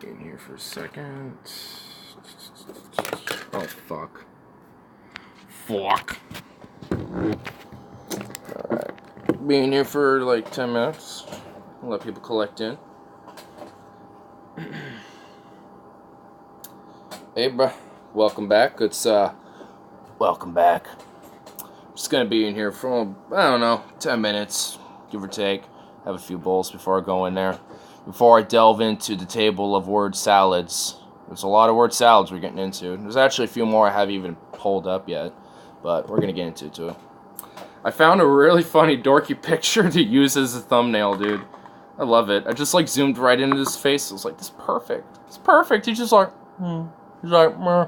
In here for a second. Oh, fuck. Fuck. Alright. Be in here for like 10 minutes. Let people collect in. Hey, bro. Welcome back. Welcome back. I'm just gonna be in here for, I don't know, 10 minutes, give or take. Have a few bowls before I go in there. Before I delve into the table of word salads. There's a lot of word salads we're getting into. There's actually a few more I haven't even pulled up yet, but we're gonna get into it. I found a really funny dorky picture to use as a thumbnail, dude. I love it. I just like zoomed right into his face. I was like, this is perfect. It's perfect. He's just like, He's like, meh.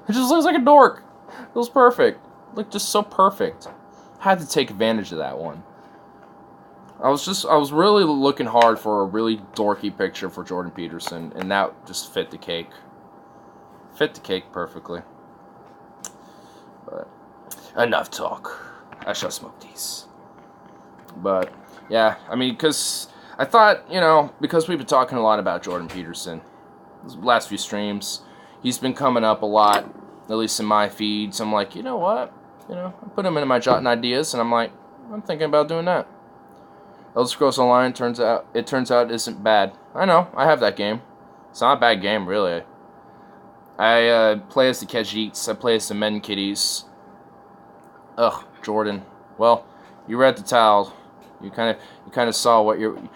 He just looks like a dork. It was perfect. Looked just so perfect. Had to take advantage of that one. I was really looking hard for a really dorky picture for Jordan Peterson, and that just fit the cake. Fit the cake perfectly. But enough talk. I shall smoke these. But yeah, I mean, because I thought, because we've been talking a lot about Jordan Peterson, these last few streams, he's been coming up a lot, at least in my feed. So I'm like, you know what? I put him into my jotting ideas, and I'm like, I'm thinking about doing that. Elder Scrolls Online turns out it isn't bad. I know, I have that game. It's not a bad game, really. I play as the Khajiits. I play as the Men Kitties. Ugh, Jordan. Well, you read the title. You kind of saw what you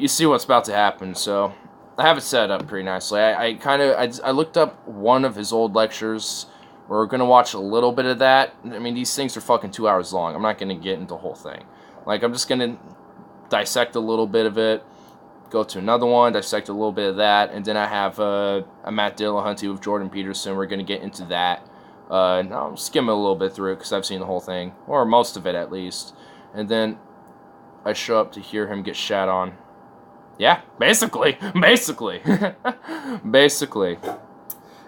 see what's about to happen. So I have it set up pretty nicely. I looked up one of his old lectures. We're gonna watch a little bit of that. I mean, these things are fucking 2 hours long. I'm not gonna get into the whole thing. Like, I'm just going to dissect a little bit of it, go to another one, dissect a little bit of that, and then I have a Matt Dillahunty with Jordan Peterson. We're going to get into that. I'll skim a little bit through it because I've seen the whole thing, or most of it at least. And then I show up to hear him get shat on. Yeah, basically. Basically.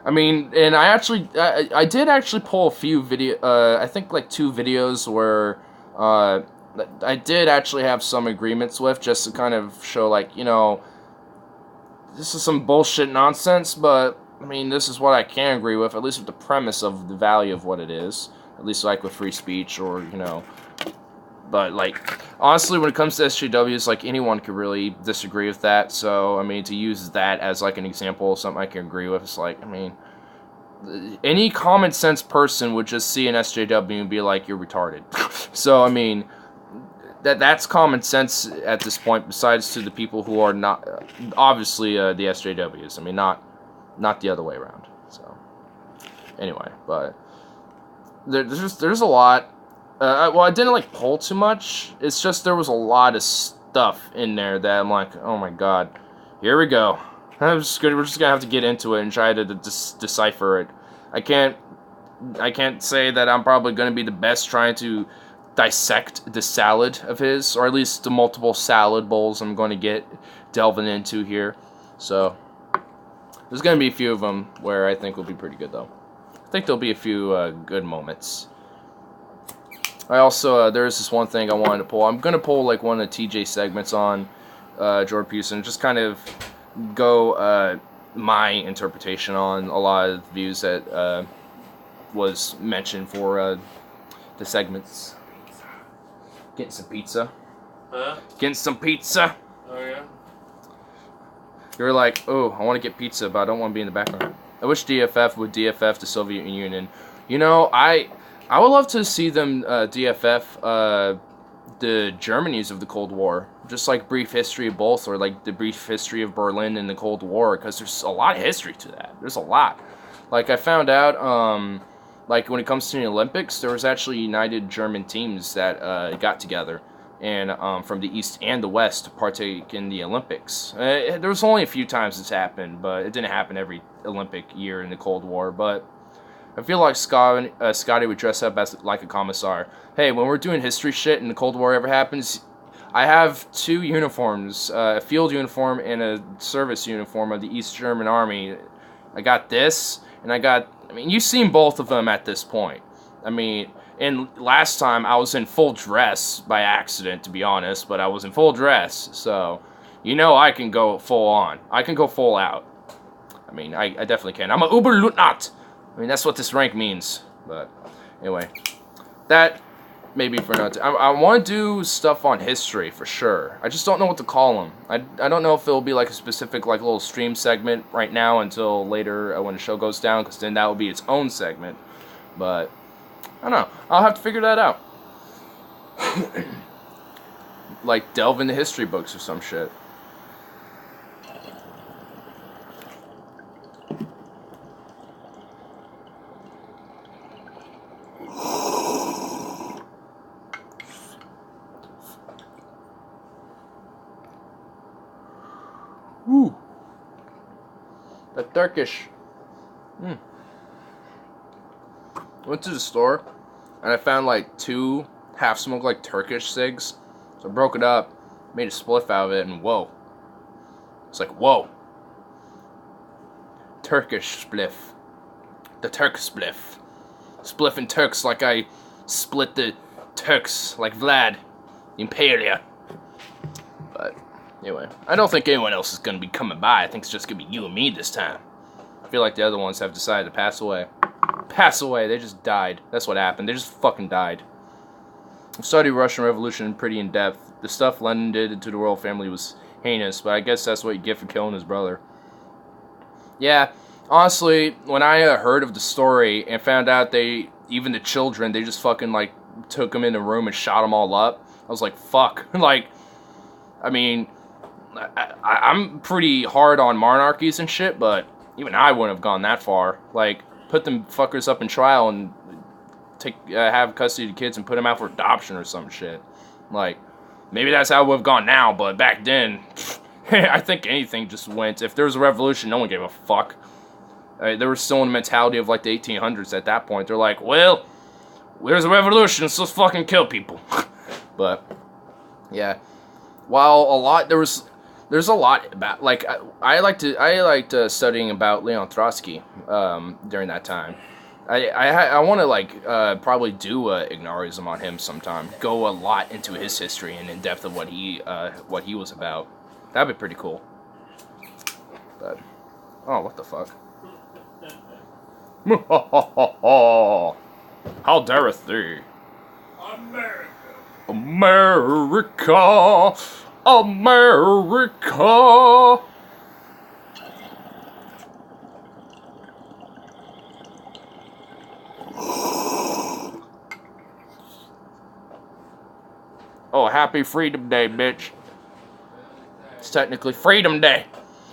I mean, and I did actually pull a few I think like 2 videos where, I did actually have some agreements with, just to kind of show, like, this is some bullshit nonsense, but, I mean, this is what I can agree with, at least with the premise of the value of what it is, at least, like, with free speech, or, but, like, honestly, when it comes to SJWs, like, anyone could really disagree with that, so, I mean, to use that as, like, an example of something I can agree with, it's like, I mean, any common sense person would just see an SJW and be like, you're retarded. So, I mean, that's common sense at this point, besides to the people who are not, obviously, the SJWs. I mean, not the other way around. So, anyway, but there's a lot. Well, I didn't, like, pull too much. It's just there was a lot of stuff in there that I'm like, oh my god, here we go. We're just gonna have to get into it and try to decipher it. I can't say that I'm probably gonna be the best trying to dissect the salad of his, or at least the multiple salad bowls I'm going to get delving into here. So there's going to be a few of them where I think will be pretty good, though. I think there'll be a few good moments. I also there's this one thing I wanted to pull. I'm going to pull like one of the TJ segments on Jordan Peterson, just kind of go my interpretation on a lot of the views that was mentioned for the segments. Getting some pizza. Huh? Getting some pizza. Oh, yeah? You're like, oh, I want to get pizza, but I don't want to be in the background. I wish DFF would DFF the Soviet Union. I would love to see them DFF the Germanys of the Cold War. Just like brief history of both, or like the brief history of Berlin and the Cold War, because there's a lot of history to that. There's a lot. Like, I found out, like, when it comes to the Olympics, there was actually united German teams that got together and from the East and the West to partake in the Olympics. There was only a few times this happened, but it didn't happen every Olympic year in the Cold War. But I feel like Scotty would dress up as like a commissar. Hey, when we're doing history shit and the Cold War ever happens, I have 2 uniforms, a field uniform and a service uniform of the East German Army. I got this, and I mean, you've seen both of them at this point. I mean, and last time I was in full dress by accident, to be honest, but I was in full dress, so, You know I can go full on. I can go full out. I mean, I definitely can. I'm a Uberleutnant. I mean, that's what this rank means. But anyway, that maybe for another time. I want to do stuff on history for sure. I just don't know what to call them. I don't know if it'll be like a specific like little stream segment right now until later when the show goes down, because then that will be its own segment. But I don't know. I'll have to figure that out. Like delve into history books or some shit. Woo. The Turkish. Went to the store and I found like 2 half-smoked like Turkish cigs. So I broke it up, made a spliff out of it, and whoa. It's like, whoa. Turkish spliff. The Turk spliff. Spliffing Turks like I split the Turks like Vlad. Imperia. But anyway, I don't think anyone else is going to be coming by. I think it's just going to be you and me this time. I feel like the other ones have decided to pass away. Pass away. They just died. That's what happened. They just fucking died. I studied Russian Revolution pretty in depth. The stuff Lenin did to the royal family was heinous, but I guess that's what you get for killing his brother. Yeah, honestly, when I heard of the story and found out even the children, they just fucking like took them in a room and shot them all up, I was like, fuck. Like, I mean, I'm pretty hard on monarchies and shit, but even I wouldn't have gone that far. Like, put them fuckers up in trial and have custody of the kids and put them out for adoption or some shit. Like, maybe that's how it would have gone now, but back then, I think anything just went. If there was a revolution, no one gave a fuck. They were still in the mentality of like the 1800s at that point. They're like, well, there's a revolution, so let's fucking kill people. But yeah, while there's a lot about, like, I liked studying about Leon Trotsky during that time. I want to like probably do a Ignarism on him sometime. Go a lot into his history and in depth of what he was about. That'd be pretty cool. But oh, what the fuck? How dareth thee? America. America. America. Oh, happy Freedom Day, bitch. It's technically Freedom Day.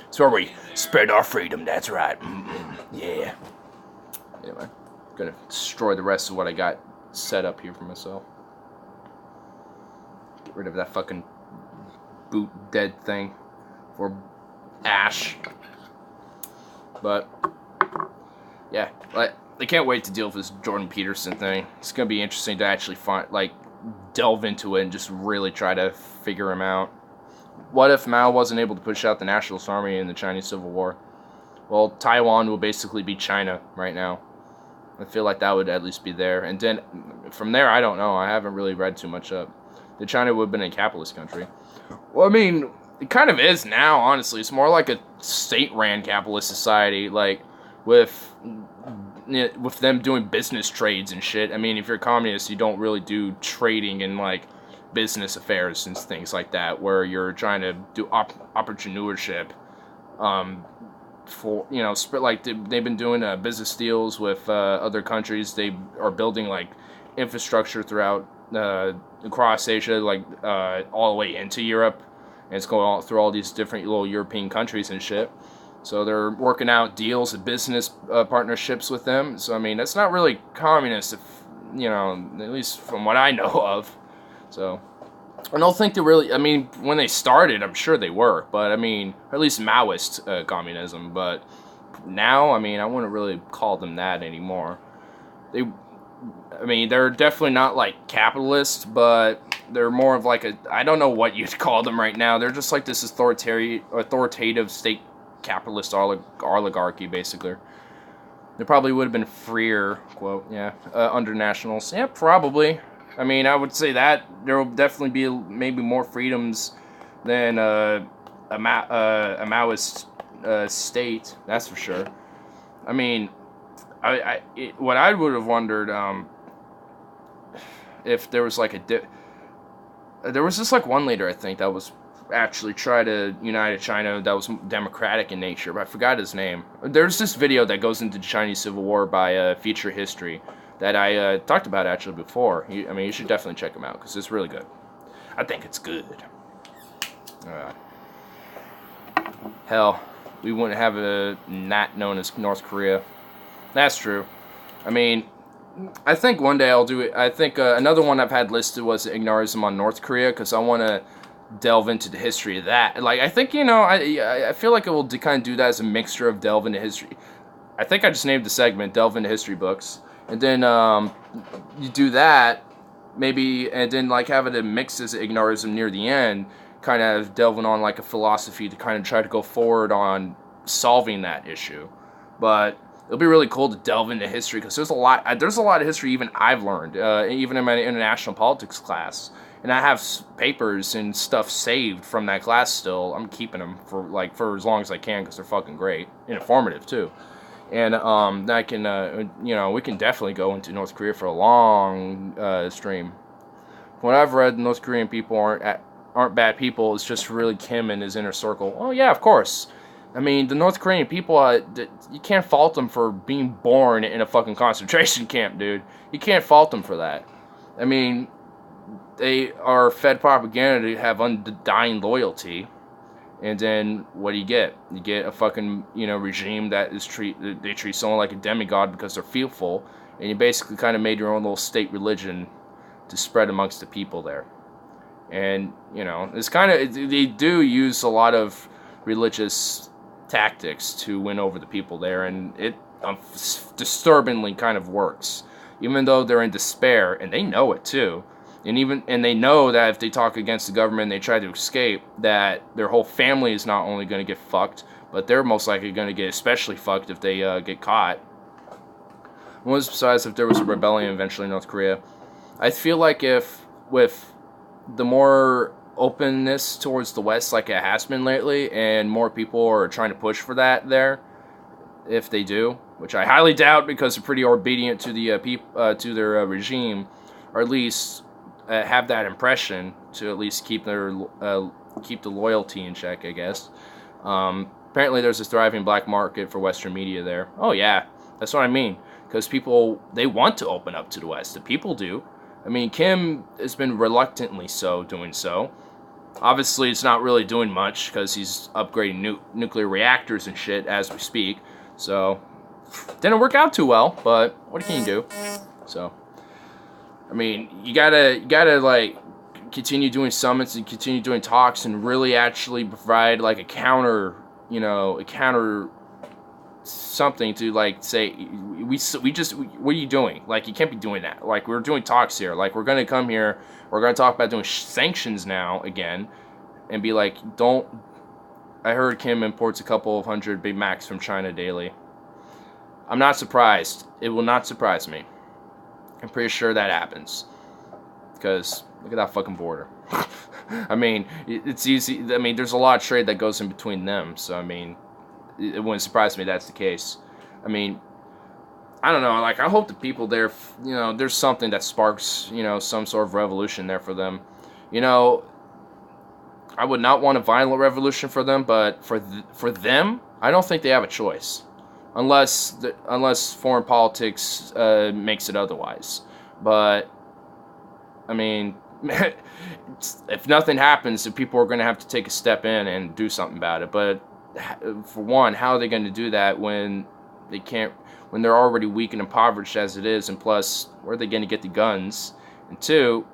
It's where we spread our freedom, that's right. Yeah. Anyway, I'm gonna destroy the rest of what I got set up here for myself. Get rid of that fucking boot dead thing for Ash. But, yeah, I can't wait to deal with this Jordan Peterson thing. It's gonna be interesting to actually delve into it and just really try to figure him out. What if Mao wasn't able to push out the Nationalist Army in the Chinese Civil War? Well, Taiwan will basically be China right now. I feel like that would at least be there. And then from there, I don't know. I haven't really read too much up. That China would have been a capitalist country. Well, I mean, it kind of is now, honestly. It's more like a state-ran capitalist society, like with them doing business trades and shit. I mean, if you're a communist, you don't really do trading and like business affairs and things like that, where you're trying to do entrepreneurship. For like they've been doing business deals with other countries. They are building like infrastructure throughout across Asia, like all the way into Europe, and it's going all through all these different little European countries and shit. So they're working out deals and business partnerships with them. So I mean, that's not really communist, if at least from what I know of. So I don't think they really, I mean, when they started, I'm sure they were, but I mean, at least Maoist communism, but now, I mean, I wouldn't really call them that anymore. They're definitely not like capitalist, but they're more of like I don't know what you'd call them right now. They're just like this authoritative state capitalist oligarchy, basically. They probably would have been freer, quote, yeah, under nationals. Yeah, probably. I mean, I would say that there will definitely be maybe more freedoms than a Maoist state, that's for sure. I mean, what I would have wondered if there was like there was just like one leader, I think, that was actually try to unite China that was democratic in nature, but I forgot his name. There's this video that goes into the Chinese Civil War by Future History that I talked about actually before. I mean, you should definitely check him out because it's really good. I think it's good. Hell, we wouldn't have a not known as North Korea. That's true. I mean, I think one day I'll do it. I think another one I've had listed was Ignarism on North Korea because I want to delve into the history of that. Like, I think, you know, I feel like it will kind of do that as a mixture of delve into history. I think I just named the segment Delve into History Books. And then you do that, maybe, and then like have it mix as Ignarism near the end, kind of delving on like a philosophy to kind of try to go forward on solving that issue. But it'll be really cool to delve into history because there's a lot of history even I've learned, even in my international politics class. And I have papers and stuff saved from that class still. I'm keeping them for as long as I can because they're fucking great and informative too. And I can, you know, we can definitely go into North Korea for a long stream. From what I've read, North Korean people aren't bad people. It's just really Kim and his inner circle. Oh yeah, of course. I mean, the North Korean people, you can't fault them for being born in a fucking concentration camp, dude. You can't fault them for that. I mean, they are fed propaganda to have undying loyalty. And then what do you get? You get a fucking, you know, regime that they treat someone like a demigod because they're fearful, and you basically kind of made your own little state religion to spread amongst the people there. And, you know, it's kind of, they do use a lot of religious tactics to win over the people there, and it disturbingly kind of works. Even though they're in despair, and they know it too. And they know that if they talk against the government and they try to escape, that their whole family is not only going to get fucked, but they're most likely going to get especially fucked if they get caught. Besides, if there was a rebellion eventually in North Korea, I feel like if with the more openness towards the West, like it has been lately, and more people are trying to push for that there, if they do, which I highly doubt because they're pretty obedient to the to their regime, or at least have that impression to at least keep the loyalty in check, I guess. Apparently there's a thriving black market for Western media there. Oh yeah, that's what I mean. Because people, they want to open up to the West. The people do. I mean, Kim has been reluctantly doing so. Obviously, it's not really doing much because he's upgrading nuclear reactors and shit as we speak. So, didn't work out too well, but what can you do? So, I mean, you gotta like continue doing summits and continue doing talks and really actually provide like a counter something to like say what are you doing? Like, you can't be doing that. Like, we're doing talks here. Like, we're gonna come here. We're gonna talk about doing sanctions now again, and be like, don't. I heard Kim imports a couple of hundred Big Macs from China daily. I'm not surprised. It will not surprise me. I'm pretty sure that happens. Because, look at that fucking border. I mean, it's easy. I mean, there's a lot of trade that goes in between them. So, I mean, it wouldn't surprise me that's the case. I mean, I don't know. Like, I hope the people there, you know, there's something that sparks, you know, some sort of revolution there for them. You know, I would not want a violent revolution for them, but for them, I don't think they have a choice. Unless foreign politics makes it otherwise. But, I mean, if nothing happens, the people are going to have to take a step in and do something about it. But, for one, how are they going to do that when when they're already weak and impoverished as it is? And plus, where are they going to get the guns? And two,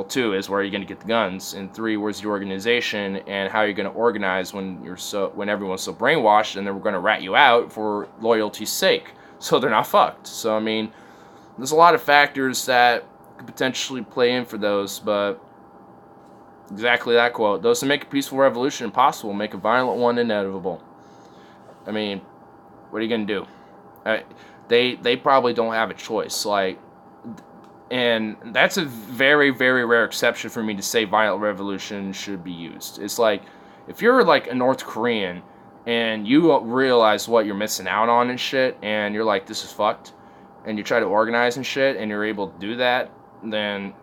two is where are you going to get the guns? And three, where's the organization? And how are you going to organize when everyone's so brainwashed and they're going to rat you out for loyalty's sake, so they're not fucked? So, I mean, there's a lot of factors that could potentially play in for those, but exactly that quote: those who make a peaceful revolution impossible make a violent one inevitable. I mean, what are you going to do? They probably don't have a choice. Like, and that's a very, very rare exception for me to say violent revolution should be used. It's like, if you're like a North Korean and you realize what you're missing out on and shit, and you're like, this is fucked, and you try to organize and shit, and you're able to do that, then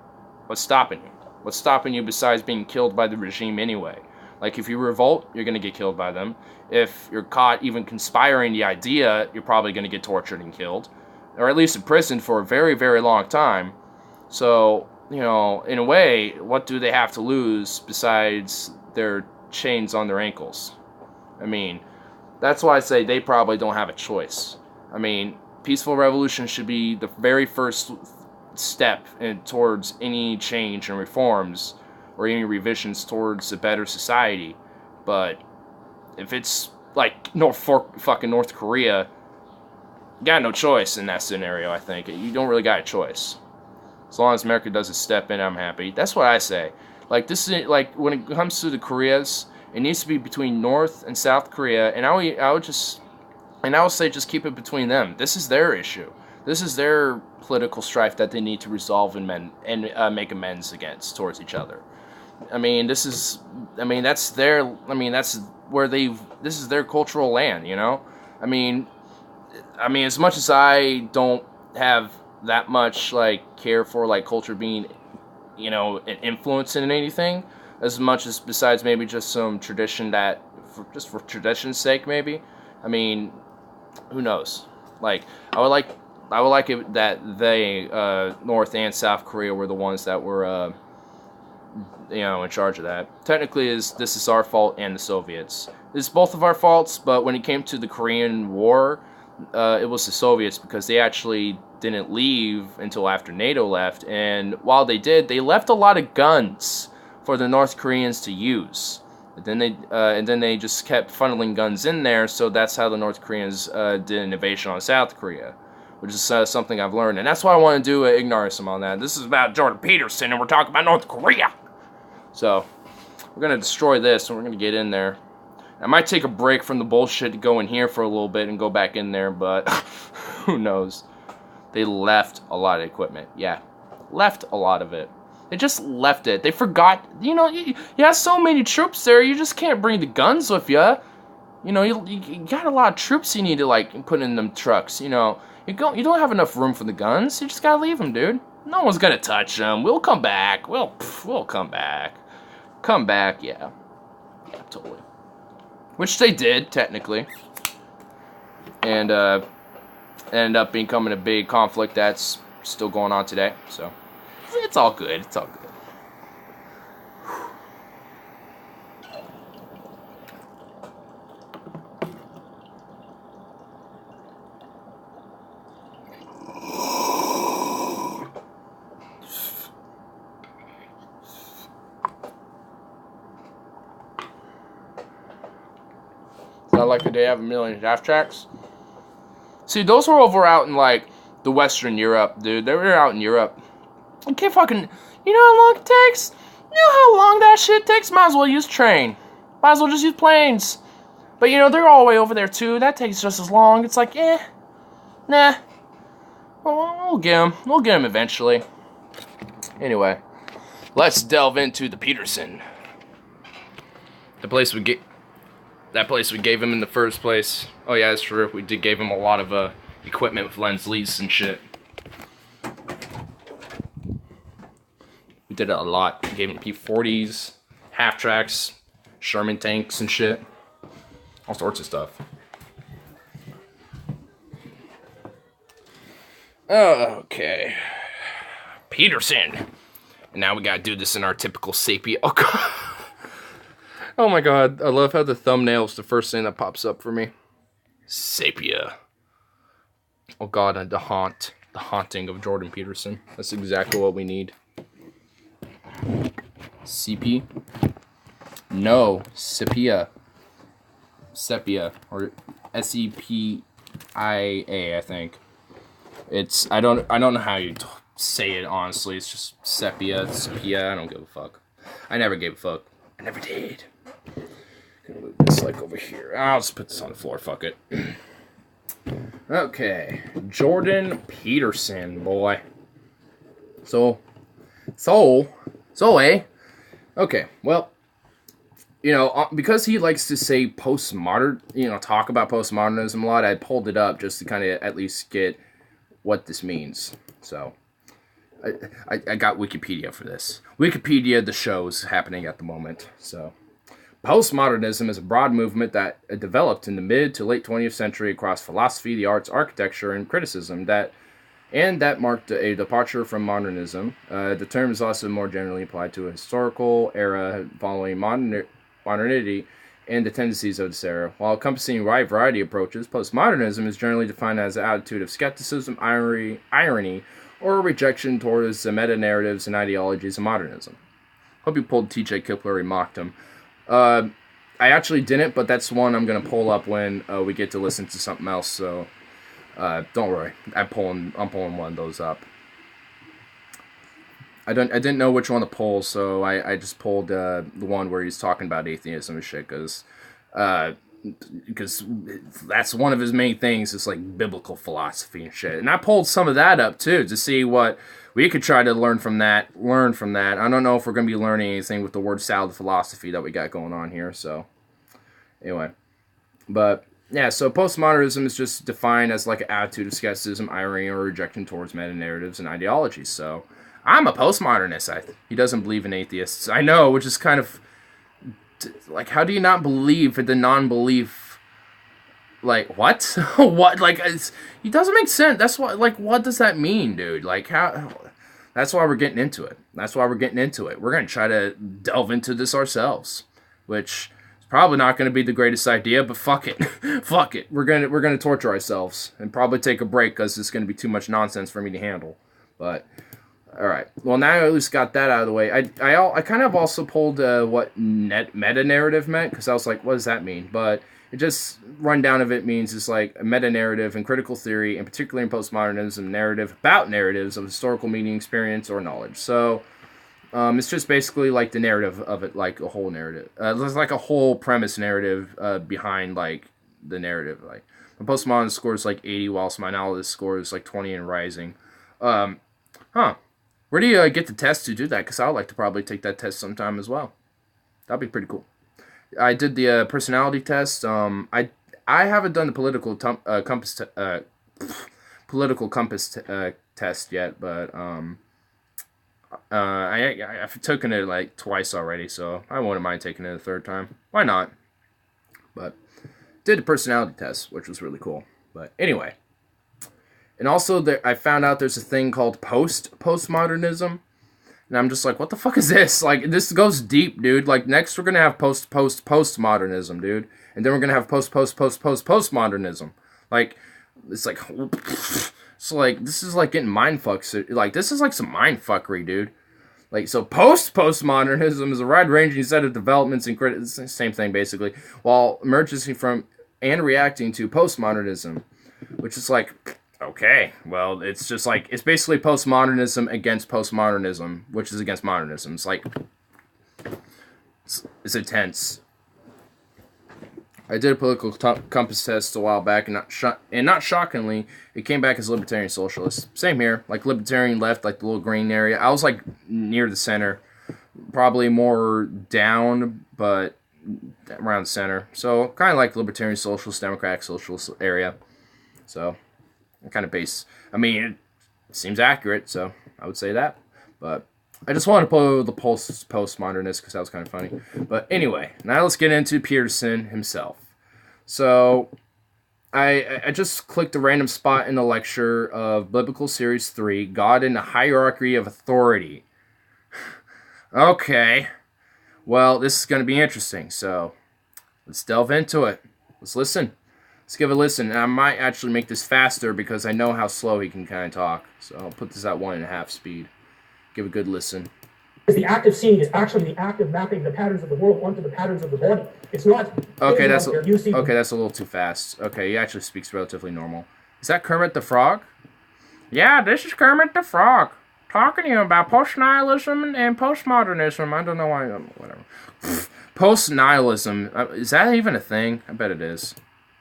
what's stopping you? What's stopping you besides being killed by the regime anyway? Like, if you revolt, you're going to get killed by them. If you're caught even conspiring the idea, you're probably going to get tortured and killed. Or at least imprisoned for a very, very long time. So, you know, in a way, what do they have to lose besides their chains on their ankles? I mean, that's why I say they probably don't have a choice. I mean, peaceful revolution should be the very first step towards any change and reforms or any revisions towards a better society. But if it's like fucking North Korea, you got no choice in that scenario, I think. You don't really got a choice. As long as America doesn't step in, I'm happy. That's what I say. Like, this is, like, when it comes to the Koreas, it needs to be between North and South Korea, and I would say just keep it between them. This is their issue. This is their political strife that they need to resolve and make amends against towards each other. I mean, this is their cultural land, you know? I mean, as much as I don't have that much, like, care for, like, culture being, you know, an influence in anything, as much as besides maybe just some tradition that, just for tradition's sake, maybe. I mean, who knows? Like, I would like it that they, North and South Korea, were the ones that were, you know, in charge of that. Technically, this is our fault and the Soviets. It's both of our faults, but when it came to the Korean War, it was the Soviets, because they actually didn't leave until after NATO left, and while they did, they left a lot of guns for the North Koreans to use. And then they just kept funneling guns in there, so that's how the North Koreans did an invasion on South Korea, which is something I've learned, and that's why I want to do an Ignarism on that. This is about Jordan Peterson, and we're talking about North Korea. So, we're going to destroy this, and we're going to get in there. I might take a break from the bullshit to go in here for a little bit and go back in there, but who knows. They left a lot of equipment. Yeah, left a lot of it. They just left it. They forgot, you know, you have so many troops there, you just can't bring the guns with you. You know, you got a lot of troops you need to, like, put in them trucks, you know. You don't have enough room for the guns. You just gotta leave them, dude. No one's gonna touch them. We'll come back. We'll come back. Come back, yeah. Yeah, totally. Which they did, technically. And, ended up becoming a big conflict that's still going on today. So, it's all good. It's all good. Not like they have a million half tracks. See, those were over out in, like, the Western Europe, dude. They were out in Europe. You can't fucking... You know how long it takes? You know how long that shit takes? Might as well use train. Might as well just use planes. But, you know, they're all the way over there, too. That takes just as long. It's like, nah. We'll get them. We'll get them eventually. Anyway, let's delve into the Peterson. The place we get... That place we gave him in the first place. Oh yeah, that's true. We did give him a lot of equipment with Lend-Lease and shit. We did it a lot. We gave him P-40s, half-tracks, Sherman tanks and shit. All sorts of stuff. Okay. Peterson. And now we gotta do this in our typical sepia. Oh god. Oh my god, I love how the thumbnail's the first thing that pops up for me. Sepia. Oh god, and the haunting of Jordan Peterson. That's exactly what we need. CP? No, sepia. Sepia, or S-E-P-I-A, I think. It's, I don't know how you say it, honestly. It's just sepia, sepia, I don't give a fuck. I never gave a fuck. I never did. Gonna move this like over here. I'll just put this on the floor, fuck it. Okay. Jordan Peterson, boy. So, eh? Okay, well, because he likes to say postmodern, talk about postmodernism a lot, I pulled it up just to kind of at least get what this means. So I got Wikipedia for this. Wikipedia, the show's happening at the moment. So postmodernism is a broad movement that developed in the mid to late 20th century across philosophy, the arts, architecture, and criticism that marked a departure from modernism. The term is also more generally applied to a historical era following modernity and the tendencies of this era. While encompassing a wide variety of approaches, postmodernism is generally defined as an attitude of skepticism, irony, or rejection towards the meta-narratives and ideologies of modernism. Hope you pulled T.J. Kipler and mocked him. I actually didn't, but that's one I'm going to pull up when we get to listen to something else, so don't worry. I'm pulling one of those up. I didn't know which one to pull, so I just pulled the one where he's talking about atheism and shit, because that's one of his main things, is like biblical philosophy and shit. And I pulled some of that up too to see what we could try to learn from that. I don't know if we're going to be learning anything with the word salad philosophy that we got going on here. So anyway, but yeah, so postmodernism is just defined as like an attitude of skepticism, irony, or rejection towards meta-narratives and ideologies. So I'm a postmodernist. He doesn't believe in atheists. I know, which is kind of like, how do you not believe in the non-belief? Like, what? What? Like, it doesn't make sense. That's why, like, what does that mean, dude? Like, how? That's why we're getting into it. We're going to try to delve into this ourselves, which is probably not going to be the greatest idea, but fuck it. Fuck it. We're going to torture ourselves and probably take a break because it's going to be too much nonsense for me to handle. But all right. Well, now I at least got that out of the way. I kind of also pulled what meta-narrative meant, because I was like, what does that mean? But it just, rundown of it means it's like a meta-narrative in critical theory, and particularly in postmodernism, narrative about narratives of historical meaning, experience, or knowledge. So it's just basically like the narrative of it, like a whole narrative. There's like a whole premise narrative behind like the narrative. Like my postmodern score is like 80, whilst my analysis score is like 20 and rising. Where do you get the test to do that? Because I would like to probably take that test sometime as well. That'd be pretty cool. I did the personality test. I haven't done the political compass test yet, but I've taken it like twice already, so I wouldn't mind taking it a third time. Why not? But did the personality test, which was really cool. But anyway. And also, I found out there's a thing called postmodernism. And I'm just like, what the fuck is this? Like, this goes deep, dude. Like, next we're going to have postmodernism, dude. And then we're going to have postmodernism. Like, it's like, it's like, this is like getting mindfucked. Like, this is like some mindfuckery, dude. Like, so postmodernism is a wide-ranging set of developments and it's the same thing, basically, while emerging from and reacting to postmodernism, which is like, okay, well, it's just like, it's basically postmodernism against postmodernism, which is against modernism. It's like, it's intense. I did a political compass test a while back, and not shockingly, it came back as libertarian socialist. Same here, like libertarian left, like the little green area. I was like near the center, probably more down, but around the center. So kind of like libertarian socialist, democratic socialist area. So kind of base. I mean, it seems accurate, so I would say that. But I just wanted to pull the postmodernist because that was kind of funny. But anyway, now let's get into Peterson himself. So I just clicked a random spot in the lecture of Biblical Series 3, God in the Hierarchy of Authority. Okay. Well, this is going to be interesting, so let's delve into it. Let's listen. Let's give it a listen. And I might actually make this faster because I know how slow he can kind of talk. So I'll put this at 1.5 speed. Give a good listen. The act of seeing is actually the act of mapping the patterns of the world onto the patterns of the body. It's not... Okay, that's a little too fast. Okay, he actually speaks relatively normal. Is that Kermit the Frog? Yeah, this is Kermit the Frog. Talking to you about post-nihilism and postmodernism. I don't know why... whatever. Post-nihilism. Is that even a thing? I bet it is.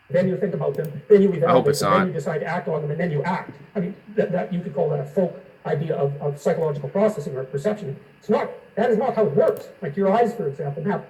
Then you think about them, then you evaluate, I hope it's not. then you decide to act on them, and then you act. I mean, that you could call that a folk idea of psychological processing or perception. It's not. That is not how it works. Like your eyes, for example. Now,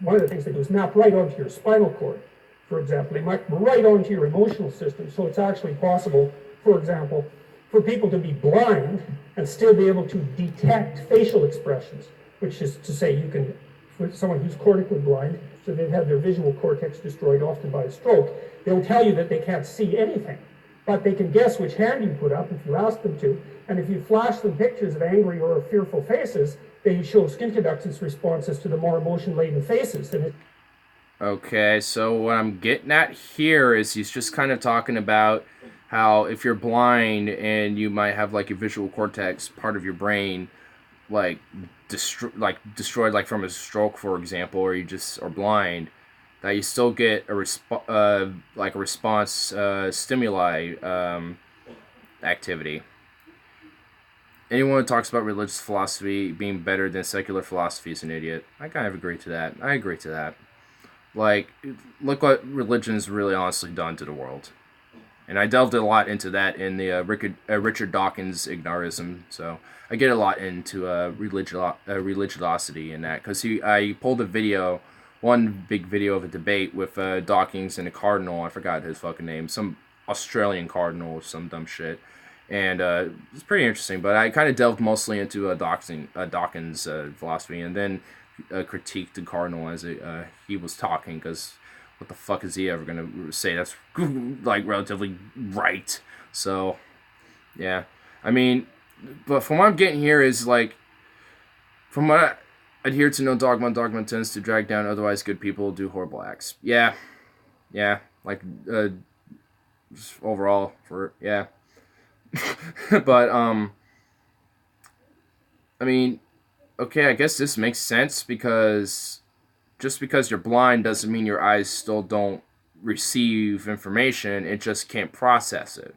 one of the things they do is map right onto your spinal cord, for example. They map right onto your emotional system. So it's actually possible, for example, for people to be blind and still be able to detect facial expressions, which is to say you can, for someone who's cortically blind, so they've had their visual cortex destroyed often by a stroke, they'll tell you that they can't see anything, but they can guess which hand you put up if you ask them to, and if you flash them pictures of angry or fearful faces, they show skin conductance responses to the more emotion-laden faces. And Okay, so what I'm getting at here is he's just kind of talking about how if you're blind and you might have like your visual cortex part of your brain like destroyed like from a stroke, for example, or you just are blind, that you still get a like a response stimuli activity. Anyone who talks about religious philosophy being better than secular philosophy is an idiot. I kind of agree to that. I agree to that. Like, look what religion's really honestly done to the world. And I delved a lot into that in the Richard Dawkins' Ignarism. So I get a lot into religiosity in that. Because I pulled a video, one big video of a debate with Dawkins and a cardinal. I forgot his fucking name. Some Australian cardinal or some dumb shit. And it's pretty interesting. But I kind of delved mostly into Dawkins' philosophy. And then critiqued the cardinal as he was talking. Because what the fuck is he ever gonna say that's like relatively right? So yeah, I mean, but from what I'm getting here is like, from what I adhere to no dogma, dogma tends to drag down otherwise good people do horrible acts. Yeah, like just overall for yeah, but I mean, okay, I guess this makes sense because just because you're blind doesn't mean your eyes still don't receive information. It just can't process it.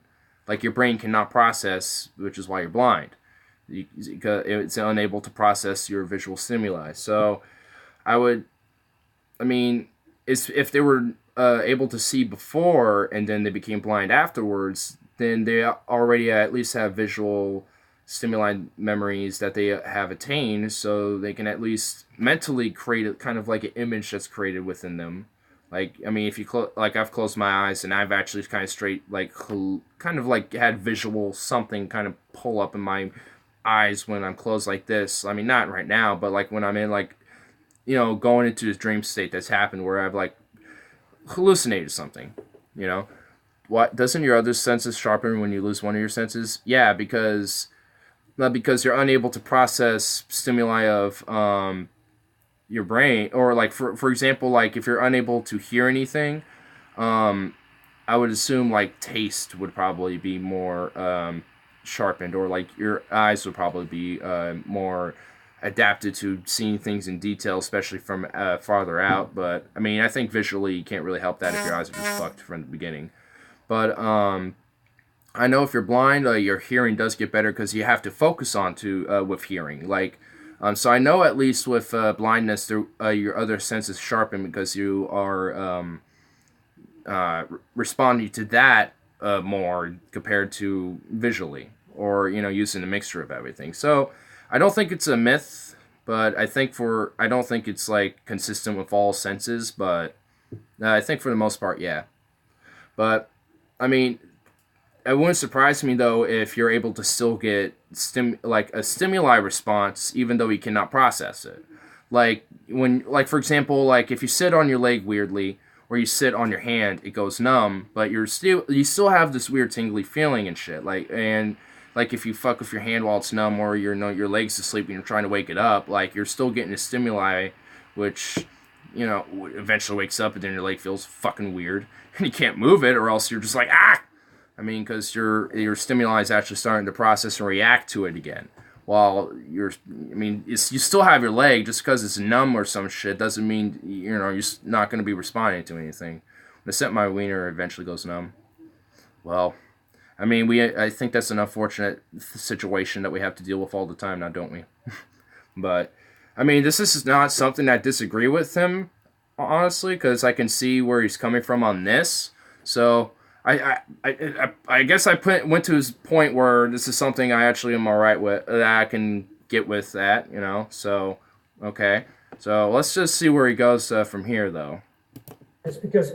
Like your brain cannot process, which is why you're blind. It's unable to process your visual stimuli. So I mean, if they were able to see before and then they became blind afterwards, then they already at least have visual stimuli memories that they have attained, so they can at least mentally create a kind of like an image that's created within them. Like, I mean, if you like, I've closed my eyes and I've actually kind of kind of like had visual something kind of pull up in my eyes when I'm closed like this. I mean, not right now, but like when I'm in like, going into this dream state that's happened where I've like hallucinated something, you know. What doesn't your other senses sharpen when you lose one of your senses? Yeah, because you're unable to process stimuli of your brain, or like for example, like if you're unable to hear anything, I would assume like taste would probably be more sharpened, or like your eyes would probably be more adapted to seeing things in detail, especially from farther out. But I mean, I think visually you can't really help that if your eyes are just fucked from the beginning. But I know if you're blind, your hearing does get better because you have to focus on to with hearing. Like, so I know at least with blindness, your other senses sharpen because you are responding to that more compared to visually, or using a mixture of everything. So I don't think it's a myth, but I don't think it's like consistent with all senses. But I think for the most part, yeah. But I mean, it wouldn't surprise me though if you're able to still get like a stimuli response even though you cannot process it. Like like for example, like if you sit on your leg weirdly or you sit on your hand, it goes numb, but you still have this weird tingly feeling and shit. Like if you fuck with your hand while it's numb, or your leg's asleep and you're trying to wake it up, like you're still getting a stimuli, which eventually wakes up and then your leg feels fucking weird and you can't move it, or else you're just like ah. I mean, because your stimuli is actually starting to process and react to it again. While you still have your leg. Just because it's numb or some shit doesn't mean you're not going to be responding to anything. When I set my wiener, eventually goes numb. Well, I mean, I think that's an unfortunate situation that we have to deal with all the time now, don't we? But I mean, this is not something I disagree with him, honestly, because I can see where he's coming from on this. So I guess I went to his point where this is something I actually am alright with, that I can get with that, So, okay. So let's just see where he goes from here, though. It's because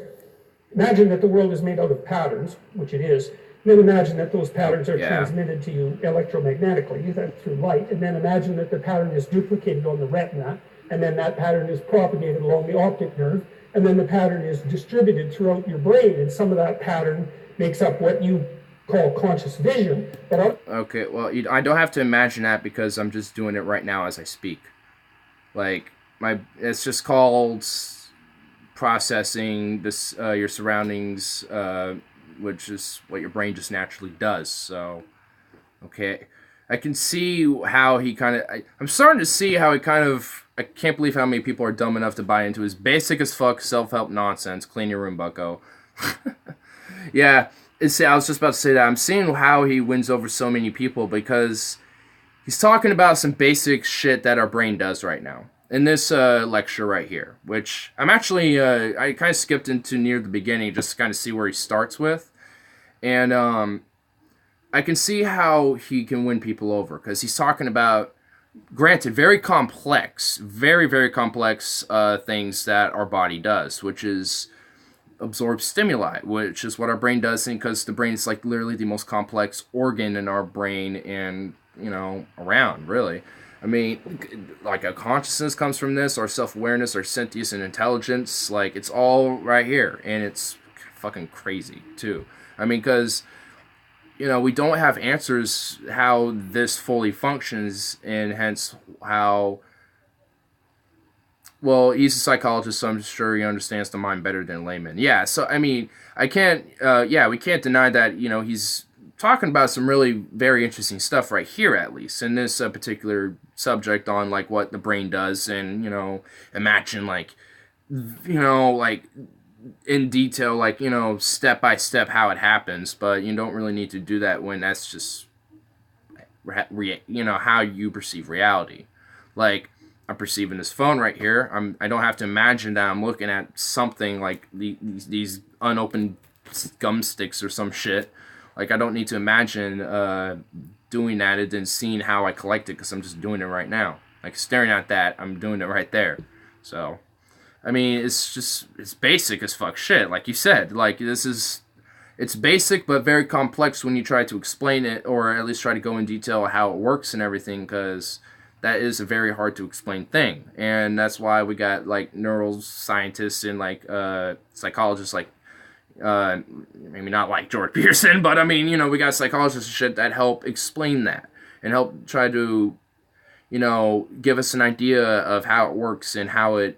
imagine that the world is made out of patterns, which it is. Then imagine that those patterns are transmitted to you electromagnetically through light. And then imagine that the pattern is duplicated on the retina. And then that pattern is propagated along the optic nerve. And then the pattern is distributed throughout your brain. And some of that pattern makes up what you call conscious vision. Okay, well, I don't have to imagine that because I'm just doing it right now as I speak. Like, it's just called processing this your surroundings, which is what your brain just naturally does. So, okay, I can see how he kind of. I'm starting to see how he kind of. I can't believe how many people are dumb enough to buy into his basic as fuck self-help nonsense. Clean your room, bucko. Yeah, I was just about to say that. I'm seeing how he wins over so many people because he's talking about some basic shit that our brain does right now. In this lecture right here, which I'm actually, I kind of skipped into near the beginning just to kind of see where he starts with. And I can see how he can win people over because he's talking about, granted, very complex, very, very complex things that our body does, which is absorb stimuli, which is what our brain does, because the brain is like literally the most complex organ in our brain and, around, really. I mean, like, a consciousness comes from this, our self-awareness, our sentience and intelligence, like, it's all right here, and it's fucking crazy, too. I mean, because, we don't have answers how this fully functions, and hence how, well, he's a psychologist, so I'm sure he understands the mind better than layman. Yeah, so, I mean, we can't deny that, he's talking about some really very interesting stuff right here, at least in this particular subject on like what the brain does, and imagine like in detail, like step by step how it happens. But you don't really need to do that when that's just how you perceive reality. Like, I'm perceiving this phone right here. I don't have to imagine that I'm looking at something like these unopened gum sticks or some shit. Like, I don't need to imagine doing that and then seeing how I collect it, because I'm just doing it right now. Like, staring at that, I'm doing it right there. So, I mean, it's basic as fuck shit, like you said. Like, it's basic but very complex when you try to explain it, or at least try to go in detail how it works and everything, because that is a very hard to explain thing. And that's why we got, like, neuroscientists and, like, psychologists, like, maybe not like George Peterson, but I mean, we got psychologists and shit that help explain that and help try to, give us an idea of how it works and how it,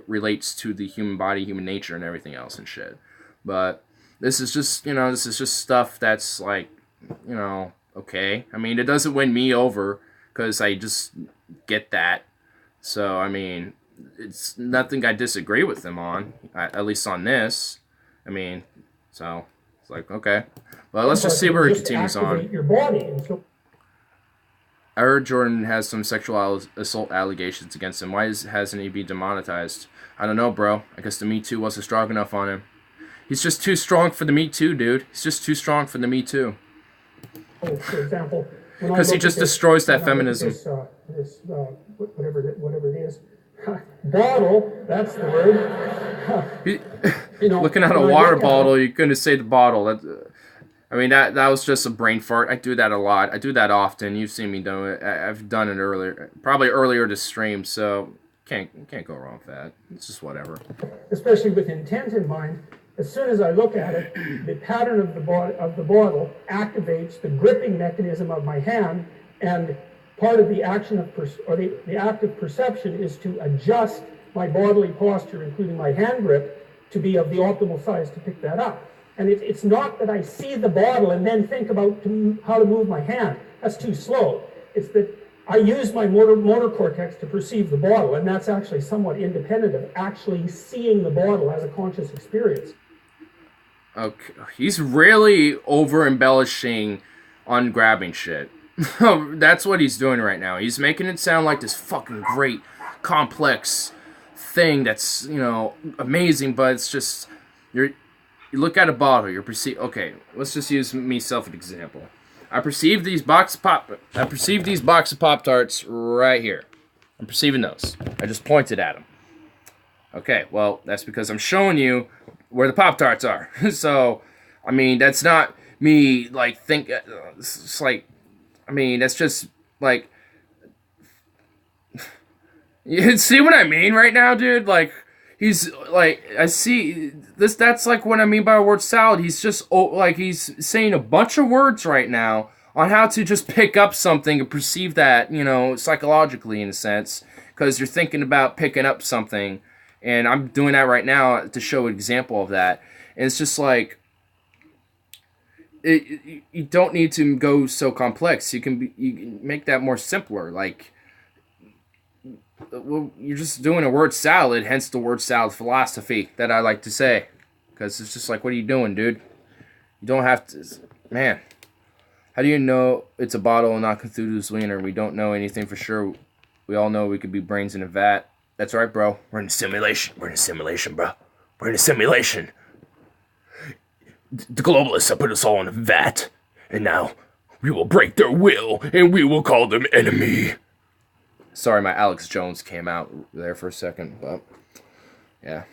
relates to the human body, human nature, and everything else and shit. But this is just, stuff that's like, okay. I mean, it doesn't win me over because I just get that. So, I mean, it's nothing I disagree with him on, at least on this. I mean, so it's like, okay. Well, let's just see where he continues on. Your body. And so I heard Jordan has some sexual assault allegations against him. Why hasn't he been demonetized? I don't know, bro. I guess the Me Too wasn't strong enough on him. He's just too strong for the Me Too, dude. He's just too strong for the Me Too. For example, because he just destroys that feminism. Whatever it is. Bottle, that's the word. Looking at a water bottle, you couldn't say the bottle. That was just a brain fart. I do that a lot. I do that often. You've seen me do it. I've done it earlier, probably earlier to stream. So can't go wrong with that. It's just whatever. Especially with intent in mind. As soon as I look at it, the pattern of the bottle activates the gripping mechanism of my hand, and part of the action of the act of perception is to adjust my bodily posture, including my hand grip, to be of the optimal size to pick that up. And it's not that I see the bottle and then think about how to move my hand. That's too slow. It's that I use my motor cortex to perceive the bottle, and that's actually somewhat independent of actually seeing the bottle as a conscious experience. Okay, he's really over-embellishing on grabbing shit. That's what he's doing right now. He's making it sound like this fucking great, complex thing that's, amazing, but it's just, you look at a bottle, okay, let's just use myself as an example. I perceive these box of Pop-Tarts right here. I'm perceiving those. I just pointed at them. Okay, well, that's because I'm showing you where the Pop-Tarts are. So, I mean, that's not me, like, it's like, I mean, that's just, like, you see what I mean right now, dude? Like, he's, like, I see, that's, like, what I mean by a word salad. He's just, like, he's saying a bunch of words right now on how to just pick up something and perceive that, you know, psychologically, in a sense, because you're thinking about picking up something, and I'm doing that right now to show an example of that, and it's just like, you don't need to go so complex. You can make that more simpler, like, well, you're just doing a word salad, hence the word salad philosophy that I like to say, because it's just like, what are you doing, dude? You don't have to, man. How do you know it's a bottle and not Cthulhu's wiener? We don't know anything for sure. We all know we could be brains in a vat. That's right, bro. We're in a simulation. We're in a simulation, bro. We're in a simulation. The globalists have put us all in a vat, and now we will break their will, and we will call them enemy. Sorry, my Alex Jones came out there for a second, but yeah.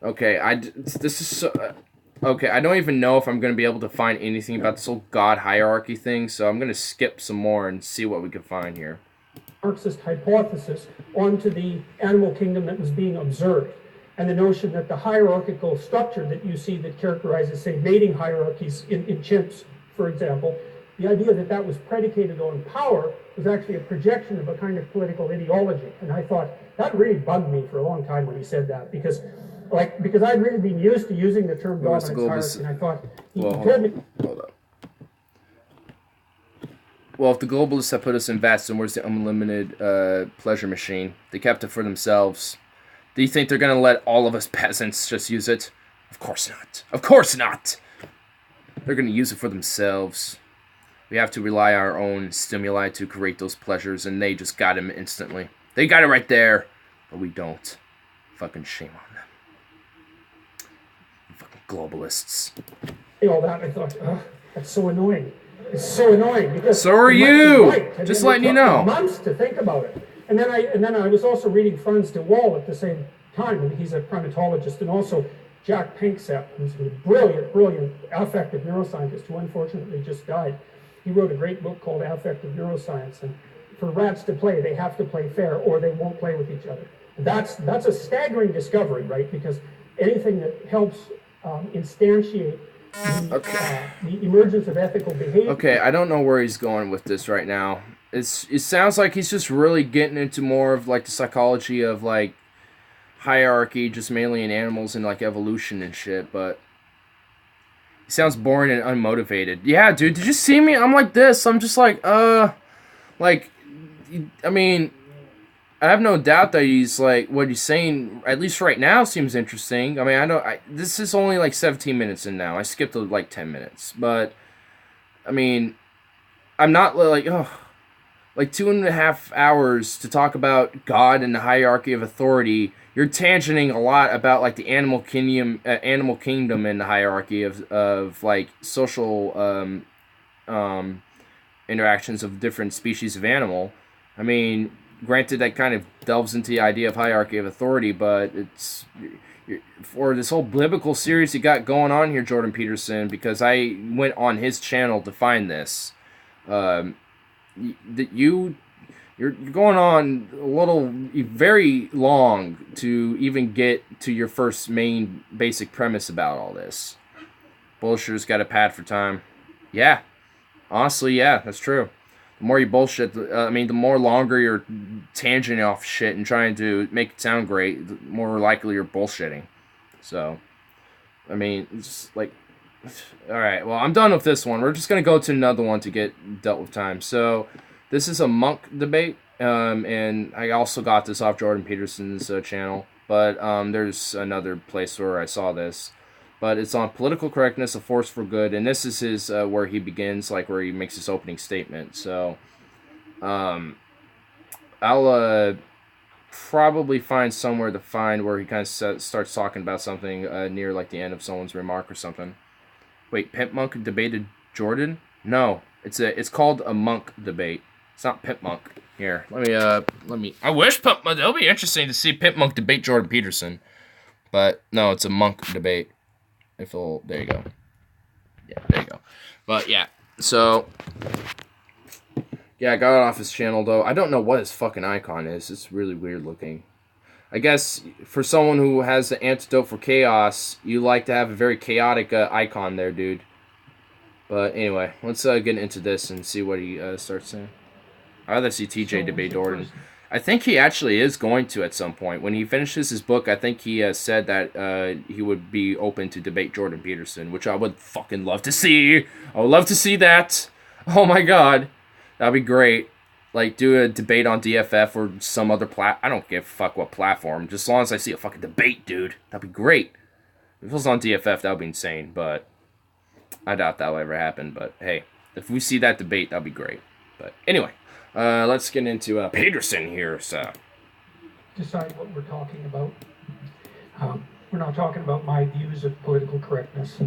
Okay, this is so... Okay, I don't even know if I'm going to be able to find anything about this whole God hierarchy thing, so I'm going to skip some more and see what we can find here. Marxist hypothesis onto the animal kingdom that was being observed, and the notion that the hierarchical structure that you see that characterizes, say, mating hierarchies in chimps, for example, the idea that that was predicated on power was actually a projection of a kind of political ideology. And I thought, that really bugged me for a long time when he said that, because I'd really been used to using the term dominance hierarchy, and I thought, he told me... Hold up. Well, if the globalists have put us in vats, then where's the unlimited pleasure machine? They kept it for themselves. Do you think they're going to let all of us peasants just use it? Of course not. Of course not! They're going to use it for themselves. We have to rely on our own stimuli to create those pleasures, and they just got him instantly. They got it right there, but we don't. Fucking shame on them. Fucking globalists. All that, I thought, that's so annoying. It's so annoying because so are you. Just letting you know. Months to think about it, and then I was also reading Franz de Waal at the same time, and he's a primatologist, and also Jack Panksepp, who's a brilliant affective neuroscientist who unfortunately just died. He wrote a great book called Affective Neuroscience, and for rats to play, they have to play fair, or they won't play with each other. That's a staggering discovery, right? Because anything that helps instantiate the emergence of ethical behavior. Okay, I don't know where he's going with this right now. It sounds like he's just really getting into more of like the psychology of like hierarchy, just mainly in animals and like evolution and shit, but he sounds boring and unmotivated. Yeah, dude, did you see me? I'm like this. I'm just like, like, I mean, I have no doubt that he's like, what he's saying, at least right now, seems interesting. I mean, this is only like 17 minutes in now. I skipped like 10 minutes. But, I mean, I'm not like, like 2.5 hours to talk about God and the hierarchy of authority. You're tangenting a lot about like the animal kingdom and the hierarchy of like social interactions of different species of animal. I mean, granted, that kind of delves into the idea of hierarchy of authority, but it's for this whole biblical series you got going on here, Jordan Peterson, because I went on his channel to find this. You're going on a little, very long to even get to your first main basic premise about all this. Bullshitter's got a pad for time. Yeah. Honestly, yeah, that's true. The more you bullshit, the more longer you're tangenting off shit and trying to make it sound great, the more likely you're bullshitting. So, I mean, it's like... Alright, well, I'm done with this one. We're just going to go to another one to get dealt with time. So, this is a monk debate, and I also got this off Jordan Peterson's channel, but there's another place where I saw this. But it's on political correctness, a force for good, and this is his where he begins, like where he makes his opening statement. So, I'll probably find somewhere to find where he kind of starts talking about something near like the end of someone's remark or something. Wait, Pimp Monk debated Jordan? No, it's called a monk debate. It's not Pimp Monk. Here, let me. I wish Pimp Monk. It'll be interesting to see Pimp Monk debate Jordan Peterson, but no, it's a Monk debate. There you go. Yeah, there you go. But yeah, so yeah, I got it off his channel though. I don't know what his fucking icon is. It's really weird looking. I guess for someone who has the antidote for chaos, you like to have a very chaotic icon there, dude. But anyway, let's get into this and see what he starts saying. I'd rather see TJ debate Jordan. I think he actually is going to at some point. When he finishes his book, I think he said that he would be open to debate Jordan Peterson, which I would fucking love to see. I would love to see that. Oh my god. That'd be great. Like, do a debate on DFF or some other I don't give a fuck what platform. Just as long as I see a fucking debate, dude. That'd be great. If it was on DFF, that would be insane, but I doubt that'll ever happen. But hey, if we see that debate, that'd be great. But anyway, let's get into Peterson here, so. Decide what we're talking about. We're not talking about my views of political correctness,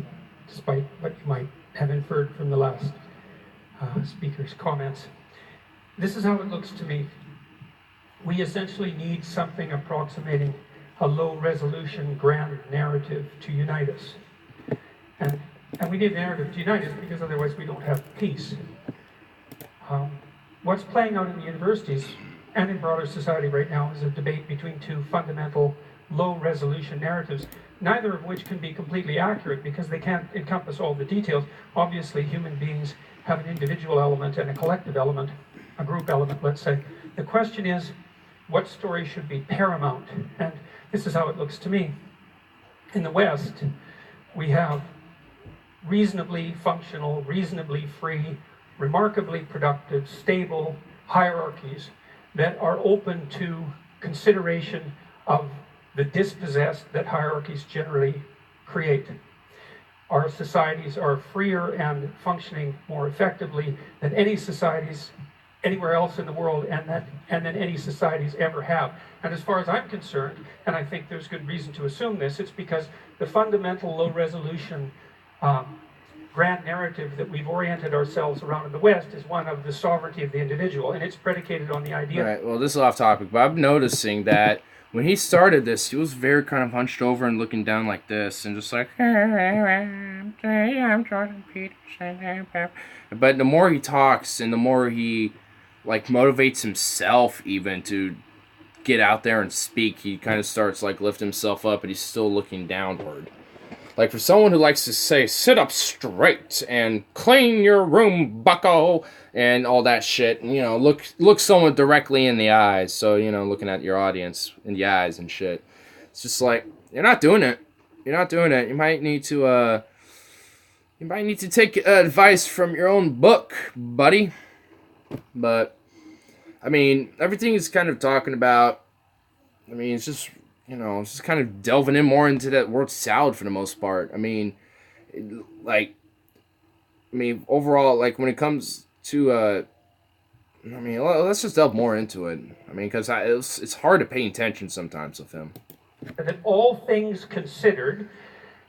despite what you might have inferred from the last speaker's comments. This is how it looks to me. We essentially need something approximating a low-resolution grand narrative to unite us. And we need a narrative to unite us because otherwise we don't have peace. What's playing out in the universities and in broader society right now is a debate between two fundamental low-resolution narratives, neither of which can be completely accurate because they can't encompass all the details. Obviously, human beings have an individual element and a collective element, a group element, let's say. The question is, what story should be paramount? And this is how it looks to me. In the West, we have reasonably functional, reasonably free, remarkably productive, stable hierarchies that are open to consideration of the dispossessed that hierarchies generally create. Our societies are freer and functioning more effectively than any societies anywhere else in the world and than any societies ever have. And as far as I'm concerned, and I think there's good reason to assume this, it's because the fundamental low-resolution grand narrative that we've oriented ourselves around in the West is one of the sovereignty of the individual, and it's predicated on the idea. Right, well, this is off topic, but I'm noticing that when he started this, he was very kind of hunched over and looking down like this, and just like, I'm Jordan Peterson. But the more he talks, and the more he, like, motivates himself even to get out there and speak, he kind of starts, like, lift himself up, but he's still looking downward. Like, for someone who likes to say, sit up straight and clean your room, bucko, and all that shit, you know, look someone directly in the eyes. So, you know, looking at your audience in the eyes and shit. It's just like, you're not doing it. You're not doing it. You might need to take advice from your own book, buddy. But, I mean, everything is kind of talking about, I mean, it's just, you know, it's just kind of delving in more into that word salad for the most part. I mean, overall, like, when it comes to, I mean, let's just delve more into it. I mean, because it's hard to pay attention sometimes with him. That all things considered,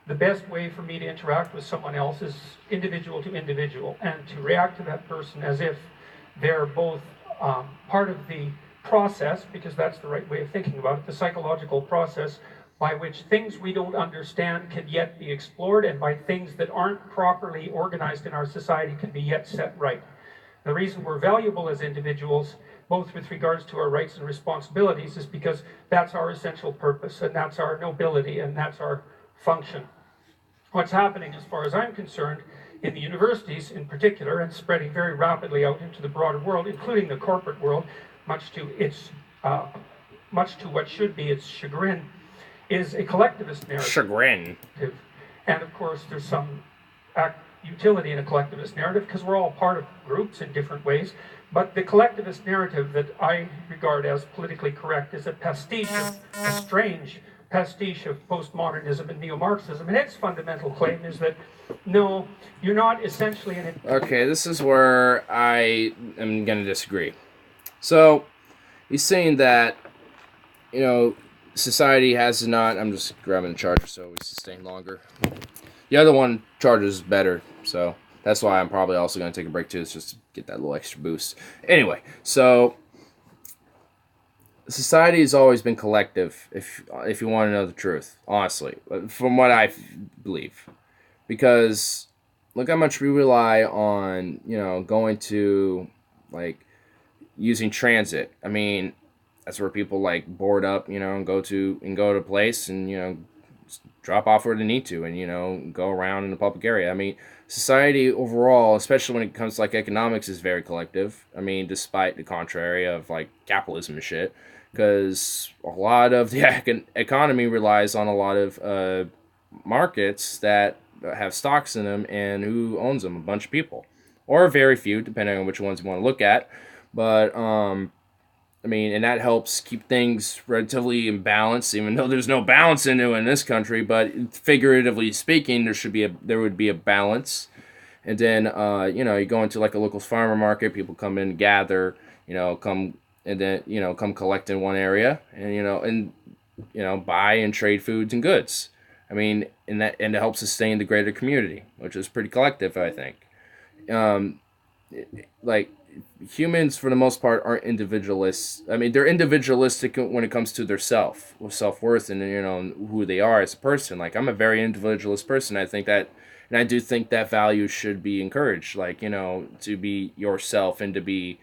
the best way for me to interact with someone else is individual to individual, and to react to that person as if they're both part of the process, because that's the right way of thinking about it, the psychological process by which things we don't understand can yet be explored, and by things that aren't properly organized in our society can be yet set right. The reason we're valuable as individuals, both with regards to our rights and responsibilities, is because that's our essential purpose, and that's our nobility, and that's our function. What's happening, as far as I'm concerned, in the universities in particular, and spreading very rapidly out into the broader world, including the corporate world, much to what should be its chagrin, is a collectivist narrative. Chagrin. And of course, there's some utility in a collectivist narrative because we're all part of groups in different ways. But the collectivist narrative that I regard as politically correct is a strange pastiche of postmodernism and neo-Marxism. And its fundamental claim is that, no, you're not essentially an... Okay, this is where I am going to disagree. So, he's saying that, you know, society has not... I'm just grabbing the charger so we sustain longer. The other one charges better, so That's why I'm probably also going to take a break too. It's just to get that little extra boost. Anyway, so society has always been collective. If you want to know the truth, honestly, from what I believe, because look how much we rely on going to like using transit. I mean, that's where people like board up, and go to a place and drop off where they need to, and go around in the public area. I mean, society overall, especially when it comes to like economics, is very collective. I mean, despite the contrary of like capitalism and shit, because a lot of the economy relies on a lot of markets that have stocks in them, and who owns them? A bunch of people, or very few, depending on which ones you want to look at. But I mean, and that helps keep things relatively in balance, even though there's no balance in this country. But figuratively speaking, there would be a balance. And then you go into like a local farmer market, people come in, gather, come and then come collect in one area, and buy and trade foods and goods. I mean, and it helps sustain the greater community, which is pretty collective, I think. Um, like humans for the most part aren't individualists. I mean, they're individualistic when it comes to their self-worth, and who they are as a person. Like, I'm a very individualist person. I think that, and I do think that value should be encouraged, like, to be yourself and to be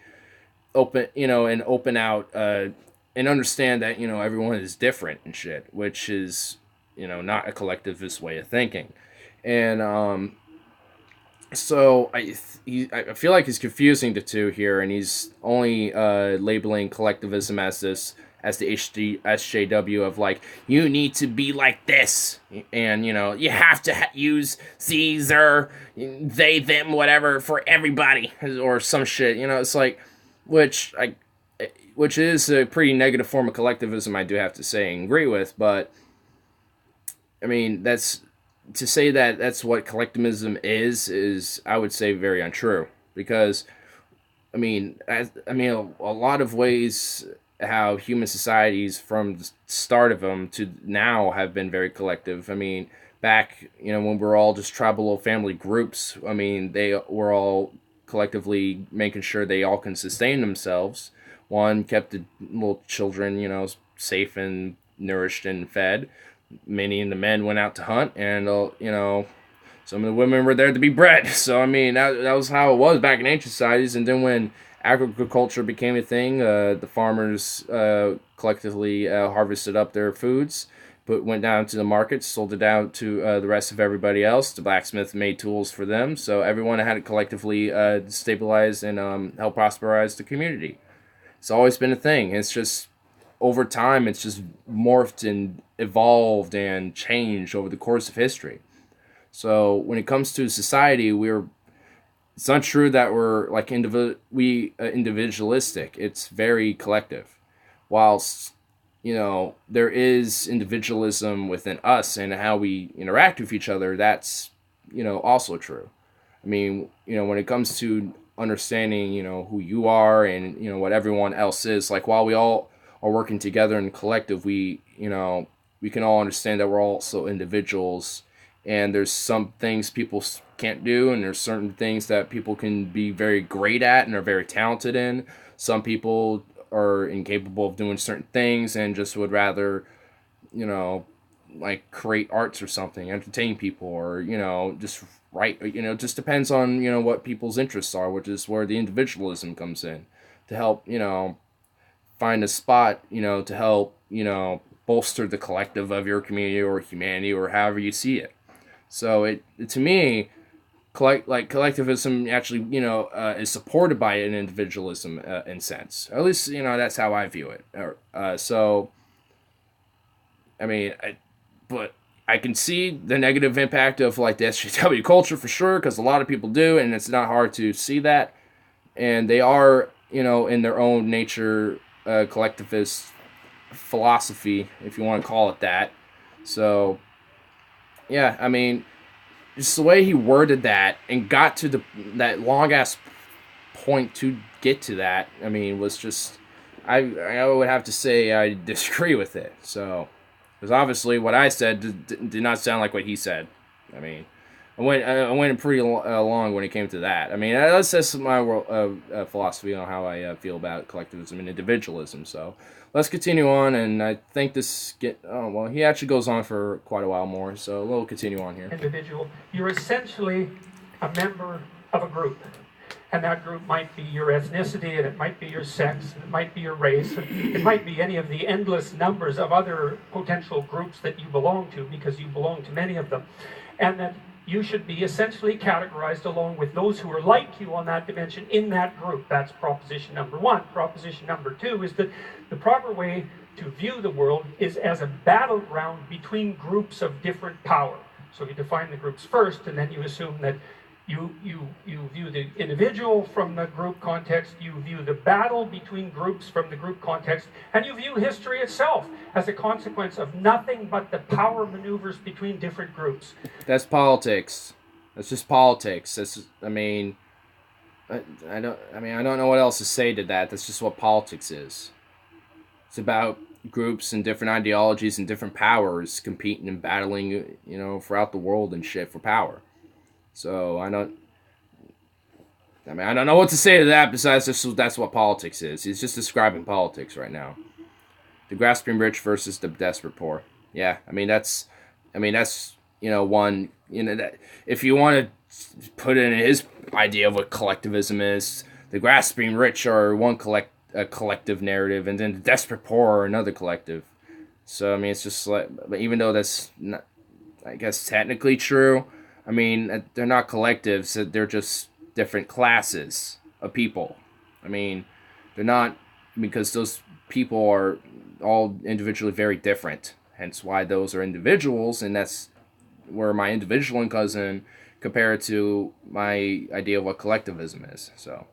open, and open out, and understand that everyone is different and shit, which is not a collectivist way of thinking. And so I feel like he's confusing the two here, and he's only labeling collectivism as the SJW of like, you need to be like this, and you have to use Caesar, they, them, whatever for everybody, or some shit. It's like, which is a pretty negative form of collectivism, I do have to say and agree with. But I mean, that's to say that that's what collectivism is I would say very untrue, because I mean a lot of ways how human societies from the start of them to now have been very collective. I mean, back when we're all just tribal little family groups, I mean, they were all collectively making sure they all can sustain themselves. One kept the little children safe and nourished and fed. Many of the men went out to hunt, and some of the women were there to be bred. So I mean, that was how it was back in ancient societies. And then when agriculture became a thing, the farmers collectively harvested up their foods, but went down to the markets, sold it out to the rest of everybody else. The blacksmith made tools for them, so everyone had to collectively stabilize and help prosperize the community. It's always been a thing. It's just over time, it's just morphed and evolved and changed over the course of history. So when it comes to society, it's not true that we're like individualistic. It's very collective. Whilst there is individualism within us and how we interact with each other, that's also true. I mean, when it comes to understanding who you are and what everyone else is, like, while we all are working together in collective, we can all understand that we're also individuals, and there's some things people can't do, and there's certain things that people can be very great at and are very talented in. Some people are incapable of doing certain things and just would rather like create arts or something, entertain people, or just write. It just depends on what people's interests are, which is where the individualism comes in, to help find a spot, to help, bolster the collective of your community or humanity or however you see it. So it to me, collectivism actually, is supported by an individualism in sense. At least, that's how I view it. So, I mean, but I can see the negative impact of like the SJW culture for sure, because a lot of people do, and it's not hard to see that. And they are, in their own nature, collectivist philosophy, if you want to call it that. So, yeah, I mean, just the way he worded that and got to that long ass point to get to that, I mean, was just, I would have to say I disagree with it. So, because obviously what I said did not sound like what he said. I mean, I went pretty long when it came to that. I mean, that's just my philosophy on how I feel about collectivism and individualism. So let's continue on, and I think he actually goes on for quite a while more. So we'll continue on here. Individual, you're essentially a member of a group. And that group might be your ethnicity, and it might be your sex, and it might be your race, and it might be any of the endless numbers of other potential groups that you belong to, because you belong to many of them. And that you should be essentially categorized along with those who are like you on that dimension in that group. That's proposition number one. Proposition number two is that the proper way to view the world is as a battleground between groups of different power. So you define the groups first, and then you assume that you view the individual from the group context, you view the battle between groups from the group context, and you view history itself as a consequence of nothing but the power maneuvers between different groups. That's politics. That's just politics. I don't know what else to say to that. That's just what politics is. It's about groups and different ideologies and different powers competing and battling, throughout the world and shit for power. So I don't know what to say to that besides that's what politics is. He's just describing politics right now. The grasping rich versus the desperate poor. Yeah, that's one, that if you want to put in his idea of what collectivism is, the grasping rich are one collective narrative, and then the desperate poor are another collective. So it's just like, but even though that's not, I guess, technically true, they're not collectives. They're just different classes of people. They're not, because those people are all individually very different. Hence why those are individuals, and that's where my individualism comes in compared to my idea of what collectivism is. So,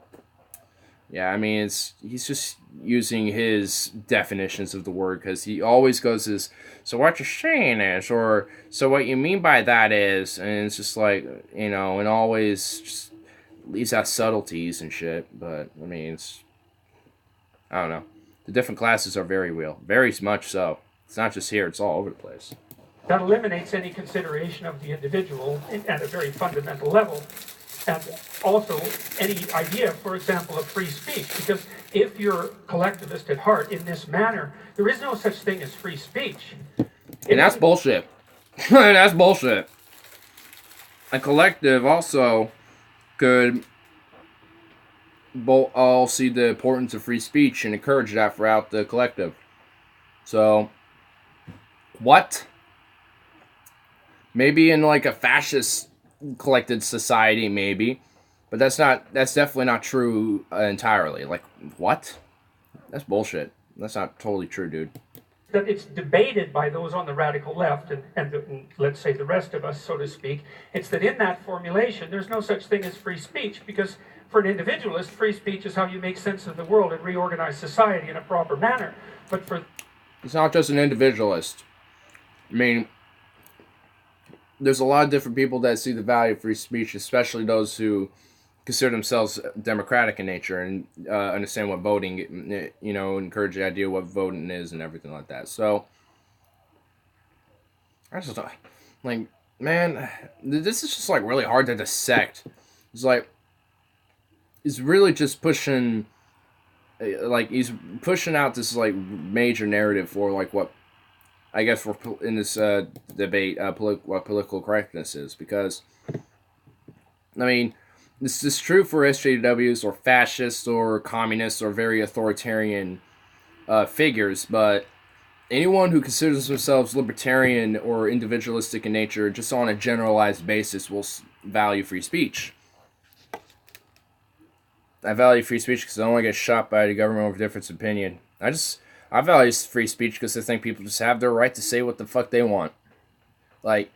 yeah, he's just using his definitions of the word, because he always goes as, so what you're saying is, or so what you mean by that is, and it's just like, and always just leaves out subtleties and shit. But I don't know. The different classes are very real, very much so. It's not just here; it's all over the place. That eliminates any consideration of the individual at a very fundamental level. And also any idea, for example, of free speech. Because if you're collectivist at heart in this manner, there is no such thing as free speech. And that's bullshit. That's bullshit. A collective also could all see the importance of free speech and encourage that throughout the collective. So, what? Maybe in like a fascist collected society, maybe, but that's definitely not true entirely. Like, what? That's bullshit. That's not totally true, dude. That it's debated by those on the radical left and let's say the rest of us, so to speak. It's that in that formulation, there's no such thing as free speech, because for an individualist, free speech is how you make sense of the world and reorganize society in a proper manner. But for... It's not just an individualist. There's a lot of different people that see the value of free speech, especially those who consider themselves democratic in nature and understand what voting, encourage the idea of what voting is and everything like that. So, I just like, man, this is just like really hard to dissect. It's like, he's really just pushing, he's pushing out this like major narrative for like what, I guess, we're in this debate, what political correctness is, because, this is true for SJWs or fascists or communists or very authoritarian figures, but anyone who considers themselves libertarian or individualistic in nature, just on a generalized basis, will value free speech. I value free speech because I don't want to get shot by the government over difference of opinion. I value free speech because I think people just have their right to say what the fuck they want. Like,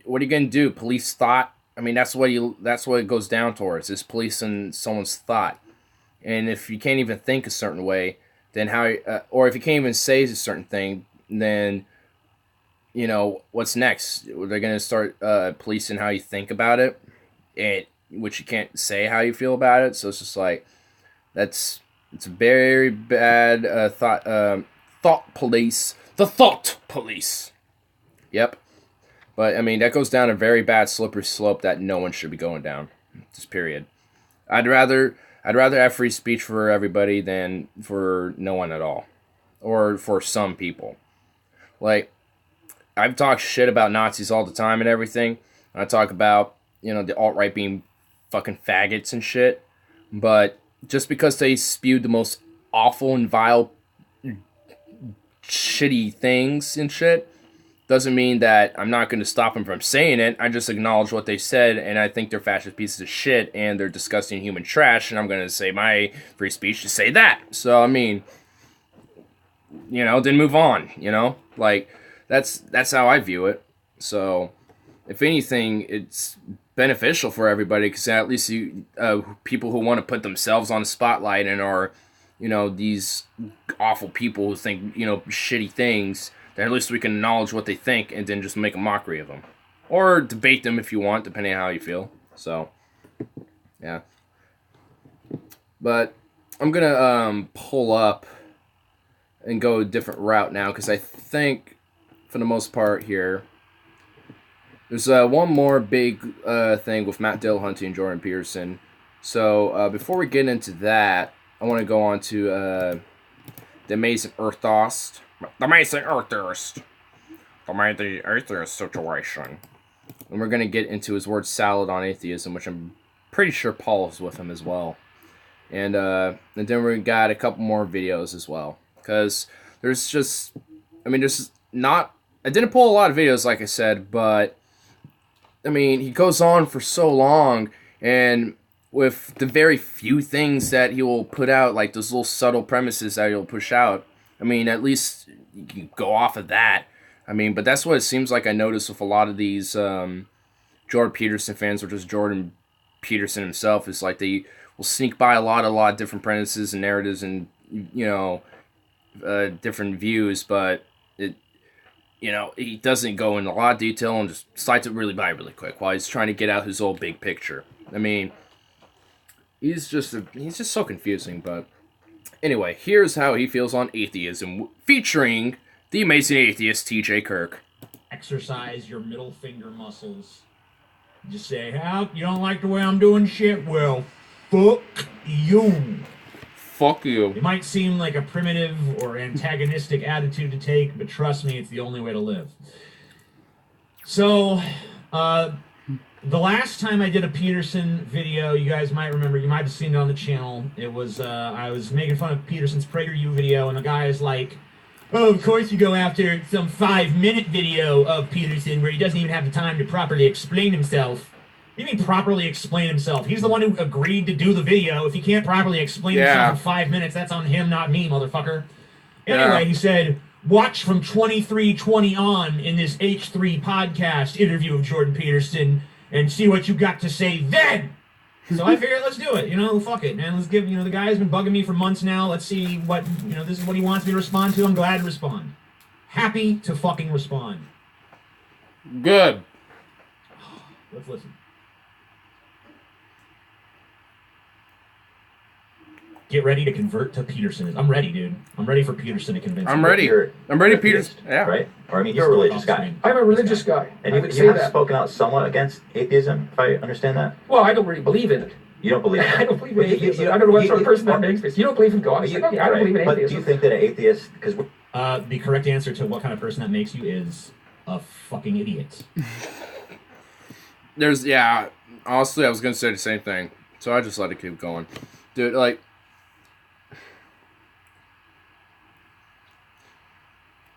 what are you gonna do? Police thought? That's what it goes down towards, is policing someone's thought. And if you can't even think a certain way, then how? Or if you can't even say a certain thing, then what's next? They're gonna start policing how you think about it, which you can't say how you feel about it. So it's just like it's a very bad thought police. The thought police. Yep. But I mean, that goes down a very bad slippery slope that no one should be going down. Just period. I'd rather have free speech for everybody than for no one at all, or for some people. Like, I've talked shit about Nazis all the time and everything. I talk about, the alt-right being fucking faggots and shit. But just because they spewed the most awful and vile, shitty things and shit, doesn't mean that I'm not going to stop them from saying it. I just acknowledge what they said, and I think they're fascist pieces of shit, and they're disgusting human trash, and I'm going to say my free speech to say that. So, I mean, then move on, Like, that's how I view it. So, if anything, it's beneficial for everybody, because at least people who want to put themselves on the spotlight and are, these awful people who think, shitty things, then at least we can acknowledge what they think and then just make a mockery of them. Or debate them if you want, depending on how you feel. So, yeah. But I'm going to pull up and go a different route now, because I think, for the most part here, there's one more big thing with Matt Dillahunty and Jordan Peterson. So, before we get into that, I want to go on to the Amazing Earthist. The Amazing Earthist. The Amazing Earthist situation. And we're going to get into his word salad on atheism, which I'm pretty sure Paul is with him as well. And then we got a couple more videos as well. Because there's not... I didn't pull a lot of videos, like I said, but... I mean, he goes on for so long, and with the very few things that he will put out, like those little subtle premises that he'll push out, I mean, at least you can go off of that. I mean, but that's what it seems like I noticed with a lot of these Jordan Peterson fans, or just Jordan Peterson himself, is like they will sneak by a lot of different premises and narratives and, different views, but he doesn't go into a lot of detail and just slides it really quick while he's trying to get out his old big picture. I mean, he's just so confusing, but anyway, here's how he feels on atheism, featuring the amazing atheist T.J. Kirk. Exercise your middle finger muscles. Just say, you don't like the way I'm doing shit? Well, fuck you. Fuck you. It might seem like a primitive or antagonistic attitude to take, but trust me, it's the only way to live. So, the last time I did a Peterson video, you guys might remember, you might have seen it on the channel. It was, I was making fun of Peterson's PragerU video, and the guy is like, oh, of course you go after some 5-minute video of Peterson where he doesn't even have the time to properly explain himself. What do you mean properly explain himself? He's the one who agreed to do the video. If he can't properly explain himself in 5 minutes, that's on him, not me, motherfucker. Anyway, he said, watch from 23:20 on in this H3 podcast interview of Jordan Peterson and see what you got to say then. So I figured, let's do it. Fuck it, man. Let's give, the guy's been bugging me for months now. Let's see what, this is what he wants me to respond to. I'm glad to respond. Happy to fucking respond. Good. Let's listen. Get ready to convert to Peterson. I'm ready, dude. I'm ready for Peterson to convince me. I'm ready, Peterson. Yeah. Right? Or, I mean, you're a religious guy. I'm a religious guy. And you have spoken out somewhat against atheism, if I understand that? Well, I don't really believe in it. You don't believe in it? I don't believe in atheism. I don't know what sort of person that makes this. You don't believe in God? I don't believe in atheism. But do you think that an atheist... because the correct answer to what kind of person that makes you is a fucking idiot. Honestly, I was going to say the same thing. So I just let it keep going. Dude, like...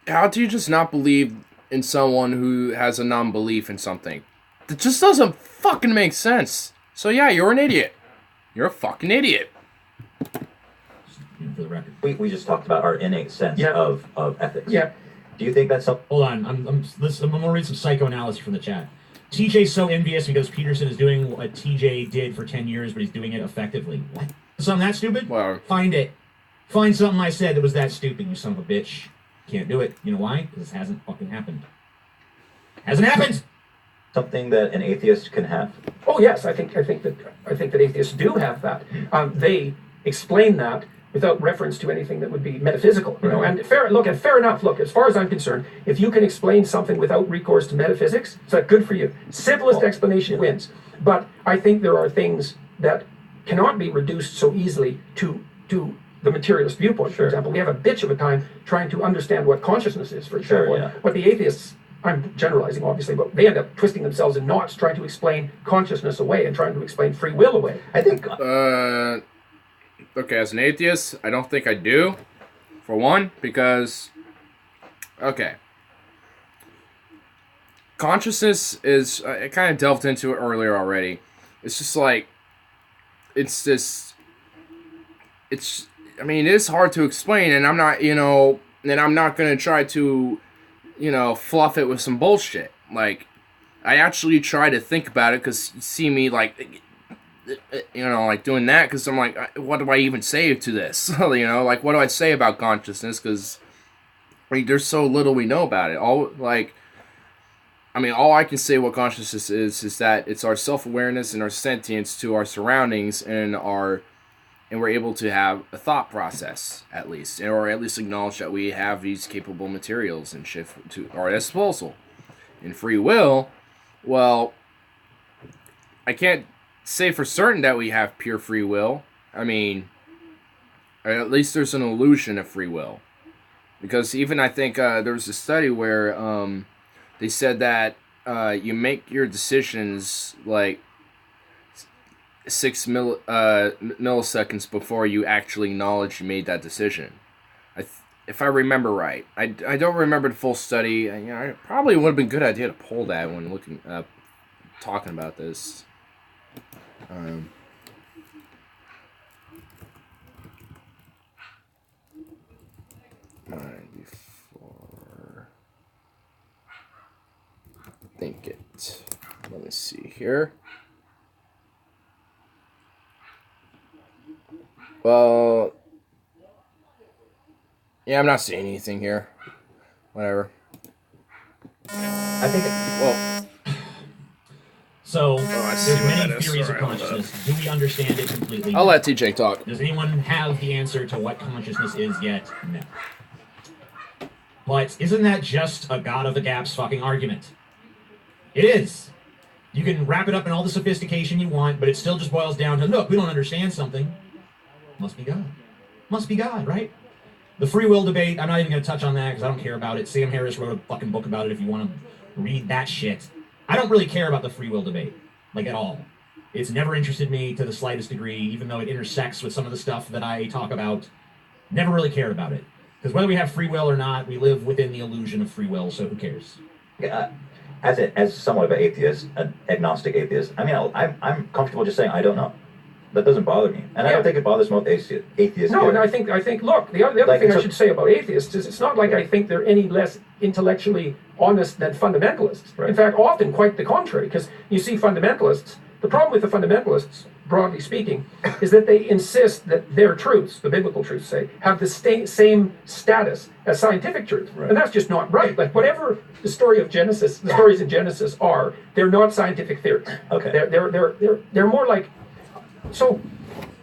How do you just not believe in someone who has a non-belief in something? That just doesn't fucking make sense. So yeah, you're an idiot. You're a fucking idiot. For the record. we just talked about our innate sense of ethics. Yeah. Do you think that's something... Hold on, I'm going to read some psychoanalysis from the chat. TJ's so envious because Peterson is doing what TJ did for 10 years, but he's doing it effectively. What? Something that stupid? Well, Find it. Find something I said that was that stupid, you son of a bitch. Can't do it. You know why? Because this hasn't fucking happened. Hasn't happened! Something that an atheist can have? Oh yes, I think that atheists do have that. They explain that without reference to anything that would be metaphysical, you know. And fair enough. Look, as far as I'm concerned, if you can explain something without recourse to metaphysics, it's like good for you. Simplest explanation wins. But I think there are things that cannot be reduced so easily to the materialist viewpoint. For example, we have a bitch of a time trying to understand what consciousness is, for example. What the atheists, I'm generalizing obviously, but they end up twisting themselves in knots trying to explain consciousness away and trying to explain free will away. I think. Okay, as an atheist, I don't think I do. For one, because okay, consciousness is. I kind of delved into it earlier already. It's just like, it's this. It's. I mean, it is hard to explain, and I'm not, and I'm not gonna try to, fluff it with some bullshit. Like, I actually try to think about it, because you see me, like, like doing that, because I'm like, what do I even say to this? Like, what do I say about consciousness? Because, there's so little we know about it. All I can say what consciousness is that it's our self-awareness and our sentience to our surroundings, and we're able to have a thought process, at least, or at least acknowledge that we have these capable materials and shit to our disposal. In free will, well, I can't say for certain that we have pure free will. I mean, at least there's an illusion of free will. Because even I think there was a study where they said that you make your decisions like 6 milliseconds before you actually acknowledge you made that decision. If I remember right. I don't remember the full study. It probably would have been a good idea to pull that when looking talking about this. Before think it. Let me see here. Well, yeah, I'm not seeing anything here. Whatever. I think. Well. So, there's many theories of consciousness. Do we understand it completely? I'll let TJ talk. Does anyone have the answer to what consciousness is yet? No. But isn't that just a God of the Gaps fucking argument? It is. You can wrap it up in all the sophistication you want, but it still just boils down to, look, we don't understand something. Must be God. Must be God, right? The free will debate, I'm not even going to touch on that because I don't care about it. Sam Harris wrote a fucking book about it if you want to read that shit. I don't really care about the free will debate, like at all. It's never interested me to the slightest degree, even though it intersects with some of the stuff that I talk about. Never really cared about it. Because whether we have free will or not, we live within the illusion of free will, so who cares? As somewhat of an atheist, an agnostic atheist, I'm comfortable just saying I don't know. That doesn't bother me, and I don't think it bothers most atheists. No, either. and I think. Look, the other thing I should say about atheists is it's not like I think they're any less intellectually honest than fundamentalists. Right. In fact, often quite the contrary. Because you see, fundamentalists. The problem with the fundamentalists, broadly speaking, is that they insist that their truths, the biblical truths, say, have the same status as scientific truth, and that's just not right. Like whatever the story of Genesis, the stories in Genesis are, they're not scientific theories. Okay. They're more like. So,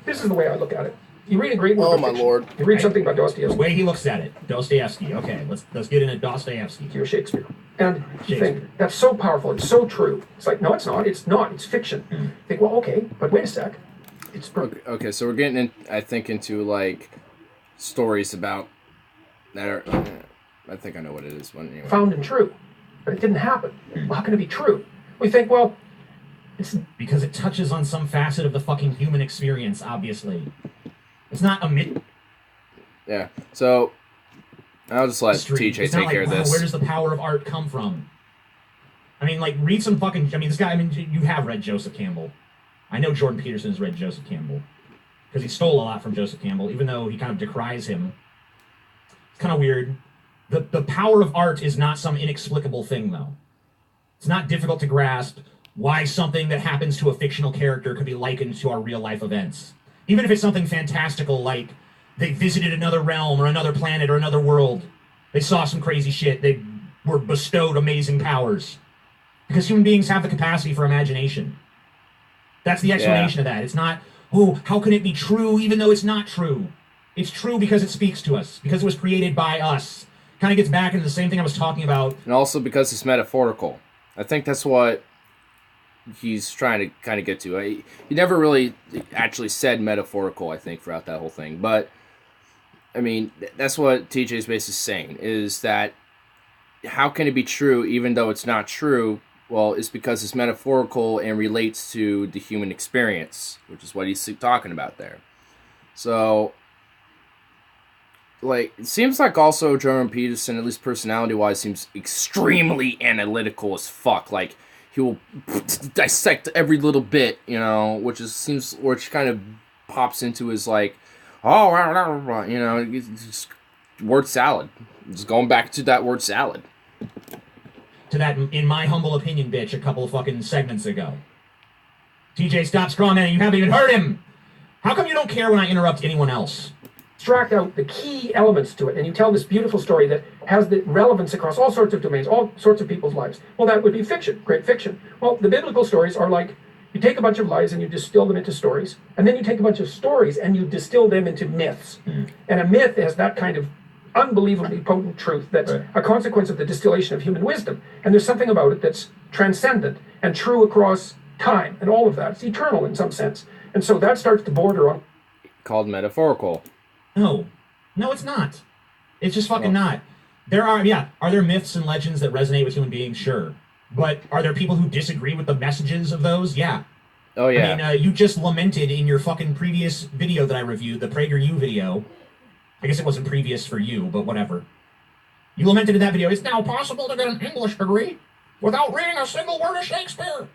this is the way I look at it. You read a great work Oh of my fiction. lord! You read something about The Dostoevsky. way he looks at it, Dostoevsky. Okay, let's get into Dostoevsky. You're Shakespeare. And you think, that's so powerful, it's so true. It's like, no, it's not, it's fiction. You think, well, okay, but wait a sec. It's Okay, so we're getting I think into like stories about that are. I think I know what it is. But anyway. found and true. But it didn't happen. Well, how can it be true? We think, well, it's Because it touches on some facet of the fucking human experience, obviously. It's not a myth. Yeah. So I'll just let History. TJ It's not take care of wow, this. Where does the power of art come from? I mean, like, read some fucking... this guy, you have read Joseph Campbell. I know Jordan Peterson has read Joseph Campbell. Because he stole a lot from Joseph Campbell, even though he kind of decries him. It's kind of weird. The power of art is not some inexplicable thing, though. It's not difficult to grasp why something that happens to a fictional character could be likened to our real-life events. Even if it's something fantastical, like they visited another realm or another planet or another world. They saw some crazy shit. They were bestowed amazing powers. Because human beings have the capacity for imagination. That's the explanation of that. It's not, oh, how can it be true even though it's not true? It's true because it speaks to us, because it was created by us. Kind of gets back into the same thing I was talking about. And also because it's metaphorical. I think that's what he's trying to kind of get to. He never really actually said metaphorical, I think, throughout that whole thing. But, I mean, that's what TJ's basically saying, is that how can it be true even though it's not true? Well, it's because it's metaphorical and relates to the human experience, which is what he's talking about there. So, like, it seems like also Jordan Peterson, at least personality-wise, seems extremely analytical as fuck. Like, he will dissect every little bit, you know, which kind of pops into his, like, oh, you know, just word salad. Just going back to that word salad. To that, in my humble opinion, bitch, a couple of fucking segments ago. TJ, stop strawmanning. You haven't even heard him. How come you don't care when I interrupt anyone else? Extract out the key elements to it, and you tell this beautiful story that has the relevance across all sorts of domains, all sorts of people's lives. Well, that would be fiction, great fiction. Well, the biblical stories are like, you take a bunch of lies and you distill them into stories, and then you take a bunch of stories and you distill them into myths. And a myth has that kind of unbelievably potent truth that's a consequence of the distillation of human wisdom. And there's something about it that's transcendent and true across time and all of that. It's eternal in some sense. And so that starts to border on... Called metaphorical. No, it's not. It's just fucking not. Are there myths and legends that resonate with human beings? Sure. But are there people who disagree with the messages of those? Yeah. Oh, yeah. I mean, you just lamented in your fucking previous video that I reviewed, the PragerU video. I guess it wasn't previous for you, but whatever. You lamented in that video, it's now possible to get an English degree without reading a single word of Shakespeare.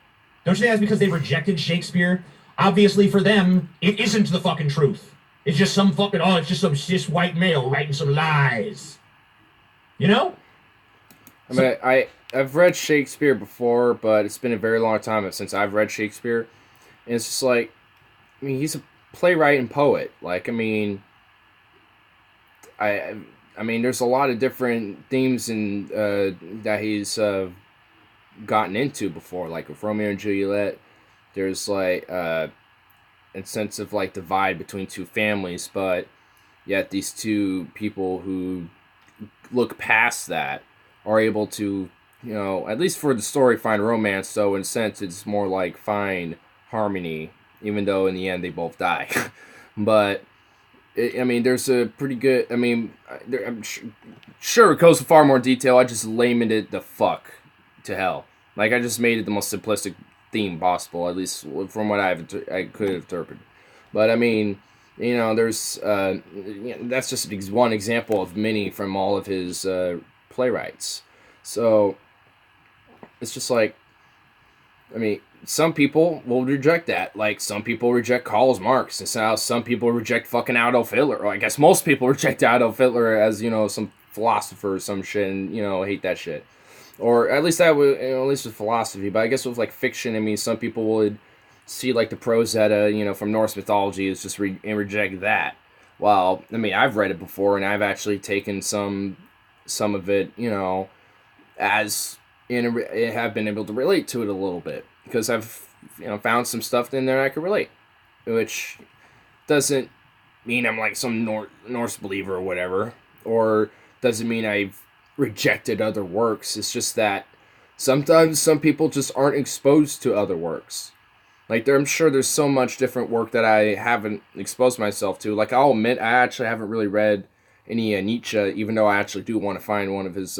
Don't you think that's because they rejected Shakespeare? Obviously, for them, it isn't the fucking truth. It's just some fucking, it's just some cis white male writing some lies. You know? I mean, I've read Shakespeare before, but it's been a very long time since I've read Shakespeare. And it's just like, I mean, he's a playwright and poet. Like, I mean, I mean, there's a lot of different themes in that he's gotten into before, like with Romeo and Juliet. There's like a sense of like divide between two families, but yet these two people who look past that are able to, you know, at least for the story, find romance. So in a sense, it's more like find harmony, even though in the end they both die. But I mean, there's a pretty good. I mean, I'm sure it goes to far more detail. I just laymaned it the fuck to hell. Like, I just made it the most simplistic theme possible, at least from what I could have interpreted. But I mean, you know, there's that's just one example of many from all of his playwrights. So it's just like, I mean, some people will reject that. Like, some people reject Karl Marx, and so some people reject fucking Adolf Hitler. Or I guess most people reject Adolf Hitler as, you know, some philosopher or some shit, and, you know, hate that shit. Or at least that would, you know, at least with philosophy. But I guess with like fiction, I mean, some people would see like the prose edda, you know, from Norse mythology is just and reject that. Well, I mean, I've read it before, and I've actually taken some of it, you know, as have been able to relate to it a little bit, because I've, you know, found some stuff in there I could relate, which doesn't mean I'm like some Norse believer or whatever, or doesn't mean I've rejected other works. It's just that sometimes some people just aren't exposed to other works. Like, I'm sure there's so much different work that I haven't exposed myself to. Like, I'll admit, I actually haven't really read any Nietzsche, even though I actually do want to find one of his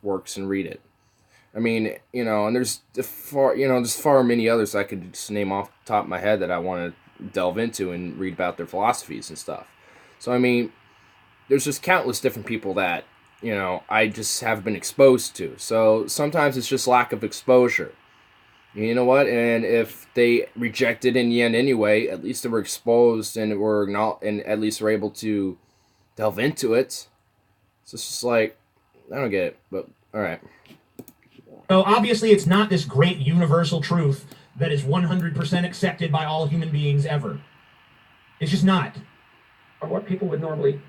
works and read it. I mean, you know, and there's far many others I could just name off the top of my head that I want to delve into and read about their philosophies and stuff. So, I mean, there's just countless different people that, you know, I just have been exposed to. So sometimes it's just lack of exposure. You know what? And if they reject it in the end anyway, at least they were exposed and at least were able to delve into it. So it's just like, I don't get it, but all right. So obviously it's not this great universal truth that is 100% accepted by all human beings ever. It's just not. What people would normally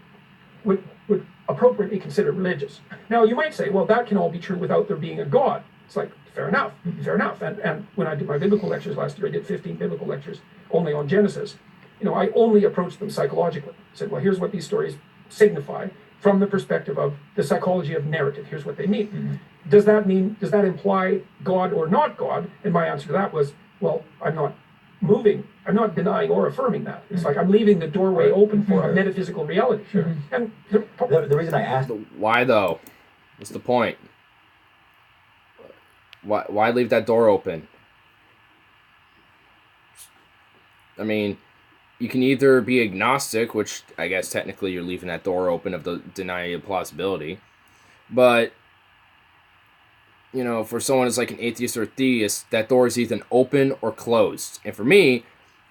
would appropriately consider religious. Now, you might say, well, that can all be true without there being a God. It's like, fair enough, fair enough. And when I did my biblical lectures last year, I did 15 biblical lectures only on Genesis. I only approach them psychologically. I said, well, here's what these stories signify from the perspective of the psychology of narrative. Here's what they mean. Mm-hmm. Does that imply God or not God? And my answer to that was, well, I'm not denying or affirming that. It's like I'm leaving the doorway open for a metaphysical reality. Sure. And the reason I asked... Why, though? What's the point? Why leave that door open? I mean, you can either be agnostic, which I guess technically you're leaving that door open of the denying of plausibility. But, for someone who's like an atheist or a theist, that door is either open or closed. And for me,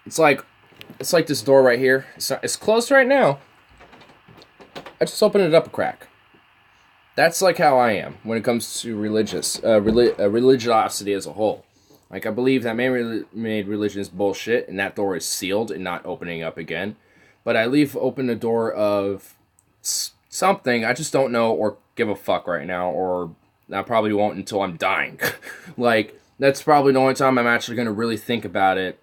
it's like this door right here. It's closed right now. I just open it up a crack. That's like how I am when it comes to religiosity as a whole. Like, I believe that man-made religion is bullshit, and that door is sealed and not opening up again. But I leave open the door of something I just don't know or give a fuck right now, or I probably won't until I'm dying. Like, that's probably the only time I'm actually going to really think about it.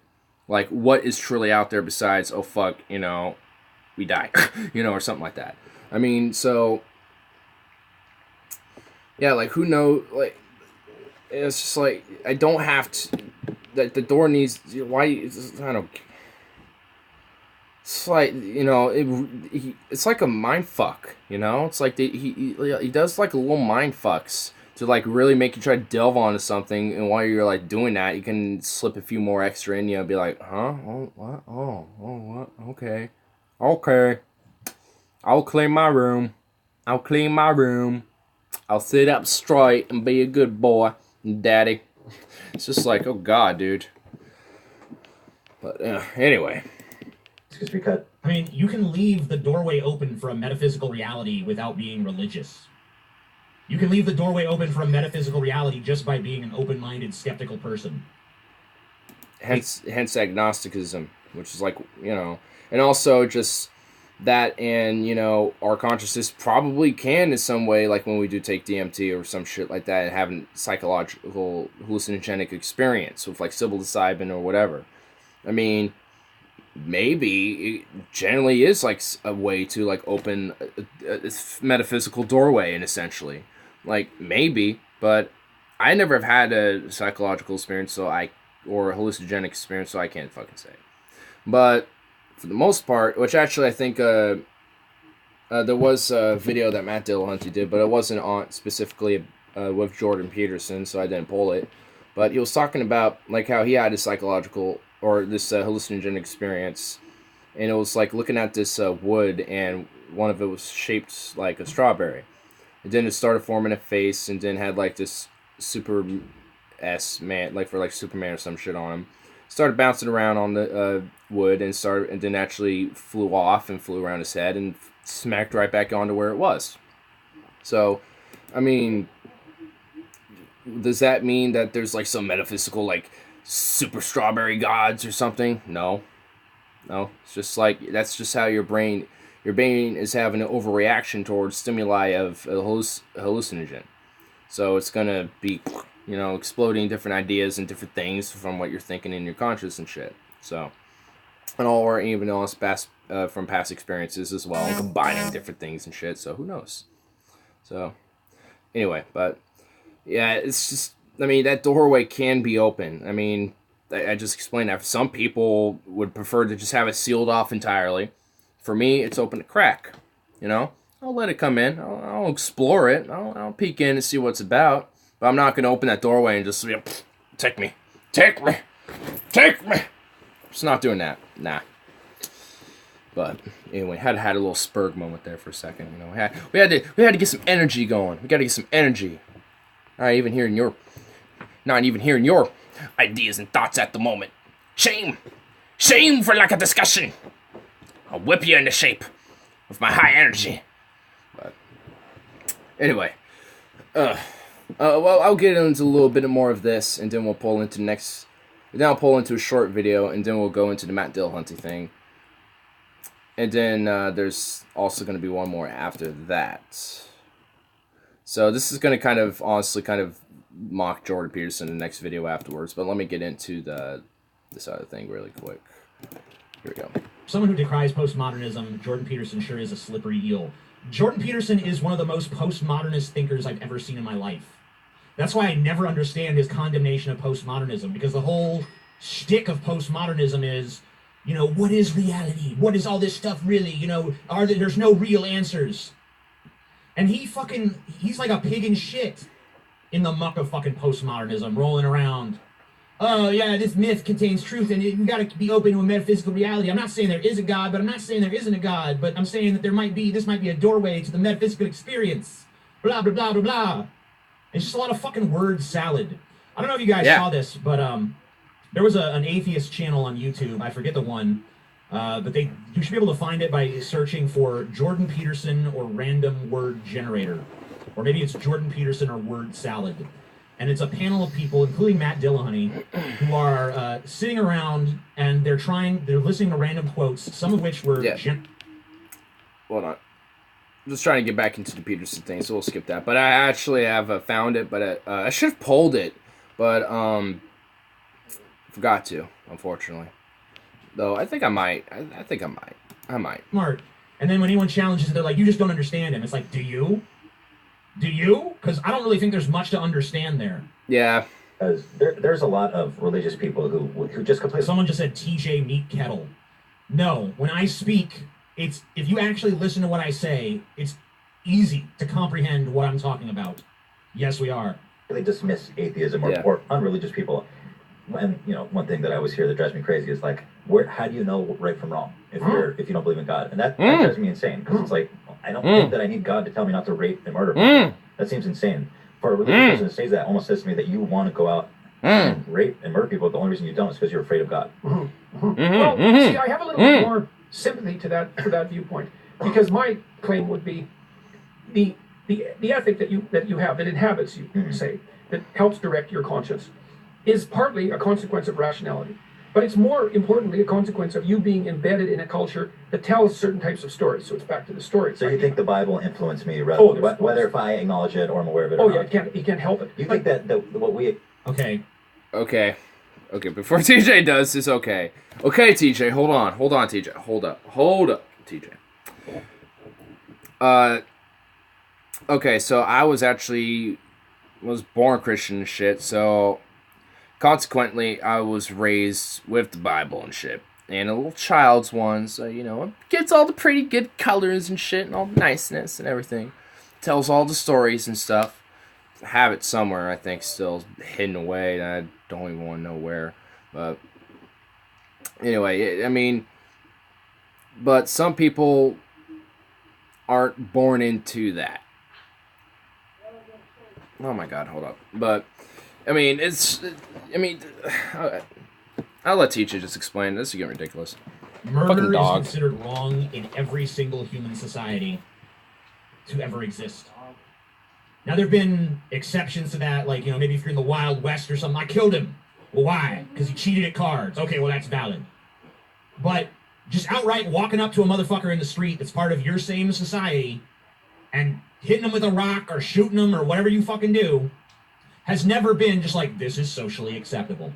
Like, what is truly out there besides, oh fuck, we die. Or something like that. I mean, so... yeah, like, who knows, like, it's just like, I don't have to, that the door needs, why, I don't, it's like, it's like a mind fuck, it's like, he does, like, little mind fucks to, like, really make you try to delve onto something, and while you're, like, doing that, you can slip a few more extra in you and be like, huh, oh, what, what, okay, I'll clean my room, I'll sit up straight and be a good boy, daddy. It's just like, oh god, dude. But anyway. Excuse me, cut. I mean, you can leave the doorway open for a metaphysical reality without being religious. You can leave the doorway open for a metaphysical reality just by being an open-minded, skeptical person. Hence agnosticism, which is like, and also just that, and our consciousness probably can in some way, like when we do take DMT or some shit like that, and have a psychological hallucinogenic experience with like psilocybin or whatever. I mean, maybe it generally is like a way to like open a metaphysical doorway, and essentially, like maybe, but I never have had a psychological experience, or a hallucinogenic experience, so I can't fucking say. But for the most part, which actually I think there was a video that Matt Dillahunty did, but it wasn't on specifically with Jordan Peterson, so I didn't pull it. But he was talking about like how he had a psychological or this hallucinogenic experience, and it was like looking at this wood, and one of it was shaped like a strawberry. And then it started forming a face, and then had like this super S man, like for like Superman or some shit on him. Started bouncing around on the wood, and then actually flew off and flew around his head and smacked right back onto where it was. So, I mean, does that mean that there's like some metaphysical like super strawberry gods or something? No. It's just like, that's just how your brain is having an overreaction towards stimuli of a hallucinogen. So it's gonna be, exploding different ideas and different things from what you're thinking in your conscious and shit. So, and all, or even else from past experiences as well, and combining different things and shit. So who knows? So, anyway, but yeah, it's just, I mean, that doorway can be open. I mean, I just explained that. Some people would prefer to just have it sealed off entirely. For me, it's open a crack. I'll let it come in. I'll explore it. I'll peek in and see what it's about. But I'm not going to open that doorway and just, take me. Just not doing that. Nah. But anyway, had a little spurg moment there for a second. We had to get some energy going. We got to get some energy. Not even hearing your ideas and thoughts at the moment. Shame for lack of discussion. I'll whip you into shape with my high energy. But anyway, well, I'll get into a little bit more of this, and then we'll pull into then I'll pull into a short video, and then we'll go into the Matt Dillahunty thing. And then there's also going to be one more after that. So this is going to honestly mock Jordan Peterson in the next video afterwards. But let me get into this other thing really quick. Here we go. someone who decries postmodernism, Jordan Peterson sure is a slippery eel. Jordan Peterson is one of the most postmodernist thinkers I've ever seen in my life. That's why I never understand his condemnation of postmodernism, because the whole shtick of postmodernism is, you know, what is reality? What is all this stuff really? You know, there's no real answers. And he's like a pig in shit in the muck of fucking postmodernism, rolling around. Oh, yeah, this myth contains truth, and you gotta be open to a metaphysical reality. I'm not saying there is a God, but I'm not saying there isn't a God, but I'm saying that this might be a doorway to the metaphysical experience. Blah, blah, blah, blah, blah. It's just a lot of fucking word salad. I don't know if you guys saw this, but there was an atheist channel on YouTube. I forget the one, but you should be able to find it by searching for Jordan Peterson or random word generator. Or maybe it's Jordan Peterson or word salad. And it's a panel of people, including Matt Dillahunty, who are sitting around and they're listening to random quotes, some of which were... Hold on. I'm just trying to get back into the Peterson thing, so we'll skip that. But I actually have found it, but I should have polled it, but forgot to, unfortunately. Though I think I might. I might. Smart. And then when anyone challenges it, they're like, you just don't understand him. It's like, do you? Do you? Because I don't really think there's much to understand there. Yeah. Because there's a lot of religious people who just completely... Someone just said TJ Meat Kettle. No, when I speak, if you actually listen to what I say, it's easy to comprehend what I'm talking about. Yes, we are. They dismiss atheism or unreligious people. And, you know, one thing that I always hear that drives me crazy is like, how do you know right from wrong if you don't believe in God? And that drives me insane, because it's like, I don't think that I need God to tell me not to rape and murder people. That seems insane. For a religious person to say that almost says to me that you want to go out and rape and murder people. The only reason you don't is because you're afraid of God. Well, see, I have a little bit more sympathy to that viewpoint, because my claim would be the ethic that you have, that inhabits you, say, that helps direct your conscience, is partly a consequence of rationality. But it's more importantly a consequence of you being embedded in a culture that tells certain types of stories. So it's back to the story. So you think the Bible influenced me, whether if I acknowledge it or I'm aware of it or not? Yeah, you can't help it. You think that what we... Okay, before TJ does this, okay, TJ, hold on, TJ, hold up, TJ. Okay, so I was born Christian and shit, so consequently, I was raised with the Bible and shit. And a little child's one, so, you know, it gets all the pretty good colors and shit and all the niceness and everything. Tells all the stories and stuff. I have it somewhere, I think, still hidden away, and I don't even want to know where. But anyway, I mean, but some people aren't born into that. Oh my god, hold up. But I mean, I'll let teacher just explain. This is getting ridiculous. Murder is considered wrong in every single human society to ever exist. Now, there have been exceptions to that, like, you know, maybe if you're in the Wild West or something, I killed him. Well, why? Because he cheated at cards. Okay, well, that's valid. But just outright walking up to a motherfucker in the street that's part of your same society and hitting him with a rock or shooting him or whatever you fucking do has never been just like, this is socially acceptable.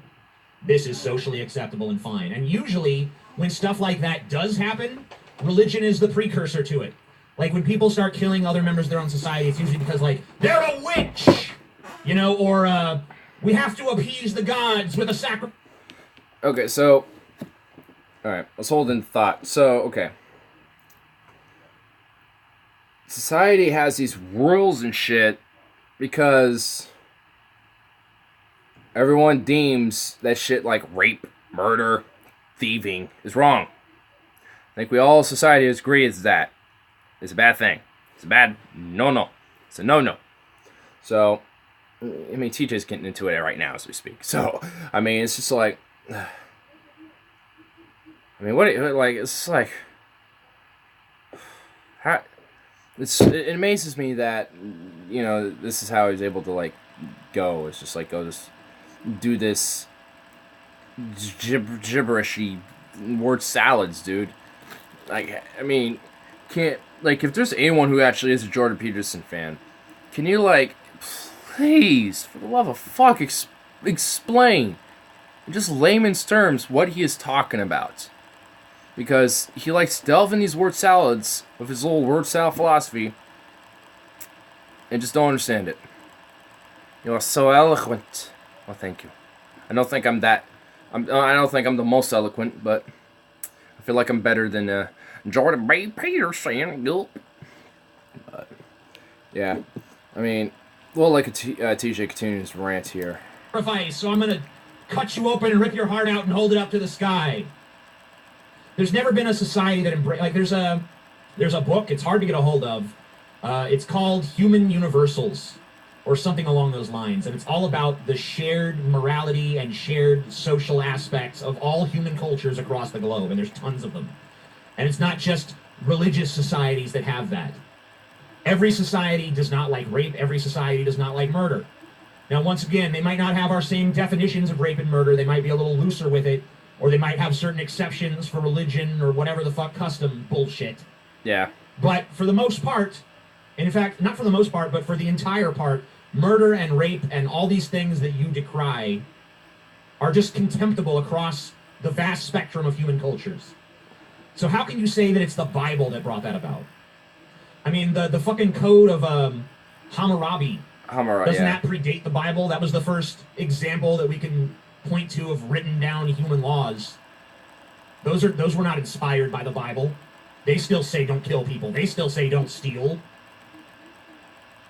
This is socially acceptable and fine. And usually, when stuff like that does happen, religion is the precursor to it. Like, when people start killing other members of their own society, it's usually because, like, they're a witch! You know, or, we have to appease the gods with a sacrifice. Okay, so... Alright, let's hold in thought. So, okay. Society has these rules and shit because everyone deems that shit like rape, murder, thieving is wrong. I think society agrees that it's a bad thing. It's a bad no-no. It's a no-no. So, I mean, TJ's getting into it right now as we speak. So, I mean, it's just like... I mean, it's like... It amazes me that, you know, this is how he's able to, like, go. It's just like, do this gibberishy word salads, dude. Like, I mean, if there's anyone who actually is a Jordan Peterson fan, can you, like, please, for the love of fuck, explain in just layman's terms what he is talking about? because he likes to delve in these word salads with his little word salad philosophy and just don't understand it. You are so eloquent. Well, thank you. I don't think I'm the most eloquent, but I feel like I'm better than Jordan B. Peterson. Gulp. But, yeah. I mean, we'll let TJ continue his rant here. So I'm gonna cut you open and rip your heart out and hold it up to the sky. There's never been a society that there's a book. It's hard to get a hold of. It's called Human Universals, or something along those lines, and it's all about the shared morality and shared social aspects of all human cultures across the globe, and there's tons of them. And it's not just religious societies that have that. Every society does not like rape. Every society does not like murder. Now, once again, they might not have our same definitions of rape and murder. They might be a little looser with it, or they might have certain exceptions for religion or whatever the fuck custom bullshit. Yeah. But for the most part, and in fact, not for the most part, but for the entire part, murder and rape and all these things that you decry are just contemptible across the vast spectrum of human cultures. So how can you say that it's the Bible that brought that about? I mean, the fucking code of Hammurabi, doesn't that predate the Bible? That was the first example that we can point to of written down human laws. Those were not inspired by the Bible. They still say don't kill people. They still say don't steal.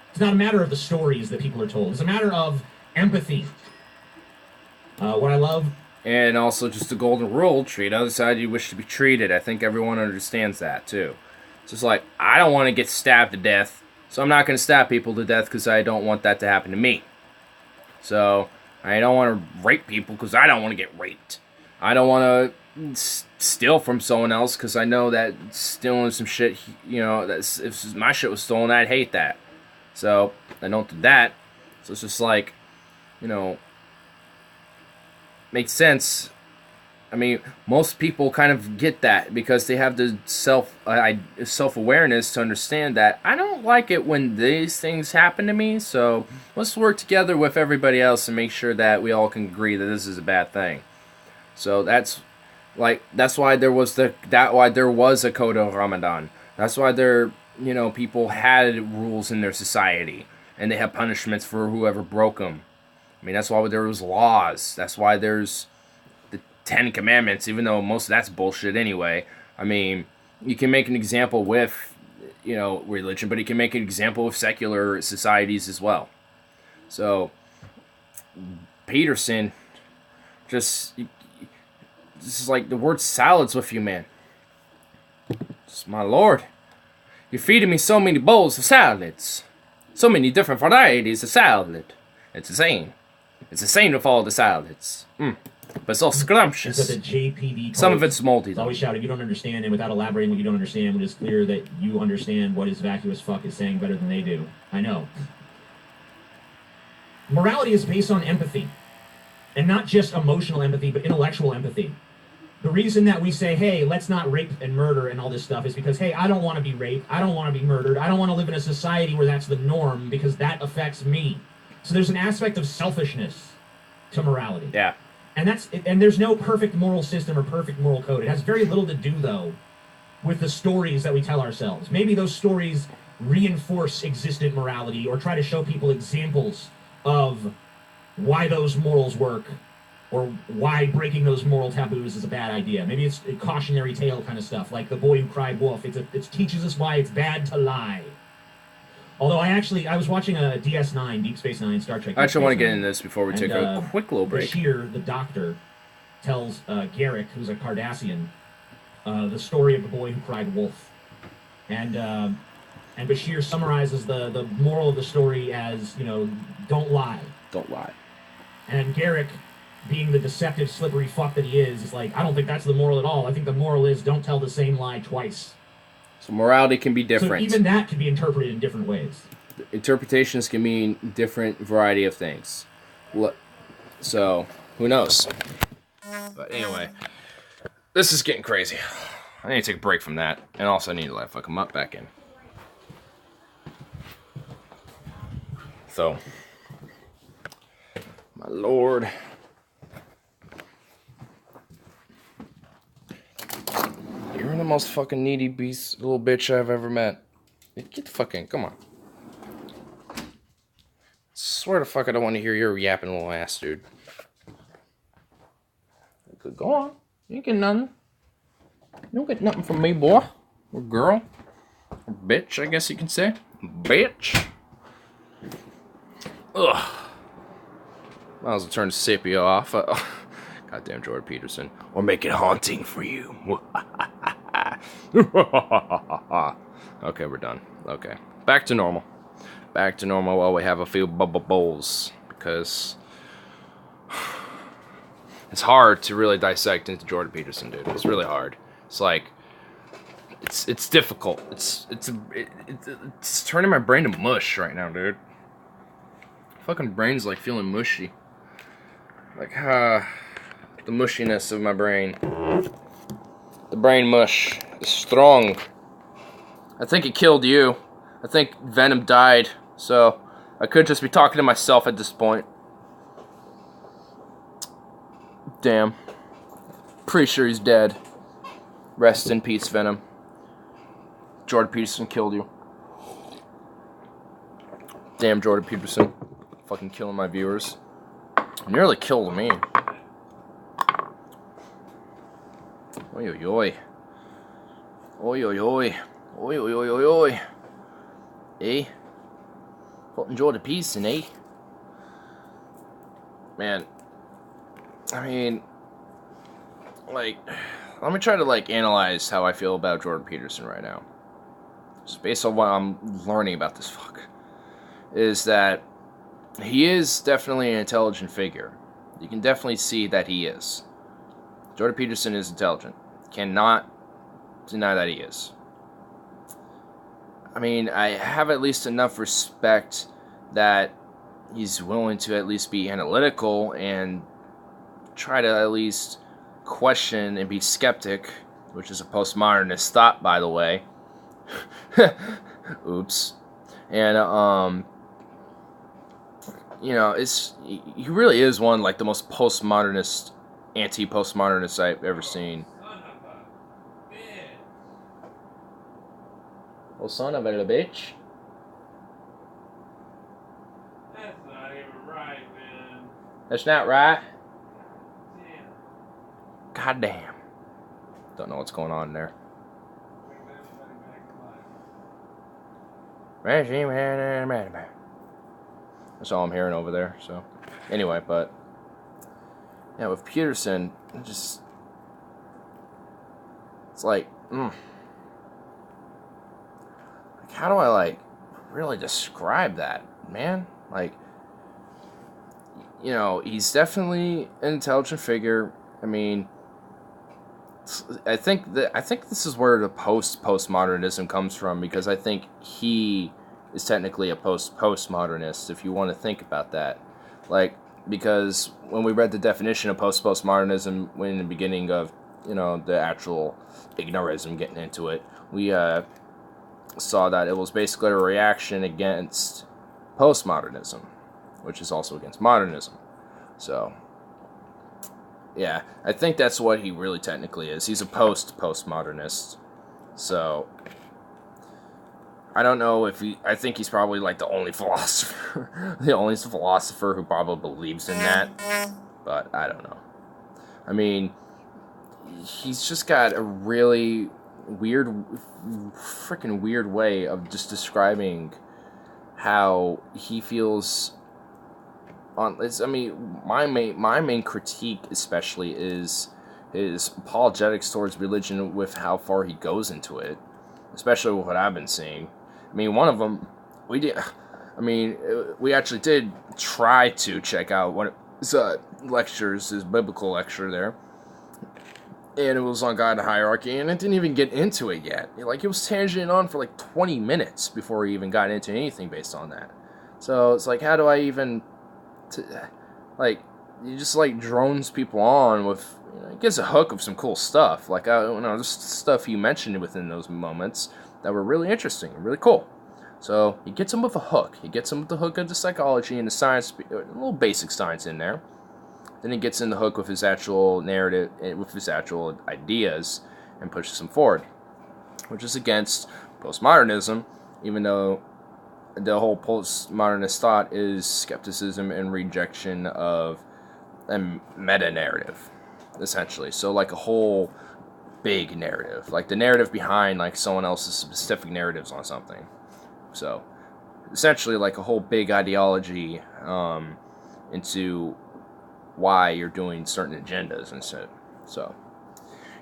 It's not a matter of the stories that people are told. It's a matter of empathy. What I love... And also just the golden rule, treat others how you wish to be treated. I think everyone understands that, too. It's just like, I don't want to get stabbed to death, so I'm not going to stab people to death because I don't want that to happen to me. So, I don't want to rape people because I don't want to get raped. I don't want to steal from someone else because I know that stealing some shit, if my shit was stolen, I'd hate that. So, I don't do that. So it's just like, makes sense. I mean, most people kind of get that because they have the self-awareness to understand that I don't like it when these things happen to me, so let's work together with everybody else and make sure that we all can agree that this is a bad thing. So that's why there was a code of Ramadan. That's why people had rules in their society, and they had punishments for whoever broke them. I mean, that's why there was laws. That's why there's the 10 Commandments, even though most of that's bullshit anyway. I mean, you can make an example with, religion, but you can make an example with secular societies as well. So, Peterson, this is like the word salads with you, man. Just, my lord. You're feeding me so many bowls of salads. So many different varieties of salad. It's insane. It's insane with all the salads. But it's all scrumptious. It's at the JPD Some of it's moldy, It's though. always shouted, you don't understand, and without elaborating what you don't understand, when it's clear that you understand what his vacuous fuck is saying better than they do. I know. Morality is based on empathy. And not just emotional empathy, but intellectual empathy. The reason that we say, hey, let's not rape and murder and all this stuff is because, hey, I don't want to be raped. I don't want to be murdered. I don't want to live in a society where that's the norm because that affects me. So there's an aspect of selfishness to morality. Yeah. And there's no perfect moral system or perfect moral code. It has very little to do, though, with the stories that we tell ourselves. Maybe those stories reinforce existent morality or try to show people examples of why those morals work or why breaking those moral taboos is a bad idea. Maybe it's a cautionary tale kind of stuff, like The Boy Who Cried Wolf. It teaches us why it's bad to lie. Although I was watching a DS9, Deep Space Nine, Star Trek. I actually want to get into this before we take a quick little break. Bashir, the doctor, tells Garrick, who's a Cardassian, the story of the boy who cried wolf. And Bashir summarizes the moral of the story as, don't lie. Don't lie. And Garrick, being the deceptive, slippery fuck that he is like, I don't think that's the moral at all. I think the moral is don't tell the same lie twice. So morality can be different. So even that can be interpreted in different ways. Interpretations can mean different variety of things. So, who knows? But anyway, this is getting crazy. I need to take a break from that. And also I need to let fucking up back in. So, my lord. most fucking needy beast, little bitch I've ever met. Get the fuck in, come on. Swear to fuck I don't want to hear your yapping little ass, dude. Go on. You ain't get nothing. You don't get nothing from me, boy. Or girl. Or bitch, I guess you can say. Bitch. Ugh. Might as well turn the sepia off. Goddamn Jordan Peterson. Or make it haunting for you. Okay, we're done. Okay. Back to normal. Back to normal while we have a few bubbles. Because it's hard to really dissect into Jordan Peterson, dude. It's really hard. It's like it's difficult. It's turning my brain to mush right now, dude. Fucking brain's like feeling mushy. Like the mushiness of my brain. The brain mush is strong. I think it killed you. I think Venom died. So I could just be talking to myself at this point. Damn. Pretty sure he's dead. Rest in peace, Venom. Jordan Peterson killed you. Damn, Jordan Peterson. Fucking killing my viewers. Nearly killed me. Oi, oi, oi. Oi, oi, oi. Oi, oi, oi, oi, oi. Eh? Fucking Jordan Peterson, eh? Man. I mean, like, let me try to, like, analyze how I feel about Jordan Peterson right now. Just based on what I'm learning about this fuck. Is that he is definitely an intelligent figure. You can definitely see that he is. Jordan Peterson is intelligent. Cannot deny that he is. I mean, I have at least enough respect that he's willing to at least be analytical and try to at least question and be skeptic, which is a postmodernist thought, by the way. Oops. And, you know, he really is one, like, the most postmodernist, anti-postmodernist I've ever seen. Oh, son of a bitch. That's not even right, man. That's not right. Damn. God damn. Don't know what's going on there. That's all I'm hearing over there. So, anyway, but yeah, with Peterson, it's like, how do I, like, really describe that, man? Like, you know, he's definitely an intelligent figure. I mean, I think this is where the postmodernism comes from, because I think he is technically a postmodernist, if you want to think about that. Like, because when we read the definition of postmodernism in the beginning of, you know, the actual Ignarism, getting into it, we saw that it was basically a reaction against postmodernism, which is also against modernism. So, yeah, I think that's what he really technically is. He's a postmodernist. So, I don't know if I think he's probably like the only philosopher, the only philosopher who probably believes in that. But I don't know. I mean, he's just got a really freaking weird way of just describing how he feels on. I mean, my main critique especially is his apologetics towards religion, with how far he goes into it, especially with what I've been seeing. I mean, one of them we actually did try to check out one of his lectures, his biblical lecture there. And it was on God and hierarchy, and it didn't even get into it yet. Like, it was tangenting on for like 20 minutes before he even got into anything based on that. So it's like, how do I even, like, he just like drones people on with, you know, he gets a hook of some cool stuff. Like, just stuff he mentioned within those moments that were really interesting and really cool. So he gets him with a hook. He gets him with the hook of the psychology and the science, a little basic science in there. Then he gets in the hook with his actual narrative, with his actual ideas, and pushes them forward. which is against postmodernism, even though the whole postmodernist thought is skepticism and rejection of a meta-narrative, essentially. So like a whole big narrative, like the narrative behind like someone else's specific narratives on something. So essentially like a whole big ideology into why you're doing certain agendas and shit. So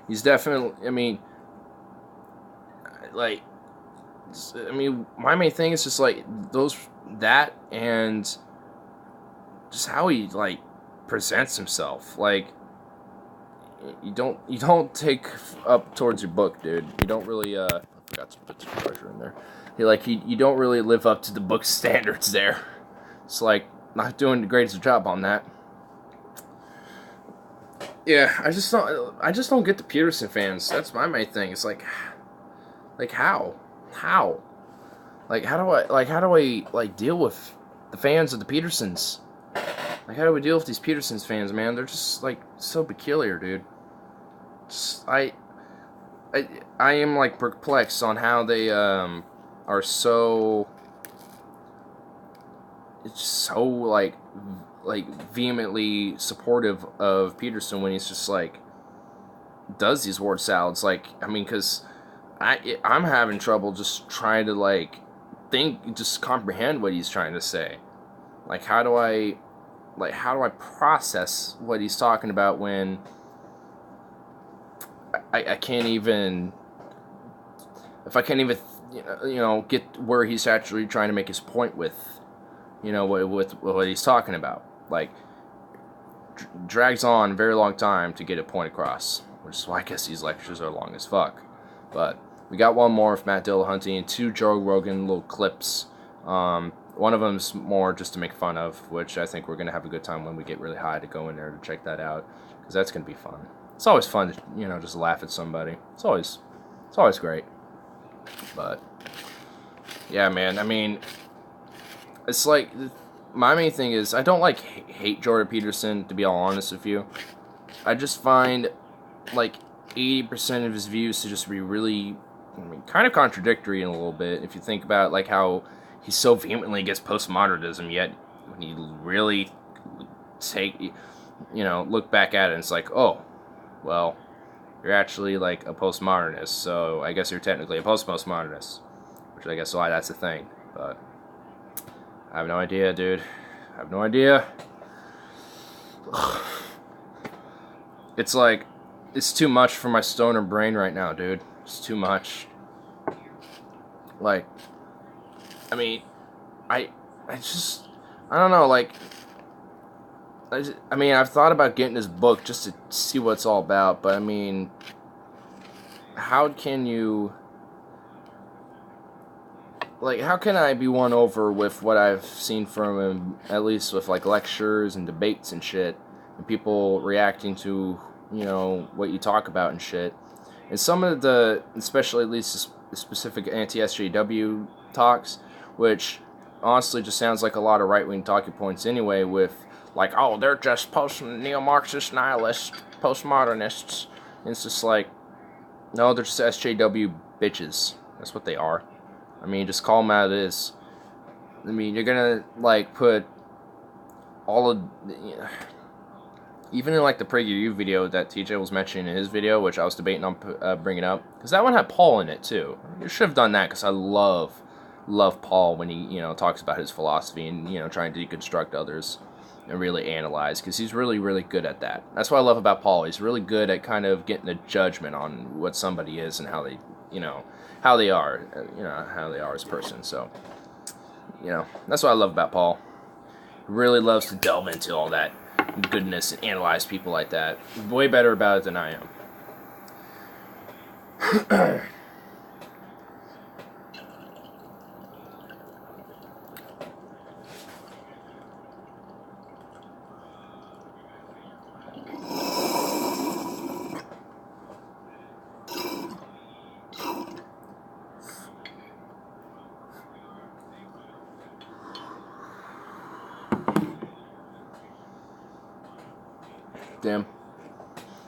he's definitely, my main thing is just like that and just how he like presents himself. Like you don't take up towards your book, dude. You don't really I forgot to put some pressure in there. You don't really live up to the book standards there. It's like not doing the greatest job on that. Yeah, I just don't get the Peterson fans. That's my main thing. It's like how? Like how do I deal with the fans of the Petersons? Like how do we deal with these Petersons fans, man? They're just like so peculiar, dude. I am like perplexed on how they are so like vehemently supportive of Peterson when he's just like does these word salads. Like because I'm having trouble just trying to like just comprehend what he's trying to say. Like how do I process what he's talking about when I can't even, if I can't even get where he's actually trying to make his point with with what he's talking about. Like drags on a very long time to get a point across, which is why I guess these lectures are long as fuck. But we got one more with Matt Dillahunty and 2 Joe Rogan little clips. One of them's more just to make fun of, which I think we're going to have a good time when we get really high to go in there to check that out, because that's going to be fun. It's always fun to, just laugh at somebody. It's always great. But, yeah, man, it's like, my main thing is, I don't hate Jordan Peterson, to be all honest with you. I just find, 80% of his views to just be really, kind of contradictory in a little bit, if you think about, how he so vehemently against postmodernism, yet when you really look back at it, and it's like, oh, well, you're actually a postmodernist, so I guess you're technically a postmodernist, which I guess why that's a thing. But I have no idea, dude. I have no idea. It's it's too much for my stoner brain right now, dude. It's too much. I don't know, I've thought about getting his book just to see what it's all about, but how can you, how can I be won over with what I've seen from him, at least with, lectures and debates and shit, and people reacting to, what you talk about and shit, and some of the, especially at least the specific anti-SJW talks, which honestly just sounds like a lot of right-wing talking points anyway, with oh, they're just neo-Marxist nihilists, postmodernists. And it's just no, they're just SJW bitches. That's what they are. Just call them how it is. You're gonna put all of even in the PragerU video that TJ was mentioning in his video, which I was debating on bringing up, because that one had Paul in it too. You should have done that, because I love Paul when he talks about his philosophy and trying to deconstruct others and really analyze, because he's really, really good at that. That's what I love about Paul. He's really good at kind of getting a judgment on what somebody is and how they, how they are, how they are as a person. So, that's what I love about Paul. He really loves to delve into all that goodness and analyze people like that. Way better about it than I am. Damn.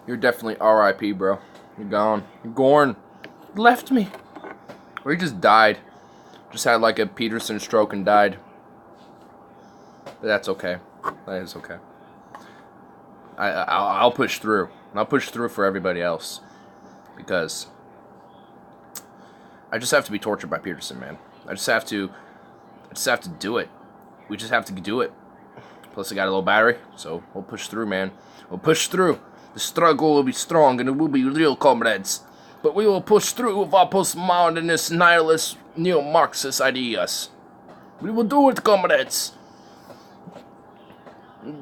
You're definitely R.I.P., bro. You're gone. You're gone. You left me. Or he just died. Just had like a Peterson stroke and died. But that's okay. That is okay. I'll push through. I'll push through for everybody else. Because I just have to be tortured by Peterson, man. I just have to do it. We just have to do it. Plus I got a little battery, so we'll push through, man. We'll push through. The struggle will be strong and it will be real, comrades. But we will push through with our postmodernist, nihilist, neo-Marxist ideas. We will do it, comrades.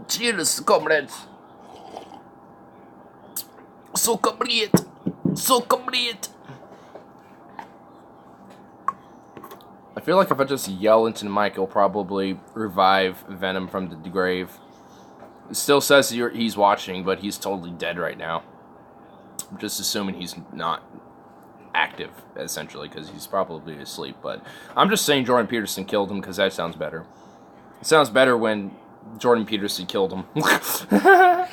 Cheers, comrades. So complete. So complete. I feel like if I just yell into the mic, it'll probably revive Venom from the grave. It still says he's watching, but he's totally dead right now. I'm just assuming he's not active, essentially, because he's probably asleep. But I'm just saying Jordan Peterson killed him because that sounds better. It sounds better when Jordan Peterson killed him. It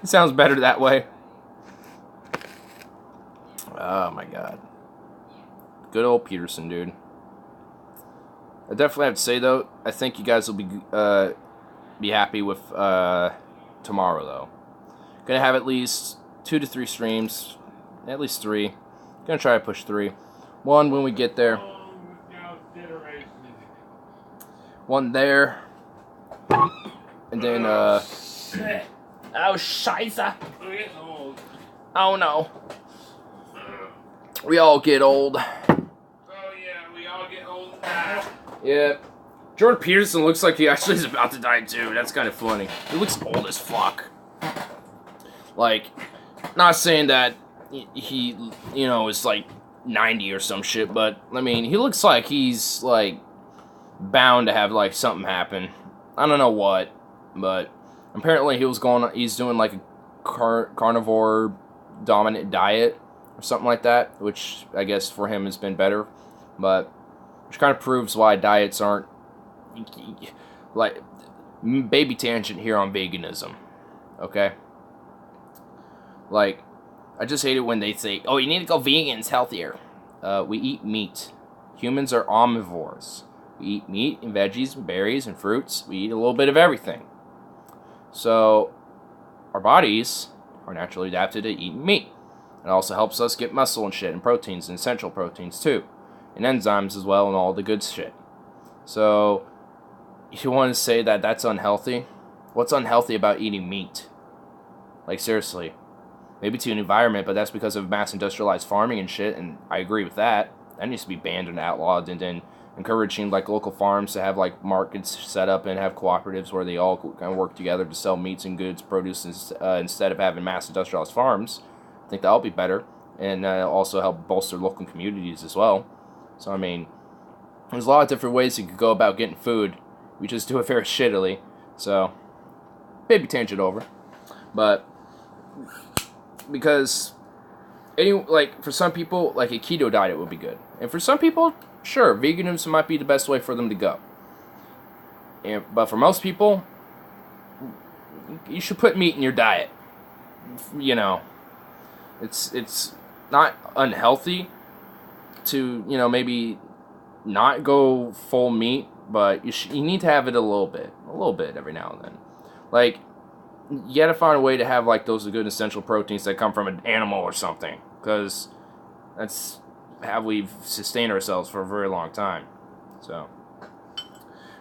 sounds better that way. Oh my god. Good old Peterson, dude. I definitely have to say, though, I think you guys will be happy with tomorrow, though. Gonna have at least 2 to 3 streams. At least 3. Gonna try to push 3. 1 when we get there. 1 there. And then, Oh, scheisse. Oh, no. We all get old. Oh, yeah, we all get old now. Yeah. Jordan Peterson looks like he actually is about to die, too. That's kind of funny. He looks old as fuck. Like, not saying that he, you know, is like 90 or some shit, but, I mean, he looks like he's, like, bound to have, like, something happen. I don't know what, but apparently he's doing, like, a carnivore dominant diet or something like that, which I guess for him has been better, but which kind of proves why diets aren't, like, baby tangent here on veganism, okay? Like, I just hate it when they say, oh, you need to go vegan, it's healthier. We eat meat. Humans are omnivores. We eat meat and veggies and berries and fruits. We eat a little bit of everything. So, our bodies are naturally adapted to eating meat. It also helps us get muscle and shit, and proteins, and essential proteins too. And enzymes as well, and all the good shit. So, if you want to say that that's unhealthy, what's unhealthy about eating meat? Like, seriously. Maybe to an environment, but that's because of mass industrialized farming and shit, and I agree with that. That needs to be banned and outlawed, and then encouraging, like, local farms to have, like, markets set up and have cooperatives where they all kind of work together to sell meats and goods, produce, instead of having mass industrialized farms. I think that'll be better, and also help bolster local communities as well. So, I mean, there's a lot of different ways you could go about getting food. We just do it very shittily. So, baby tangent over. But, because, for some people, like, a keto diet would be good. And for some people, sure, veganism might be the best way for them to go. But for most people, you should put meat in your diet. You know, it's not unhealthy to, you know, maybe not go full meat, but you need to have it a little bit every now and then. Like, you gotta find a way to have, like, those good essential proteins that come from an animal or something, because that's how we've sustained ourselves for a very long time. So,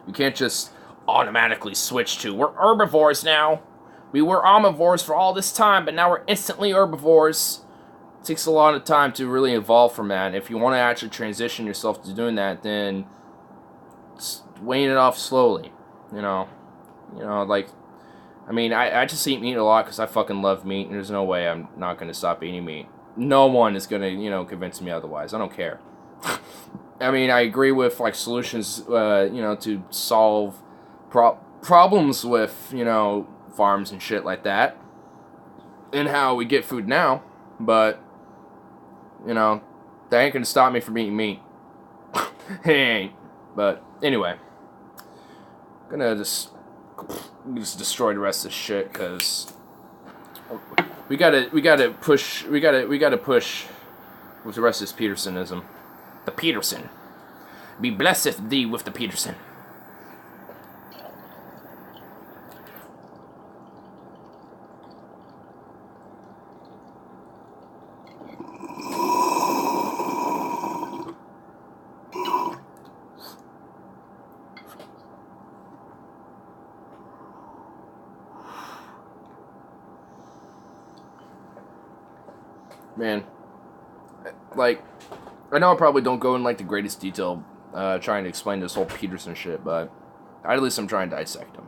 we can't just automatically switch to, we're herbivores now. We were omnivores for all this time, but now we're instantly herbivores. It takes a lot of time to really evolve from that. If you want to actually transition yourself to doing that, then wean it off slowly. You know, like, I mean, I just eat meat a lot because I fucking love meat, and there's no way I'm not going to stop eating meat. No one is going to, you know, convince me otherwise. I don't care. I mean, I agree with, like, solutions, you know, to solve problems with, you know, farms and shit like that, and how we get food now, but, you know, that ain't going to stop me from eating meat. It ain't. But, anyway. Gonna just destroy the rest of this shit, because we gotta push with the rest of this Petersonism. The Peterson. Be blesseth thee with the Peterson. Man, like, I know I probably don't go in, like, the greatest detail trying to explain this whole Peterson shit, but at least I'm trying to dissect him.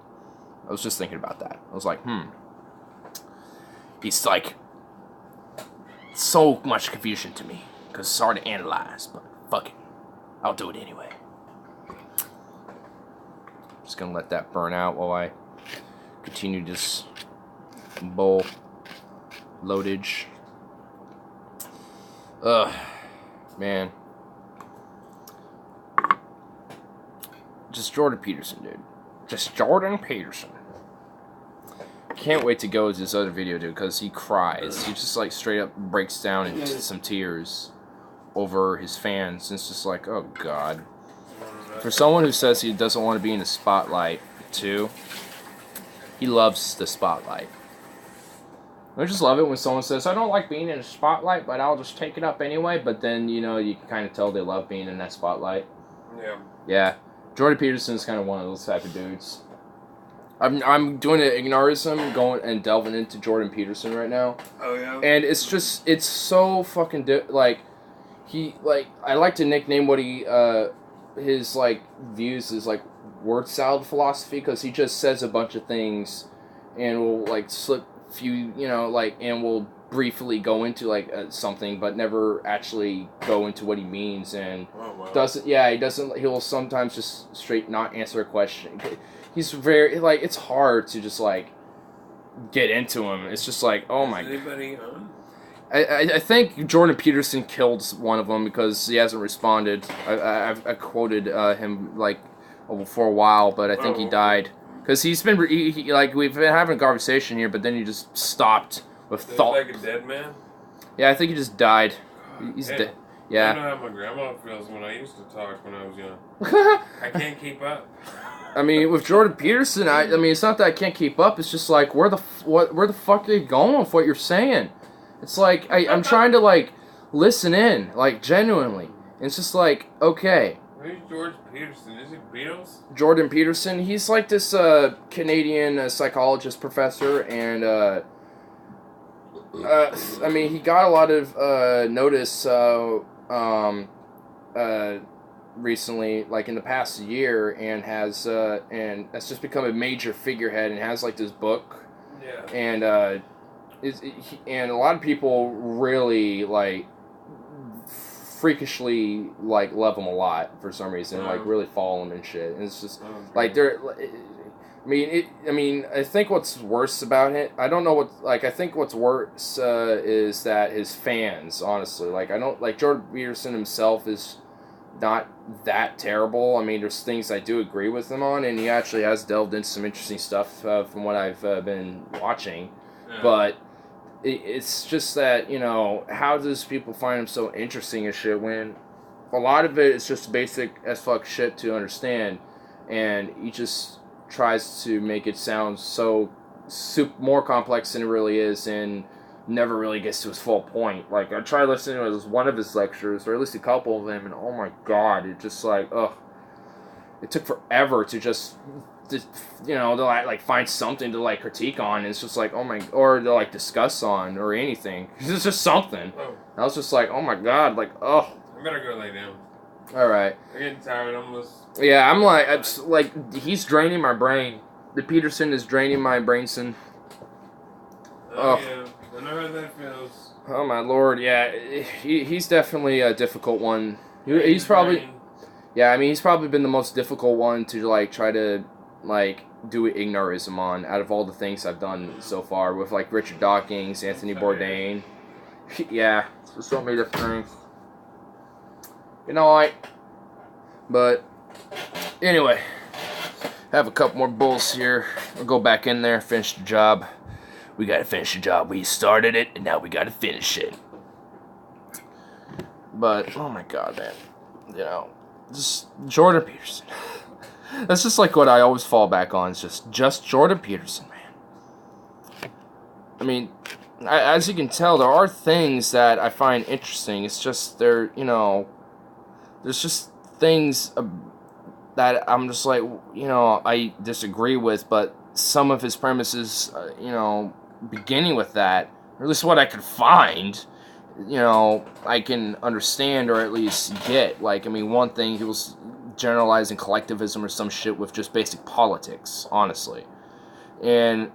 I was just thinking about that. I was like, he's, like, so much confusion to me, because it's hard to analyze, but fuck it. I'll do it anyway. Just gonna let that burn out while I continue this bowl loadage. Ugh, man. Just Jordan Peterson, dude. Just Jordan Peterson. Can't wait to go to this other video, dude, because he cries. He just, like, straight up breaks down into some tears over his fans. And it's just like, oh, God. For someone who says he doesn't want to be in the spotlight, too, he loves the spotlight. I just love it when someone says, I don't like being in the spotlight, but I'll just take it up anyway. But then, you know, you can kind of tell they love being in that spotlight. Yeah. Yeah. Jordan Peterson is kind of one of those type of dudes. I'm doing an Ignarism, going and delving into Jordan Peterson right now. Oh, yeah? And it's just, it's so fucking, like, I like to nickname what he, his, like, views is, like, Word Salad Philosophy, because he just says a bunch of things and will, like, slip few, you know, like, and will briefly go into, like, something, but never actually go into what he means, and he'll sometimes just straight not answer a question. He's very, like, it's hard to just, like, get into him. It's just like, oh my god. Anybody on? I think Jordan Peterson killed one of them because he hasn't responded. I quoted him, like, for a while, but I think he died. Because he's been, like, we've been having a conversation here, but then he just stopped with thought. Like a dead man? Yeah, I think he just died. He's dead. Yeah. I know how my grandma feels when I used to talk when I was young. I can't keep up. I mean, with Jordan Peterson, I mean, it's not that I can't keep up. It's just like, where the fuck are you going with what you're saying? It's like, I'm trying to, like, listen in, like, genuinely. And it's just like, okay. Who's George Peterson? Is it Beatles? Jordan Peterson, he's like this Canadian psychologist professor, and I mean, he got a lot of notice recently, like in the past year, and has just become a major figurehead, and has like this book, and and a lot of people really like freakishly like love him a lot for some reason, like really follow him and shit, and it's just like they're. I mean, I think what's worse about it, I don't know what, like, I think what's worse is that his fans, honestly, like, I don't, like, Jordan Peterson himself is not that terrible. I mean, there's things I do agree with him on, and he actually has delved into some interesting stuff from what I've been watching, but it's just that, you know, how does people find him so interesting and shit when a lot of it is just basic as fuck shit to understand, and he just tries to make it sound so more complex than it really is, and never really gets to his full point. Like, I tried listening to one of his lectures, or at least a couple of them, and oh my god, it just like, ugh. It took forever to just you know, to like find something to like critique on. It's just like, oh my, or to like discuss on, or anything. It's just something. I was just like, oh my god, like, oh. I better go lay down. Alright. I'm getting tired, Yeah, I'm like, he's draining my brain. The Peterson is draining my brainson. Oh, yeah. I know how that feels. Oh my lord, yeah. He's definitely a difficult one. He's probably... Yeah, I mean, he's probably been the most difficult one to, like, try to, like, do Ignarism on out of all the things I've done so far with, like, Richard Dawkins, Anthony Bourdain. Yeah, there's so many different things. You know, but anyway, have a couple more bulls here. We'll go back in there, finish the job. We gotta finish the job. We started it, and now we gotta finish it. But, oh my god, man. you know, just Jordan Peterson. That's just like what I always fall back on. It's just Jordan Peterson, man. I mean, as you can tell, there are things that I find interesting. It's just there's just things that I'm just like, I disagree with, but some of his premises, beginning with that, or at least what I could find, I can understand or at least get. Like, I mean, one thing, he was generalizing collectivism or some shit with just basic politics, honestly. And,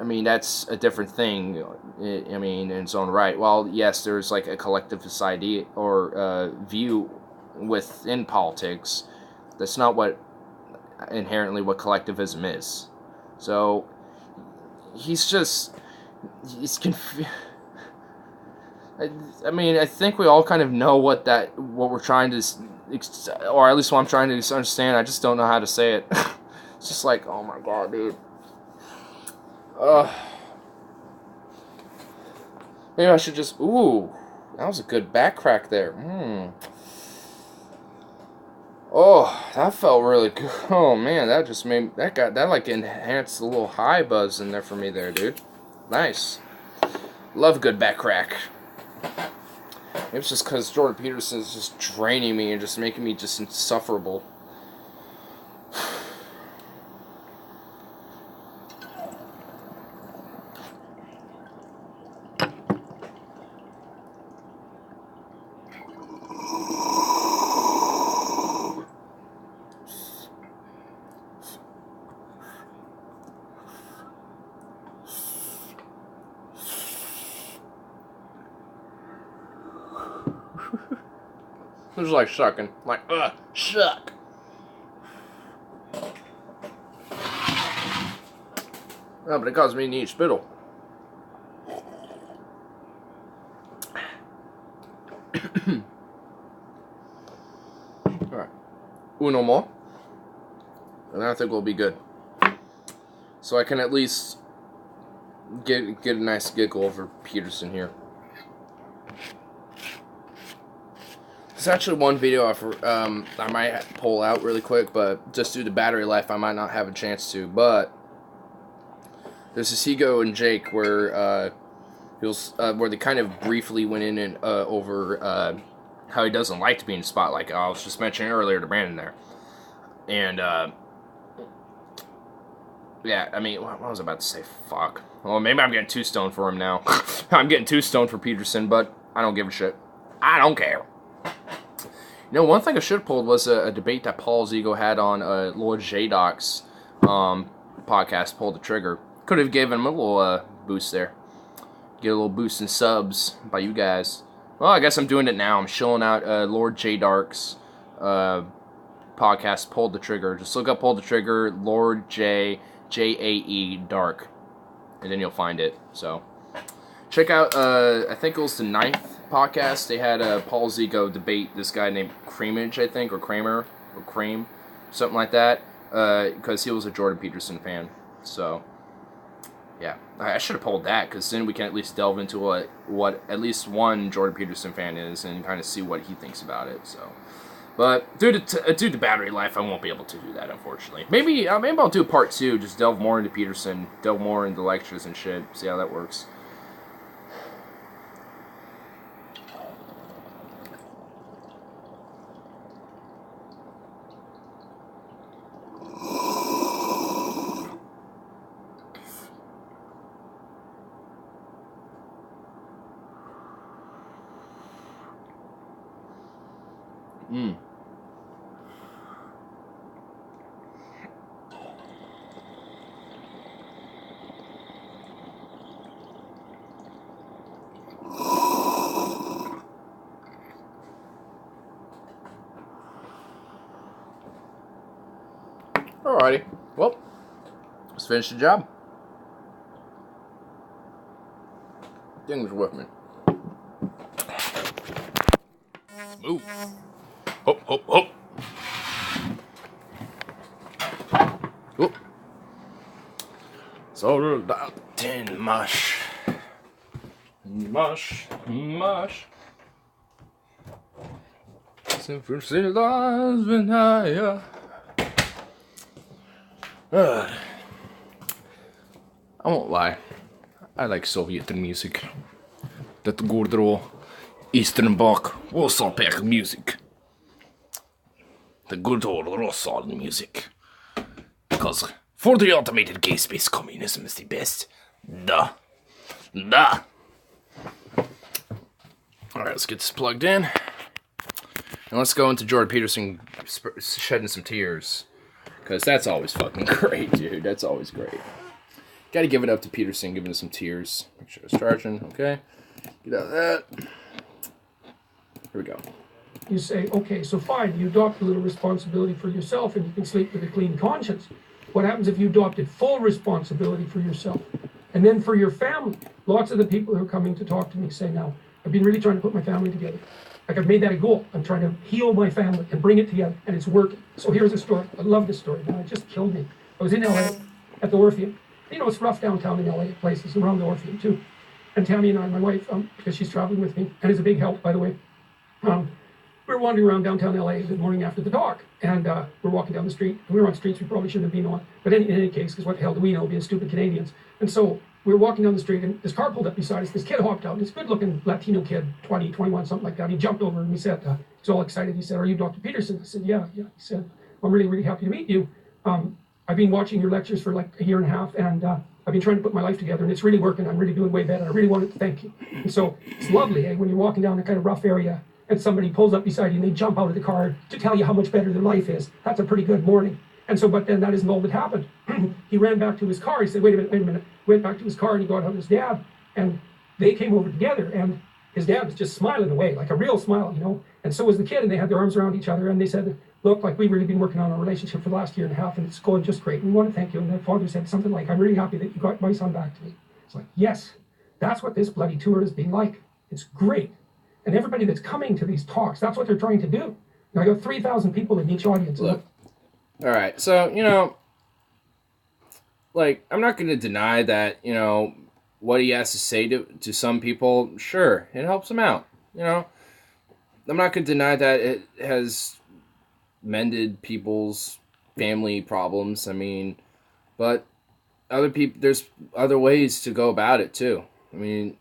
I mean, that's a different thing, I mean, in its own right. While, yes, there's, like, a collectivist idea or view within politics, that's not inherently what collectivism is. So, he's confused. I mean, I think we all kind of know what we're trying to, or at least what I'm trying to understand. I just don't know how to say it. It's just like, oh my god, dude. Maybe I should just, ooh, that was a good back crack there. Oh, that felt really good. Oh man, that just made, that like enhanced the little high buzz in there for me there, dude. Nice. Love good back crack. Maybe it's just because Jordan Peterson is just draining me and just making me just insufferable. It was like sucking. Like, suck. No, but it caused me to need spittle. Alright. Uno more. And then I think we'll be good. So I can at least get a nice giggle over Peterson here. There's actually one video I might pull out really quick, but just due to battery life, I might not have a chance to. But there's this Ego and Jake where where they kind of briefly went in and over how he doesn't like to be in the spotlight. I was just mentioning earlier to Brandon there, and yeah, I mean, what was I about to say? Fuck. Well, maybe I'm getting too stoned for him now. I'm getting too stoned for Peterson, but I don't give a shit. I don't care. You know, one thing I should have pulled was a debate that Paul's Ego had on Lord J-Doc's podcast, Pull the Trigger. Could have given him a little boost there. Get a little boost in subs by you guys. Well, I guess I'm doing it now. I'm shilling out Lord J-Dark's podcast, Pull the Trigger. Just look up Pull the Trigger, Lord J-A-E, Dark. And then you'll find it. So, check out, I think it was the 9th podcast. They had Paul's Ego debate this guy named Creamage, I think, or Kramer, or Cream, something like that, because he was a Jordan Peterson fan. So, yeah, I should have pulled that, because then we can at least delve into what at least one Jordan Peterson fan is and kind of see what he thinks about it. So, but due to battery life, I won't be able to do that, unfortunately. Maybe I'll do part 2, just delve more into Peterson, delve more into lectures and shit, see how that works. Alrighty, well, let's finish the job. Things with me. Move. Hop, hop, hop. Oh. It's all about tin mush. Mush, mush. I won't lie. I like Soviet music. That good old Eastern Bloc Warsaw Pack music. The good old Warsaw music. Because for the automated gay space, communism is the best. Duh. Alright, let's get this plugged in. And let's go into Jordan Peterson shedding some tears. Because that's always fucking great, dude. That's always great. Gotta give it up to Peterson, giving us some tears. Make sure it's charging, okay? Get out of that. Here we go. You say, okay, so fine, you adopt a little responsibility for yourself and you can sleep with a clean conscience. What happens if you adopted full responsibility for yourself? And then for your family. Lots of the people who are coming to talk to me say now, I've been really trying to put my family together. Like I've made that a goal. I'm trying to heal my family and bring it together, and it's working. So here's a story. I love this story. Now, it just killed me. I was in LA at the Orpheum. You know, it's rough downtown in LA, places around the Orpheum too. And Tammy and I, my wife, because she's traveling with me, and is a big help, by the way. We were wandering around downtown LA the morning after the talk, and we're walking down the street. And we were on streets we probably shouldn't have been on, but in any case, because what the hell do we know, being stupid Canadians? And so we were walking down the street, and this car pulled up beside us. This kid hopped out, this good-looking Latino kid, 20, 21, something like that. He jumped over and he said, he's all excited. He said, "Are you Dr. Peterson?" I said, yeah. He said, "I'm really, really happy to meet you. I've been watching your lectures for like a year and a half, and I've been trying to put my life together, and it's really working. I'm really doing way better. I really wanted to thank you." And so it's lovely, when you're walking down a kind of rough area, and somebody pulls up beside you and they jump out of the car to tell you how much better their life is. That's a pretty good morning. And so, but then that isn't all that happened. He ran back to his car. He said, wait a minute. Went back to his car and he got out his dad. And they came over together, and his dad was just smiling away, like a real smile, you know. And so was the kid, and they had their arms around each other. And they said, "Look, like we've really been working on our relationship for the last year and a half, and it's going just great. We want to thank you." And their father said something like, "I'm really happy that you got my son back to me." It's like, yes, that's what this bloody tour has been like. It's great. And everybody that's coming to these talks, that's what they're trying to do. Now, I got 3,000 people in each audience. Look, all right, so, you know, like, I'm not going to deny that, you know, what he has to say to some people, sure, it helps them out, you know. I'm not going to deny that it has mended people's family problems, I mean, but other people, there's other ways to go about it, too. I mean,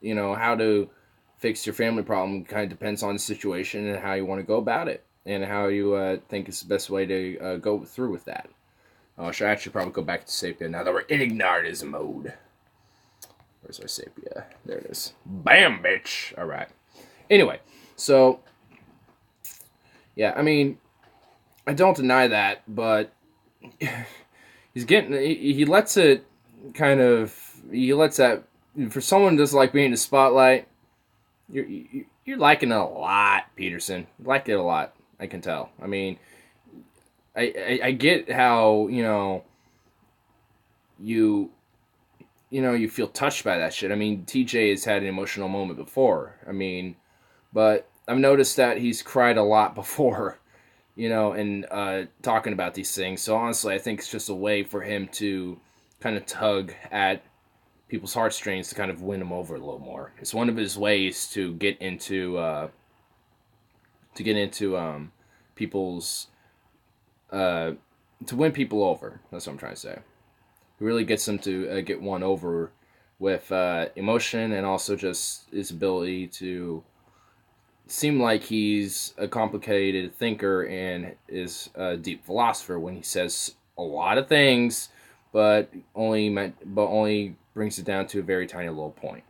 you know, how to fix your family problem kind of depends on the situation and how you want to go about it and how you think is the best way to go through with that. I should actually probably go back to Sapia now that we're in Ignarism mode. Where's our Sapia? There it is. Bam, bitch! Alright. Anyway, so, yeah, I mean, I don't deny that, but he's getting, he lets it kind of, he lets that, for someone just like being in the spotlight, you're liking it a lot, Peterson. You like it a lot, I can tell. I mean, I get how, you know, you feel touched by that shit. I mean, TJ has had an emotional moment before. I mean, but I've noticed that he's cried a lot before, you know, and talking about these things. So honestly, I think it's just a way for him to kind of tug at people's heartstrings to kind of win them over a little more. It's one of his ways to get into people's to win people over. That's what I'm trying to say. He really gets them to get one over with emotion and also just his ability to seem like he's a complicated thinker and is a deep philosopher when he says a lot of things, but only brings it down to a very tiny little point.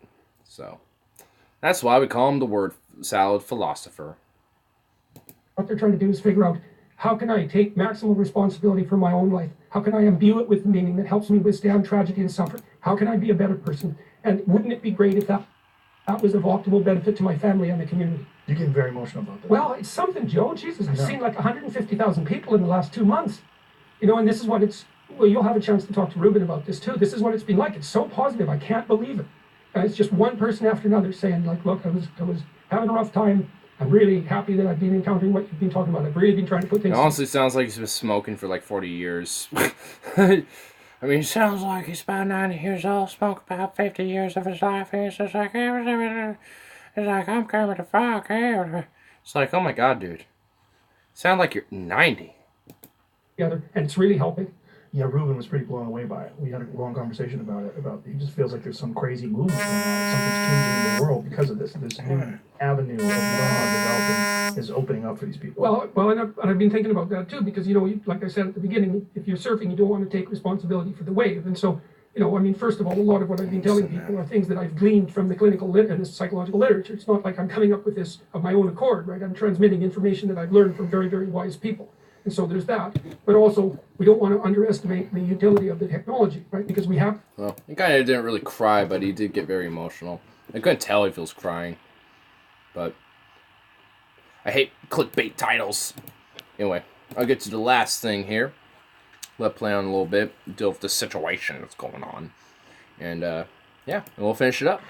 So that's why we call him the Word Salad Philosopher. What they're trying to do is figure out, how can I take maximal responsibility for my own life? How can I imbue it with meaning that helps me withstand tragedy and suffering? How can I be a better person? And wouldn't it be great if that was of optimal benefit to my family and the community? You're getting very emotional about that. Well, it's something, Joe. Jesus, I've seen like 150,000 people in the last 2 months. You know, and this is what it's, well, you'll have a chance to talk to Ruben about this too. This is what it's been like. It's so positive. I can't believe it. And it's just one person after another saying, like, look, I was having a rough time. I'm really happy that I've been encountering what you've been talking about. I've really been trying to put things... It honestly sounds like he's been smoking for like 40 years. I mean, it sounds like he's about 90 years old, smoked about 50 years of his life. He's just like, I'm coming to fuck. It's like, oh my God, dude. Sound like you're 90. together, and it's really helping. Yeah, Ruben was pretty blown away by it. We had a long conversation about it. He just feels like there's some crazy movement going on. Something's changing in the world because of this. This new avenue of developing is opening up for these people. Well, and I've been thinking about that too, because like I said at the beginning, if you're surfing, you don't want to take responsibility for the wave, and so I mean, first of all, a lot of what I've been telling people are things that I've gleaned from the clinical and the psychological literature. It's not like I'm coming up with this of my own accord, right? I'm transmitting information that I've learned from very, very wise people. And so there's that. But also, we don't want to underestimate the utility of the technology, right? Because we have... Well, he kind of didn't really cry, but he did get very emotional. I couldn't tell if he was crying. But I hate clickbait titles. Anyway, I'll get to the last thing here. Let play on a little bit, deal with the situation that's going on. And, yeah, and we'll finish it up.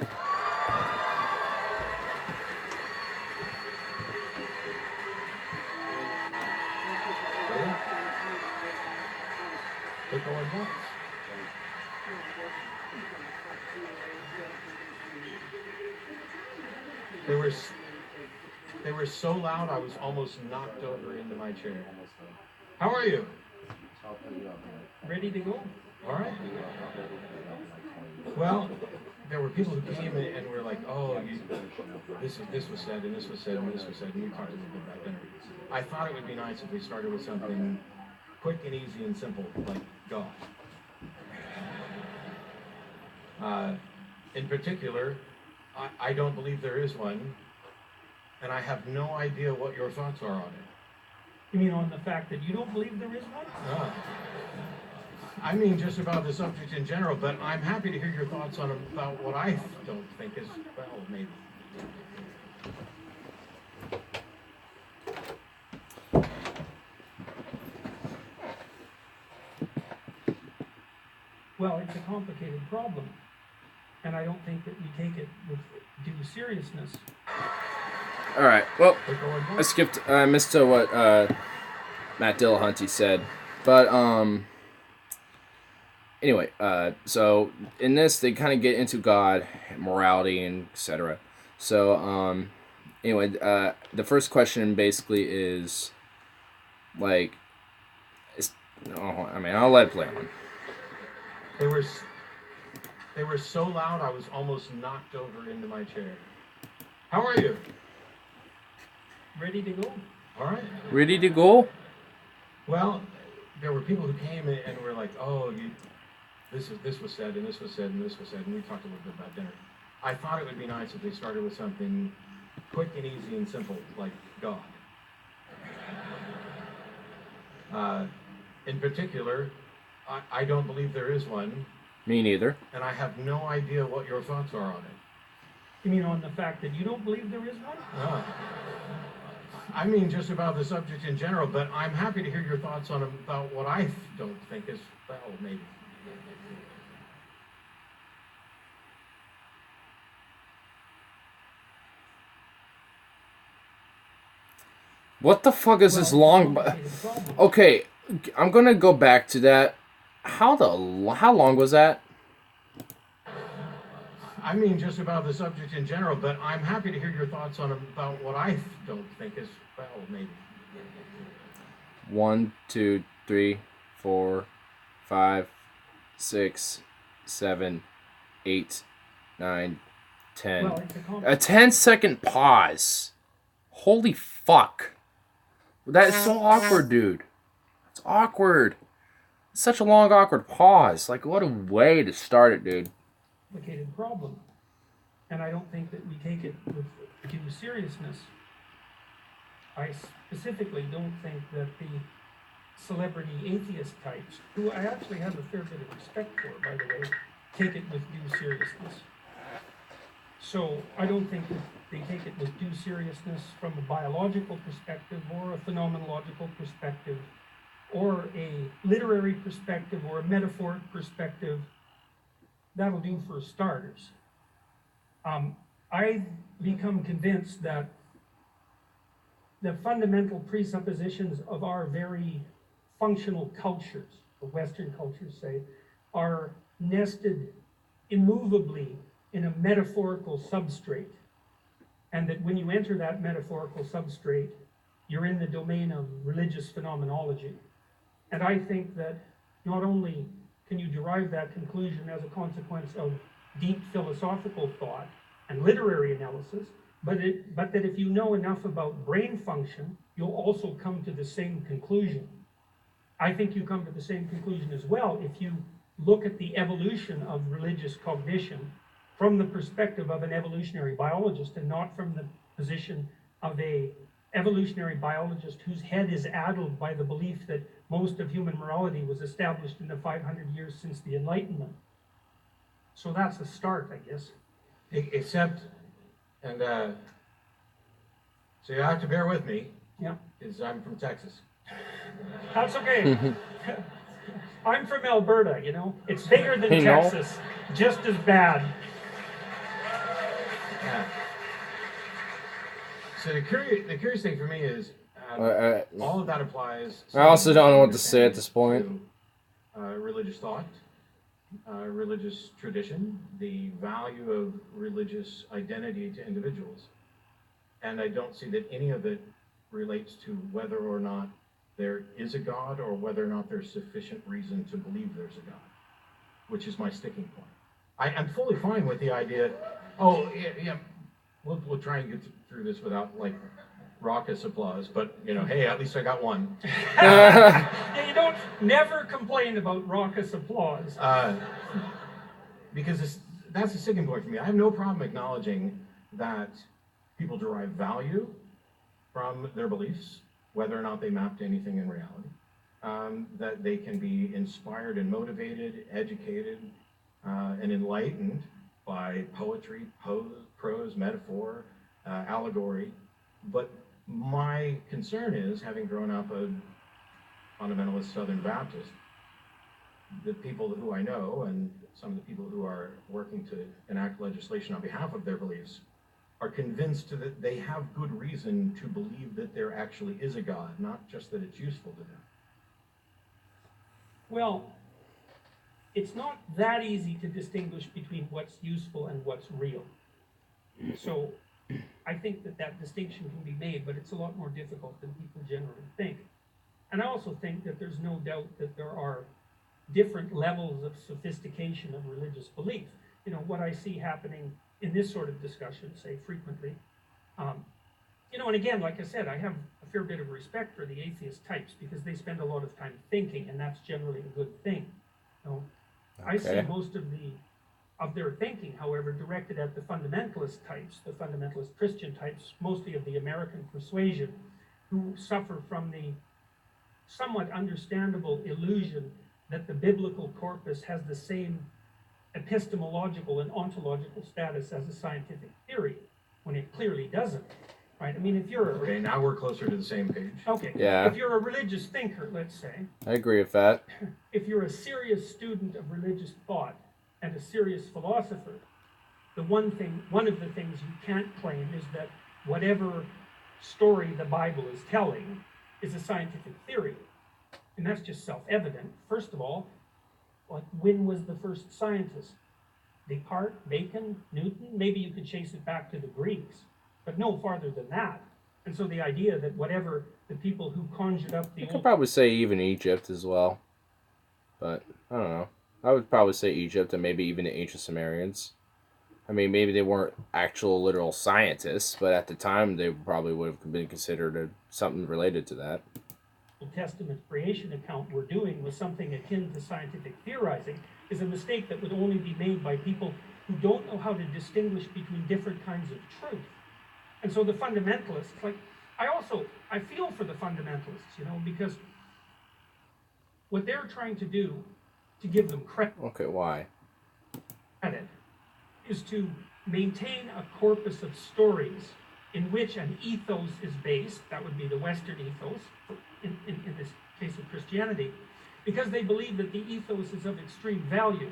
They were so loud I was almost knocked over into my chair. How are you? Ready to go? All right. Well, there were people who came and were like, "Oh, this was said, and this was said, and this was said," and we talked a little bit about dinner. I thought it would be nice if we started with something quick and easy and simple, like God. In particular, I don't believe there is one, and I have no idea what your thoughts are on it. You mean on the fact that you don't believe there is one? No. I mean just about the subject in general, but I'm happy to hear your thoughts on about what I don't think is, well, maybe. Well, it's a complicated problem, and I don't think that we take it with due seriousness. All right. Well, I missed what Matt Dillahunty said, but anyway, so in this they kind of get into God, morality, and etc. So anyway, the first question basically is like, I'll let it play on. They were so loud I was almost knocked over into my chair. How are you? Ready to go? All right. Ready to go? Well, there were people who came and were like, "Oh, this was said, and this was said, and this was said," and we talked a little bit about dinner. I thought it would be nice if we started with something quick and easy and simple, like God. In particular, I don't believe there is one. Me neither. And I have no idea what your thoughts are on it. You mean on the fact that you don't believe there is one? No. I mean just about the subject in general, but I'm happy to hear your thoughts on about what I don't think is, well, maybe. What the fuck is this long? Okay, I'm gonna go back to that. How long was that? I mean just about the subject in general, but I'm happy to hear your thoughts on about what I don't think is, well, maybe. 1, 2, 3, 4, 5, 6, 7, 8, 9, 10. Well, a 10-second pause. Holy fuck. That is so awkward, dude. It's awkward. It's such a long, awkward pause. Like, what a way to start it, dude. Complicated problem, and I don't think that we take it with due seriousness. I specifically don't think that the celebrity atheist types, who I actually have a fair bit of respect for, by the way, take it with due seriousness. So I don't think that they take it with due seriousness from a biological perspective or a phenomenological perspective or a literary perspective or a metaphoric perspective. That'll do for starters. I've become convinced that the fundamental presuppositions of our very functional cultures, the Western cultures say, are nested immovably in a metaphorical substrate. And that when you enter that metaphorical substrate, you're in the domain of religious phenomenology. And I think that not only can you derive that conclusion as a consequence of deep philosophical thought and literary analysis, but that if you know enough about brain function, you'll also come to the same conclusion. I think you come to the same conclusion as well if you look at the evolution of religious cognition from the perspective of an evolutionary biologist and not from the position of a evolutionary biologist whose head is addled by the belief that most of human morality was established in the 500 years since the Enlightenment. So that's a start, I guess. Except, and so you have to bear with me, Yeah, because I'm from Texas. that's okay. I'm from Alberta, you know. It's bigger than Hey, no. Texas, just as bad. Yeah. So the curious thing for me is all of that applies. I also don't know what to say at this point. To, religious thought, religious tradition, the value of religious identity to individuals, and I don't see that any of it relates to whether or not there is a God or whether or not there's sufficient reason to believe there's a God, which is my sticking point. I'm fully fine with the idea. Oh yeah, we'll try and get through this without like raucous applause, but you know, hey, at least I got one. Yeah, you don't never complain about raucous applause. Because that's the sticking point for me. I have no problem acknowledging that people derive value from their beliefs, whether or not they map to anything in reality. That they can be inspired and motivated, educated, and enlightened by poetry, prose, metaphor, allegory. But my concern is, having grown up a fundamentalist Southern Baptist, the people who I know and some of the people who are working to enact legislation on behalf of their beliefs are convinced that they have good reason to believe that there actually is a God, not just that it's useful to them. Well, it's not that easy to distinguish between what's useful and what's real. So I think that distinction can be made, but it's a lot more difficult than people generally think. And I also think that there's no doubt that there are different levels of sophistication of religious belief. You know, what I see happening in this sort of discussion, say, frequently, you know, and again, like I said, I have a fair bit of respect for the atheist types because they spend a lot of time thinking, and that's generally a good thing. You know, I see most of their thinking, however, directed at the fundamentalist types, the fundamentalist Christian types, mostly of the American persuasion, who suffer from the somewhat understandable illusion that the biblical corpus has the same epistemological and ontological status as a scientific theory, when it clearly doesn't, right? I mean, if you're Okay, now we're closer to the same page. okay, Yeah. if you're a religious thinker, let's say, I agree with that. if you're a serious student of religious thought and a serious philosopher, one of the things you can't claim is that whatever story the Bible is telling is a scientific theory. And that's just self-evident. First of all, like, when was the first scientist? Descartes, Bacon, Newton? Maybe you could chase it back to the Greeks, but no farther than that. And so the idea that whatever the people who conjured up the I could probably say even Egypt as well. But, I don't know. I would probably say Egypt and maybe even the ancient Sumerians. I mean, maybe they weren't actual literal scientists, but at the time they probably would have been considered something related to that. Old Testament creation account we're doing with something akin to scientific theorizing is a mistake that would only be made by people who don't know how to distinguish between different kinds of truth. And so the fundamentalists, like, I feel for the fundamentalists, you know, because what they're trying to do, to give them credit, Okay, why? is to maintain a corpus of stories in which an ethos is based. That would be the Western ethos, in this case of Christianity, because they believe that the ethos is of extreme value.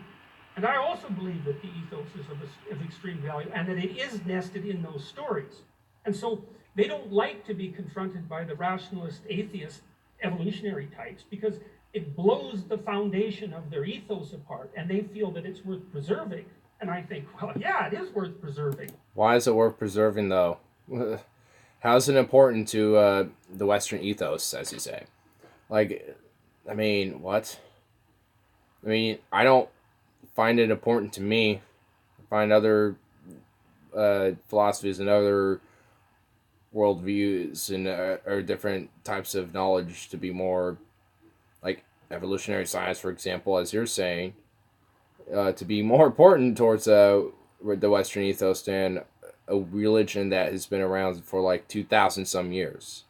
And I also believe that the ethos is of extreme value and that it is nested in those stories. And so they don't like to be confronted by the rationalist, atheist, evolutionary types because it blows the foundation of their ethos apart and they feel that it's worth preserving. And I think, well, yeah, it is worth preserving. Why is it worth preserving, though? How's it important to the Western ethos, as you say? Like, I mean, what? I mean, I don't find it important to me. I find other philosophies and other worldviews and or different types of knowledge to be more like evolutionary science, for example, as you're saying, to be more important towards the Western ethos than a religion that has been around for like 2,000 some years.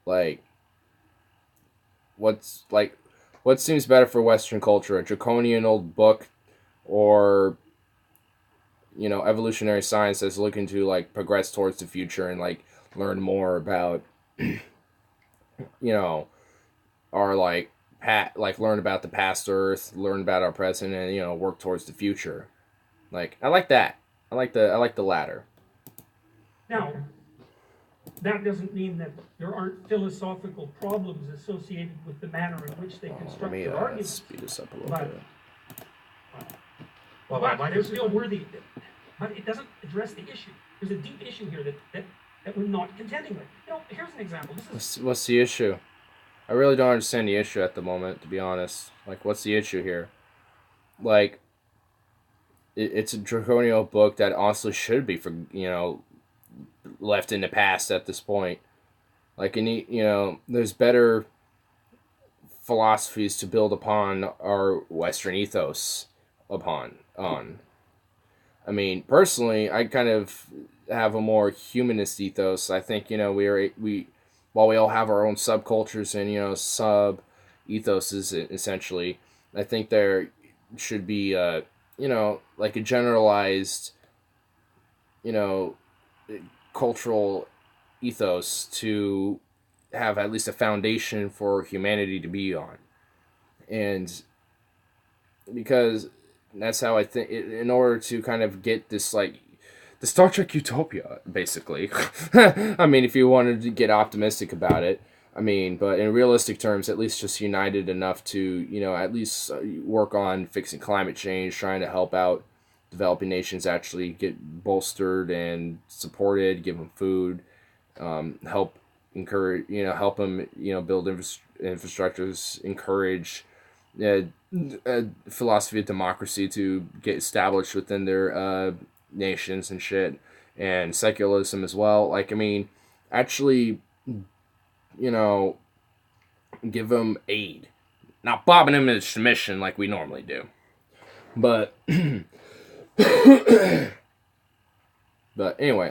Like, what's like, what seems better for Western culture? A draconian old book, or evolutionary science that's looking to like progress towards the future and like learn more about, our like learn about the past Earth, learn about our present, and work towards the future. Like, I like that. I like the latter. Now, that doesn't mean that there aren't philosophical problems associated with the manner in which they construct Let me their arguments. speed this up a little But, bit. but they're still worthy. But it doesn't address the issue. There's a deep issue here that we're not contending with. Here's an example. What's the issue? I really don't understand the issue at the moment, to be honest. Like, what's the issue here? Like, it's a draconian book that honestly should be left in the past at this point. Like, there's better philosophies to build upon our Western ethos on. I mean, personally, I kind of have a more humanist ethos. I think while we all have our own subcultures and sub ethoses essentially, I think there should be like a generalized you know cultural ethos to have at least a foundation for humanity to be on, and because that's how I think. In order to kind of get this like the Star Trek utopia, basically. I mean, if you wanted to get optimistic about it, I mean, but in realistic terms, at least just united enough to at least work on fixing climate change, trying to help out developing nations actually get bolstered and supported, give them food, help encourage, help them, build infrastructures, encourage a philosophy of democracy to get established within their nations and shit, and secularism as well. Like, I mean, actually, give them aid, not bobbing them into submission like we normally do. But, but anyway,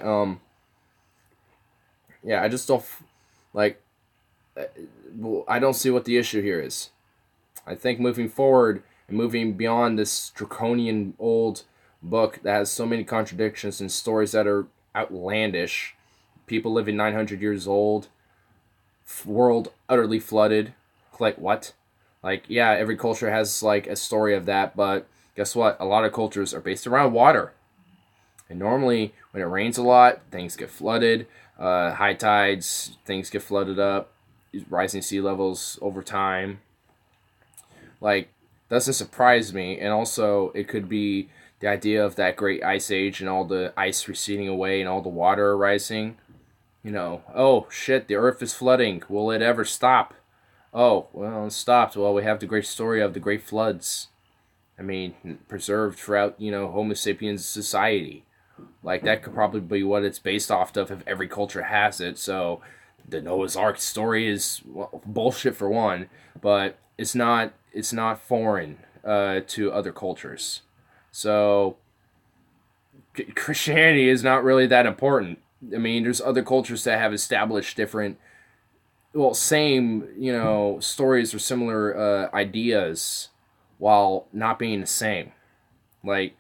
yeah, I just don't like. I don't see what the issue here is. I think moving forward and moving beyond this draconian old book that has so many contradictions and stories that are outlandish, people living 900 years old, world utterly flooded. Like, what? Like, yeah, every culture has like a story of that, but guess what? A lot of cultures are based around water. And normally, when it rains a lot, things get flooded. High tides, things get flooded up. Rising sea levels over time. Like, doesn't surprise me. And also, it could be the idea of that great ice age and all the ice receding away and all the water rising. Oh shit, the earth is flooding. Will it ever stop? Oh, well, it stopped. Well, we have the great story of the great floods. I mean, preserved throughout, Homo sapiens society. Like, that could probably be what it's based off of if every culture has it. So, the Noah's Ark story is bullshit for one, but it's not foreign to other cultures. So Christianity is not really that important. I mean, there's other cultures that have established different, same, stories or similar ideas while not being the same. Like,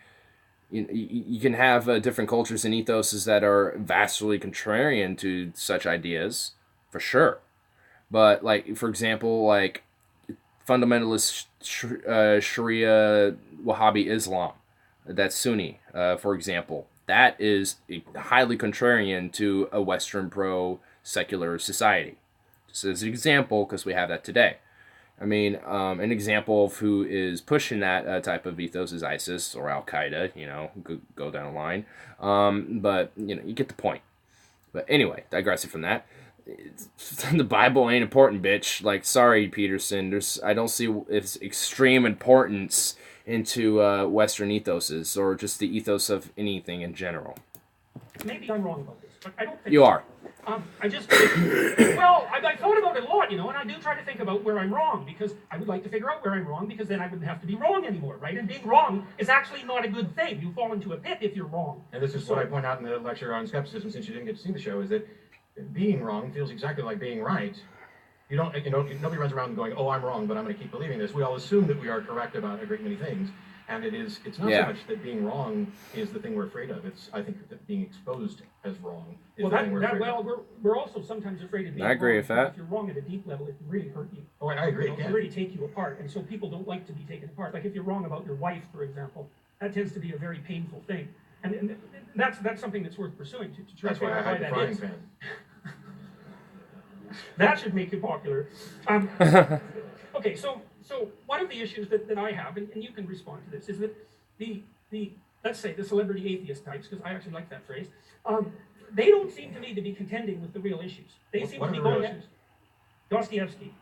you can have different cultures and ethoses that are vastly contrarian to such ideas, for sure. But, like, for example, like, fundamentalist Sharia Wahhabi Islam, that's Sunni, for example. That is highly contrarian to a Western pro-secular society. Just as an example, because we have that today. I mean, an example of who is pushing that type of ethos is ISIS or Al-Qaeda, go down the line. But, you get the point. But anyway, digressing from that, the Bible ain't important, bitch. Like, sorry, Peterson. I don't see its extreme importance into Western ethoses or just the ethos of anything in general. Maybe I'm wrong about this, but I don't think You are. I just, well, I thought about it a lot, and I do try to think about where I'm wrong, because I would like to figure out where I'm wrong, because then I wouldn't have to be wrong anymore, right? And being wrong is actually not a good thing. You fall into a pit if you're wrong. And this is what I point out in the lecture on skepticism, since you didn't get to see the show, is that being wrong feels exactly like being right. Nobody runs around going, oh, I'm wrong, but I'm going to keep believing this. We all assume that we are correct about a great many things. And it's not so much that being wrong is the thing we're afraid of. I think that being exposed as wrong is the thing we're afraid of. We're also sometimes afraid of being I agree wrong, with that. If you're wrong at a deep level, it can really hurt you. Oh, I agree. It can really take you apart. And so people don't like to be taken apart. Like if you're wrong about your wife, for example, that tends to be a very painful thing. And that's something that's worth pursuing, to try to figure out why that is. That should make you popular. Okay, so one of the issues that I have, and you can respond to this, is that the let's say the celebrity atheist types, because I actually like that phrase, they don't seem to me to be contending with the real issues. They seem to be going at Dostoevsky,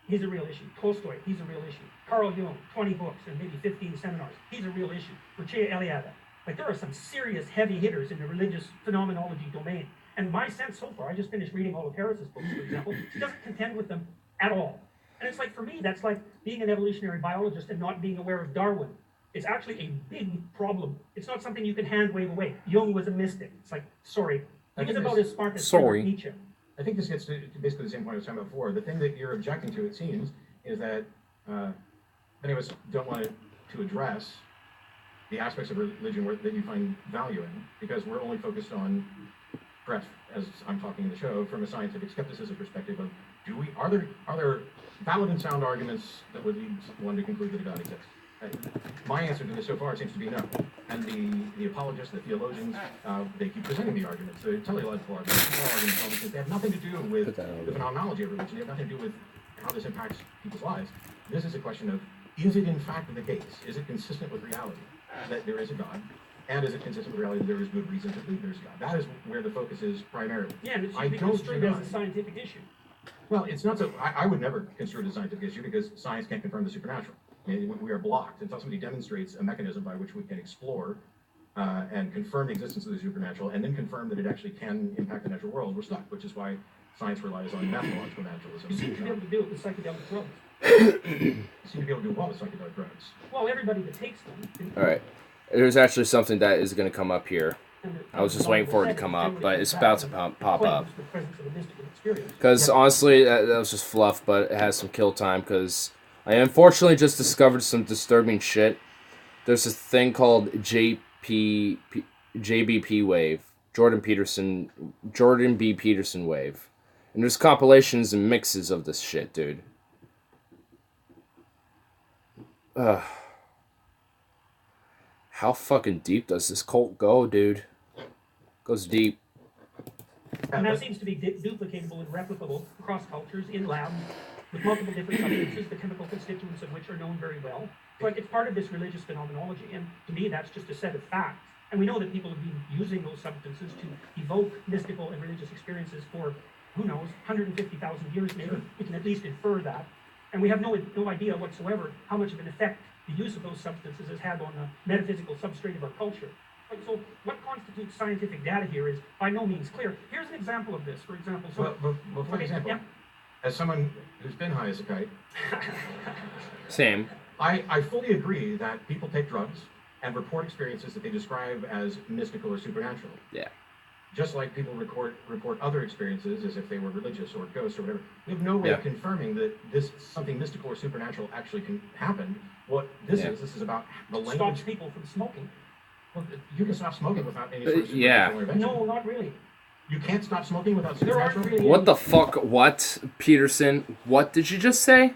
he's a real issue. Tolstoy, he's a real issue. Carl Jung, 20 books and maybe 15 seminars, he's a real issue. Mircea Eliade, like there are some serious heavy hitters in the religious phenomenology domain. And my sense so far, I just finished reading all of Harris's books, for example, he doesn't contend with them at all. And it's like, for me, that's like being an evolutionary biologist and not being aware of Darwin. It's actually a big problem. It's not something you can hand wave away. Jung was a mystic. It's like, sorry. He was about as smart as Nietzsche. I think this gets to basically the same point I was talking about before. The thing that you're objecting to, it seems, is that many of us don't want to address the aspects of religion that you find value in, because we're only focused on, perhaps as I'm talking in the show, from a scientific skepticism perspective of, are there valid and sound arguments that would lead one to conclude that a God exists? My answer to this so far seems to be no. And the apologists, the theologians, they keep presenting the arguments, the teleological arguments, moral arguments, all these things. They have nothing to do with the phenomenology of religion. They have nothing to do with how this impacts people's lives. This is a question of, is it in fact the case? Is it consistent with reality that there is a God? And is it consistent with reality that there is good reason to believe there's a God? That is where the focus is primarily. Yeah, and it should be construed as a scientific issue. Well, it's not so. I would never construe it as a scientific issue, because science can't confirm the supernatural. I mean, we are blocked until somebody demonstrates a mechanism by which we can explore and confirm the existence of the supernatural, and then confirm that it actually can impact the natural world. We're stuck, which is why science relies on methodological naturalism. You seem to be able to do it with psychedelic drugs. You seem to be able to do what with psychedelic drugs? Well, everybody that takes them. All right. There's actually something that is going to come up here. I was just waiting for it to come up, but it's about to pop up. Because honestly, that was just fluff, but it has some kill time, because I unfortunately just discovered some disturbing shit. There's this thing called JBP wave, Jordan B. Peterson wave. And there's compilations and mixes of this shit, dude. How fucking deep does this cult go, dude? Goes deep. And that seems to be duplicatable and replicable across cultures in labs with multiple different substances, the chemical constituents of which are known very well. So like, it's part of this religious phenomenology, and to me that's just a set of facts. And we know that people have been using those substances to evoke mystical and religious experiences for, who knows, 150,000 years maybe. We can at least infer that. And we have no idea whatsoever how much of an effect the use of those substances has had on the metaphysical substrate of our culture. So what constitutes scientific data here is by no means clear. Here's an example of this, for example. For example, as someone who's been high as a kite, same. I fully agree that people take drugs and report experiences that they describe as mystical or supernatural. Yeah. Just like people report other experiences as if they were religious or ghosts or whatever. We have no way of confirming that something mystical or supernatural actually can happen. What this is about the language. Stops people from smoking. Well, you can stop smoking without any sort of supernatural intervention. No, not really. You can't stop smoking without supernatural? Really what the fuck? What? Peterson, what did you just say?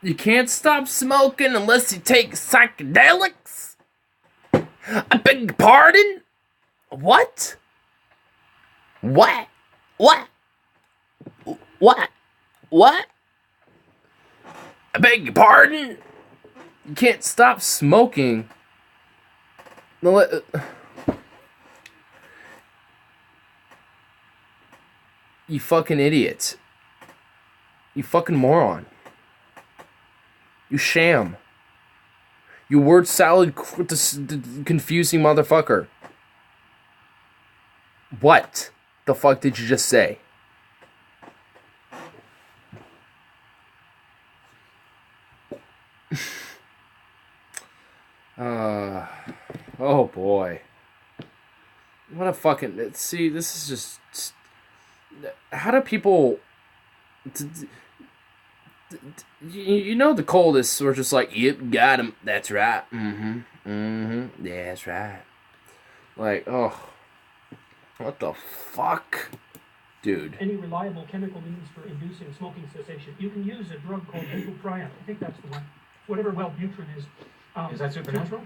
You can't stop smoking unless you take psychedelics? I beg your pardon? What? What? I beg your pardon? You can't stop smoking. No, You fucking idiot. You fucking moron. You sham. You word salad confusing motherfucker. What the fuck did you just say? Oh boy. What a fucking... See, this is just... How do people... You know the coldest were just like, yep, got him. That's right. Yeah, that's right. Like, oh. What the fuck? Dude. Any reliable chemical means for inducing smoking cessation. You can use a drug called butyric. I think that's the one. Whatever Wellbutrin is. Is that supernatural?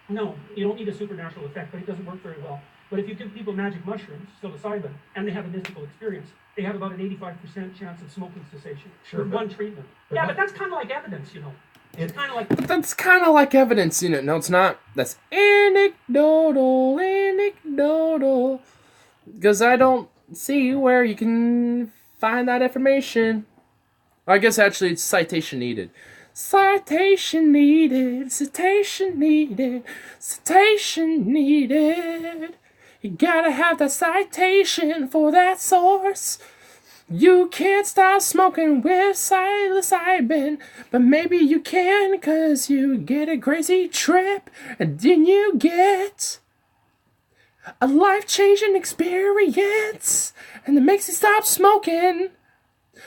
No, you don't need a supernatural effect, but it doesn't work very well. But if you give people magic mushrooms, psilocybin, and they have a mystical experience, they have about an 85% chance of smoking cessation. Sure, with one treatment. Yeah, but that's kind of like evidence, you know. It's kind of like... But that's kind of like evidence, you know. No, it's not. That's anecdotal. Because I don't see where you can find that information. I guess actually it's citation needed. Citation needed. Citation needed. Citation needed. You gotta have that citation for that source. You can't stop smoking with psilocybin, but maybe you can because you get a crazy trip, and then you get a life-changing experience, and it makes you stop smoking.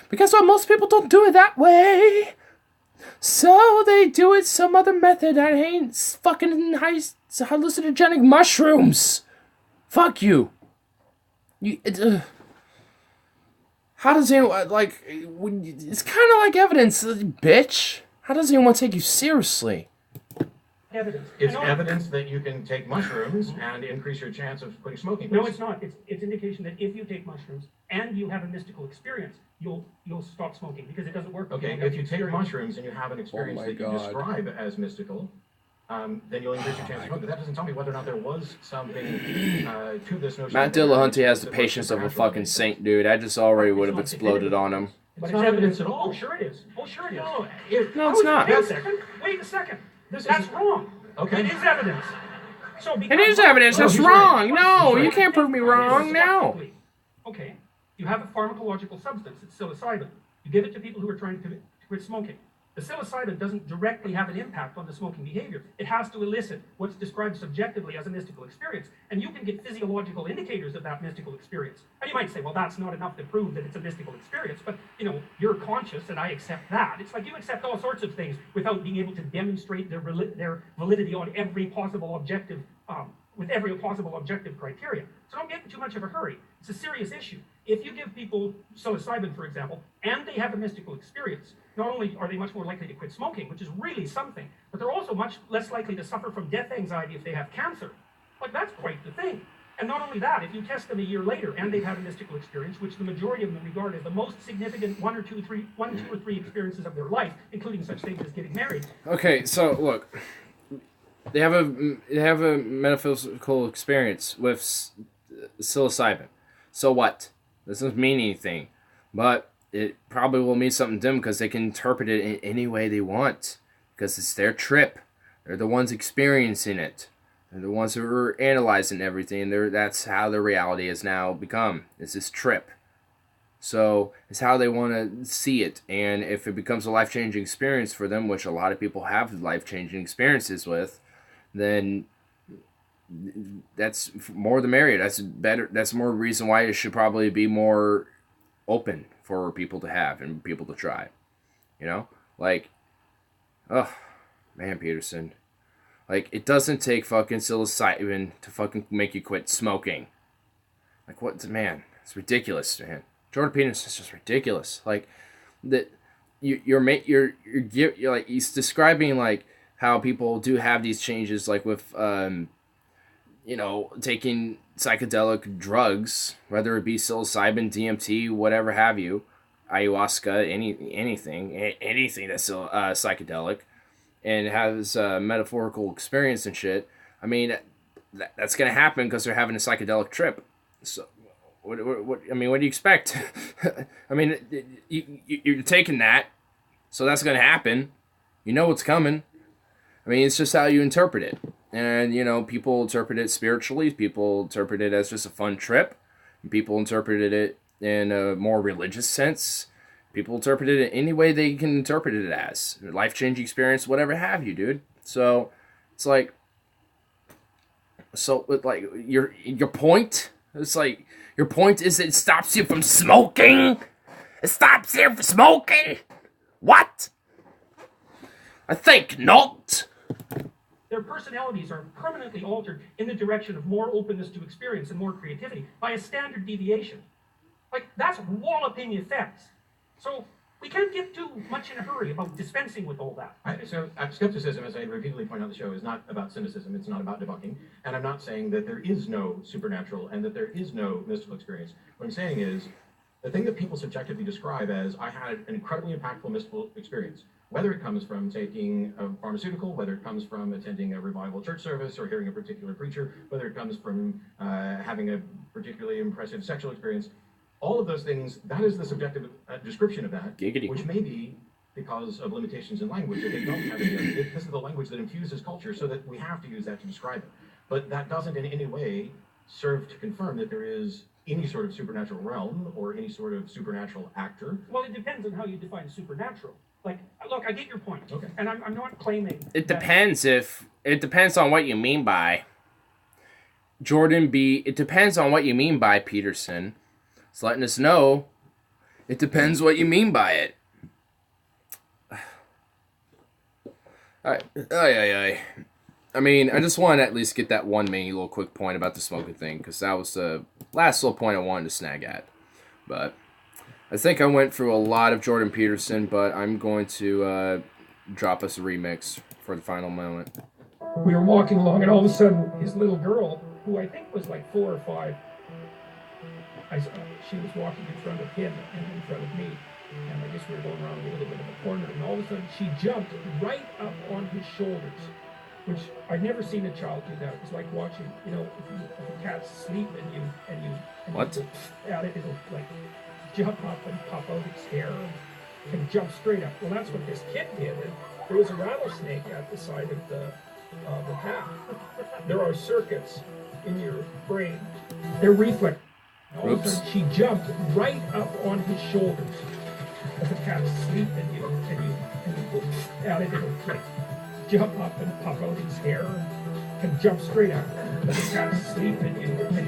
Because well, most people don't do it that way. So they do it some other method that ain't fucking hallucinogenic mushrooms. Fuck you. How does anyone, like, it's kind of like evidence, bitch. How does anyone take you seriously? Evidence. It's evidence that you can take mushrooms and increase your chance of quitting smoking. No, it's not. It's indication that if you take mushrooms and you have a mystical experience, you'll stop smoking because it doesn't work. Okay, if you take mushrooms and you have an experience that you describe as mystical, then you'll increase your chance of smoking. But that doesn't tell me whether or not there was something to this notion. Matt Dillahunty has the patience of a fucking saint, dude. I just already would have exploded on him. But it's not evidence at all. Oh, sure it is. Oh, sure it is. No, it's not. Wait a second. Wait a second. That's wrong. Okay. It is evidence. So It is evidence. That's wrong. No, you can't prove me wrong. No. Okay. You have a pharmacological substance. It's psilocybin. You give it to people who are trying to quit smoking. The psilocybin doesn't directly have an impact on the smoking behavior. It has to elicit what's described subjectively as a mystical experience. And you can get physiological indicators of that mystical experience. And you might say, well, that's not enough to prove that it's a mystical experience. But, you know, you're conscious and I accept that. It's like you accept all sorts of things without being able to demonstrate their validity on every possible objective, with every possible objective criteria. So don't get in too much of a hurry. It's a serious issue. If you give people psilocybin, for example, and they have a mystical experience, not only are they much more likely to quit smoking, which is really something, but they're also much less likely to suffer from death anxiety if they have cancer. Like, that's quite the thing. And not only that, if you test them a year later and they've had a mystical experience, which the majority of them regard as the most significant one, two, or three experiences of their life, including such things as getting married. Okay, so look, they have a metaphysical experience with psilocybin. So what? This doesn't mean anything, but it probably will mean something to them because they can interpret it in any way they want because it's their trip. They're the ones experiencing it. They're the ones who are analyzing everything. That's how their reality has now become. It's this trip. So it's how they want to see it. And if it becomes a life-changing experience for them, which a lot of people have life-changing experiences with, then that's more the merrier. That's better. That's more reason why it should probably be more open for people to have and people to try. You know? Like, oh, man, Peterson. Like, it doesn't take fucking psilocybin to fucking make you quit smoking. Like, what? Man, it's ridiculous, man. Jordan Peterson's just ridiculous. Like, that you're like, he's describing, like, how people do have these changes, like, with, you know, taking psychedelic drugs, whether it be psilocybin, DMT, whatever have you, ayahuasca, anything that's psychedelic, and has a metaphorical experience and shit. I mean, that's gonna happen because they're having a psychedelic trip. So, What I mean, what do you expect? I mean, you're taking that, so that's going to happen. You know what's coming. I mean, it's just how you interpret it. And, you know, people interpret it spiritually. People interpret it as just a fun trip. People interpreted it in a more religious sense. People interpret it in any way they can interpret it as. Life-changing experience, whatever have you, dude. So, it's like... So, like, your point? It's like, your point is it stops you from smoking? It stops you from smoking? What? I think not. Their personalities are permanently altered in the direction of more openness to experience and more creativity by a standard deviation. Like, that's walloping effects. So, we can't get too much in a hurry about dispensing with all that. So skepticism, as I repeatedly point out on the show, is not about cynicism. It's not about debunking. And I'm not saying that there is no supernatural and that there is no mystical experience. What I'm saying is, the thing that people subjectively describe as, I had an incredibly impactful mystical experience, whether it comes from taking a pharmaceutical, whether it comes from attending a revival church service or hearing a particular preacher, whether it comes from having a particularly impressive sexual experience, all of those things, that is the subjective description of that, Giggity. which may be because of limitations in language that they don't have any other. This is the language that infuses culture so that we have to use that to describe it. But that doesn't in any way serve to confirm that there is any sort of supernatural realm or any sort of supernatural actor. Well, it depends on how you define supernatural. Like, look, I get your point. Okay. And I'm not claiming... It depends on what you mean by... Jordan B., it depends on what you mean by Peterson. It's letting us know it depends what you mean by it. I mean, I just wanted to at least get that one mini little quick point about the smoking thing, because that was the last little point I wanted to snag at. But I think I went through a lot of Jordan Peterson, but I'm going to drop us a remix for the final moment. We were walking along, and all of a sudden, his little girl, who I think was like 4 or 5, she was walking in front of him and in front of me, and I guess we were going around a little bit of a corner, and all of a sudden she jumped right up on his shoulders, which I'd never seen a child do that. It was like watching, you know, if a cat's asleep and you What? look at it, it'll like jump up and pop out its hair and jump straight up. Well, that's what this kid did. And there was a rattlesnake at the side of the path. There are circuits in your brain. They're reflex. All of a sudden, she jumped right up on his shoulders. As a cat's asleep, and you look at it, it'll like jump up and pop out its hair and jump straight up. As a cat's asleep, and you look at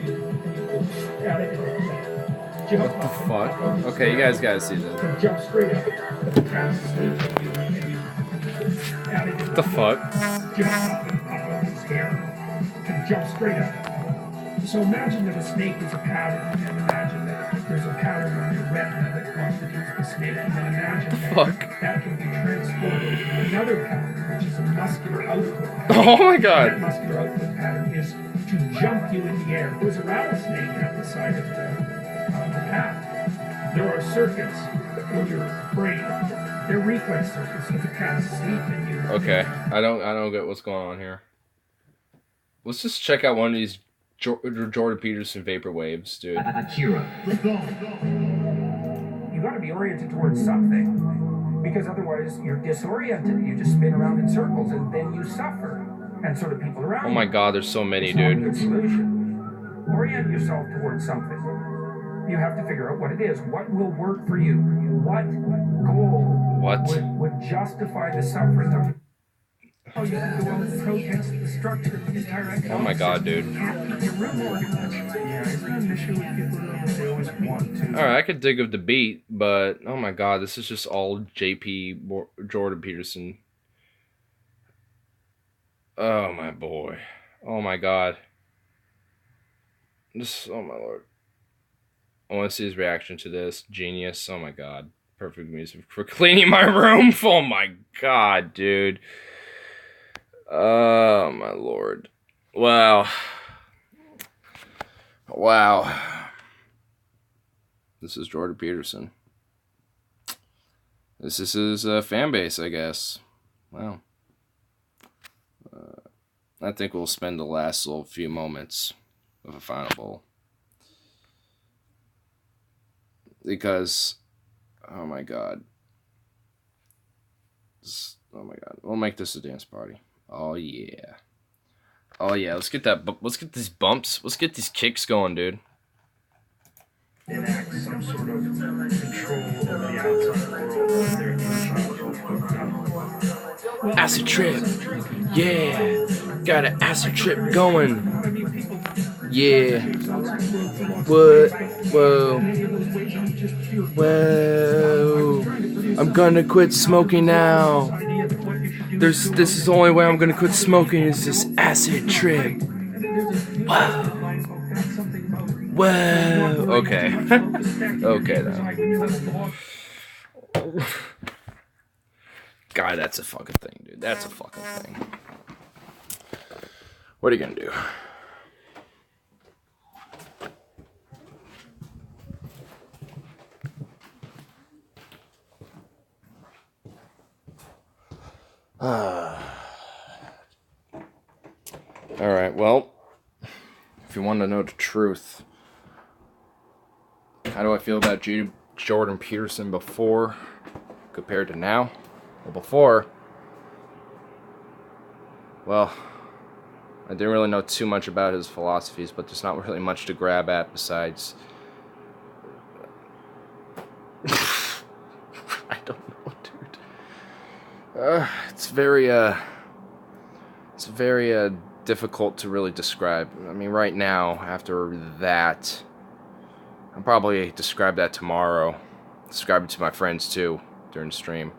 it, it'll like jump What the up and fuck? pop out its Okay, you hair guys gotta see this. and jump straight up. As a cat's asleep, and you look at it, it'll What the fuck? jump up and pop out its hair and jump straight up. So imagine that a snake is a pattern, and imagine that there's a pattern on your retina that constitutes the snake, and then imagine that that can be transported to another pattern, which is a muscular output. Oh my That god. muscular output pattern is to jump you in the air. There's a rattlesnake at the side of the path. There are circuits in your brain. They're reflex circuits. If a cat's asleep and you... Okay, I don't get what's going on here. Let's just check out one of these Jordan Peterson vapor waves, dude. Akira. You got to be oriented towards something, because otherwise you're disoriented. You just spin around in circles, and then you suffer. And so do people around. Oh my god, there's so many, It's not a dude. good solution. Orient yourself towards something. You have to figure out what it is. What will work for you? What goal would justify the suffering of... Oh, you have to go out and protest the structure of the entire economic Oh my god, dude. Alright, I could dig of the beat, but oh my god, this is just all Jordan Peterson. Oh my boy. Oh my god. Oh my lord. I want to see his reaction to this. Genius. Oh my god. Perfect music for cleaning my room. Oh my god, dude. Oh my lord. Wow. Wow. This is Jordan Peterson. This is his fan base, I guess. Wow. I think we'll spend the last little few moments of a final bowl. because, oh my god. Oh my god. We'll make this a dance party. Oh yeah. Oh yeah, let's get these bumps. Let's get these kicks going, dude. Enact some sort of control over the outside world. Acid trip. Yeah. Got an acid trip going. Yeah. What? Whoa. Whoa. I'm gonna quit smoking now. This is the only way I'm gonna quit smoking is this acid trip. Whoa. Whoa. Okay. Okay then. God, that's a fucking thing, dude. That's a fucking thing. What are you gonna do? Alright, well, if you want to know the truth, how do I feel about Jordan Peterson before compared to now? Well, before, well, I didn't really know too much about his philosophies, but there's not really much to grab at besides... I don't know, dude. It's very difficult to really describe. I mean, right now, after that, I'll probably describe that tomorrow. Describe it to my friends, too, during the stream.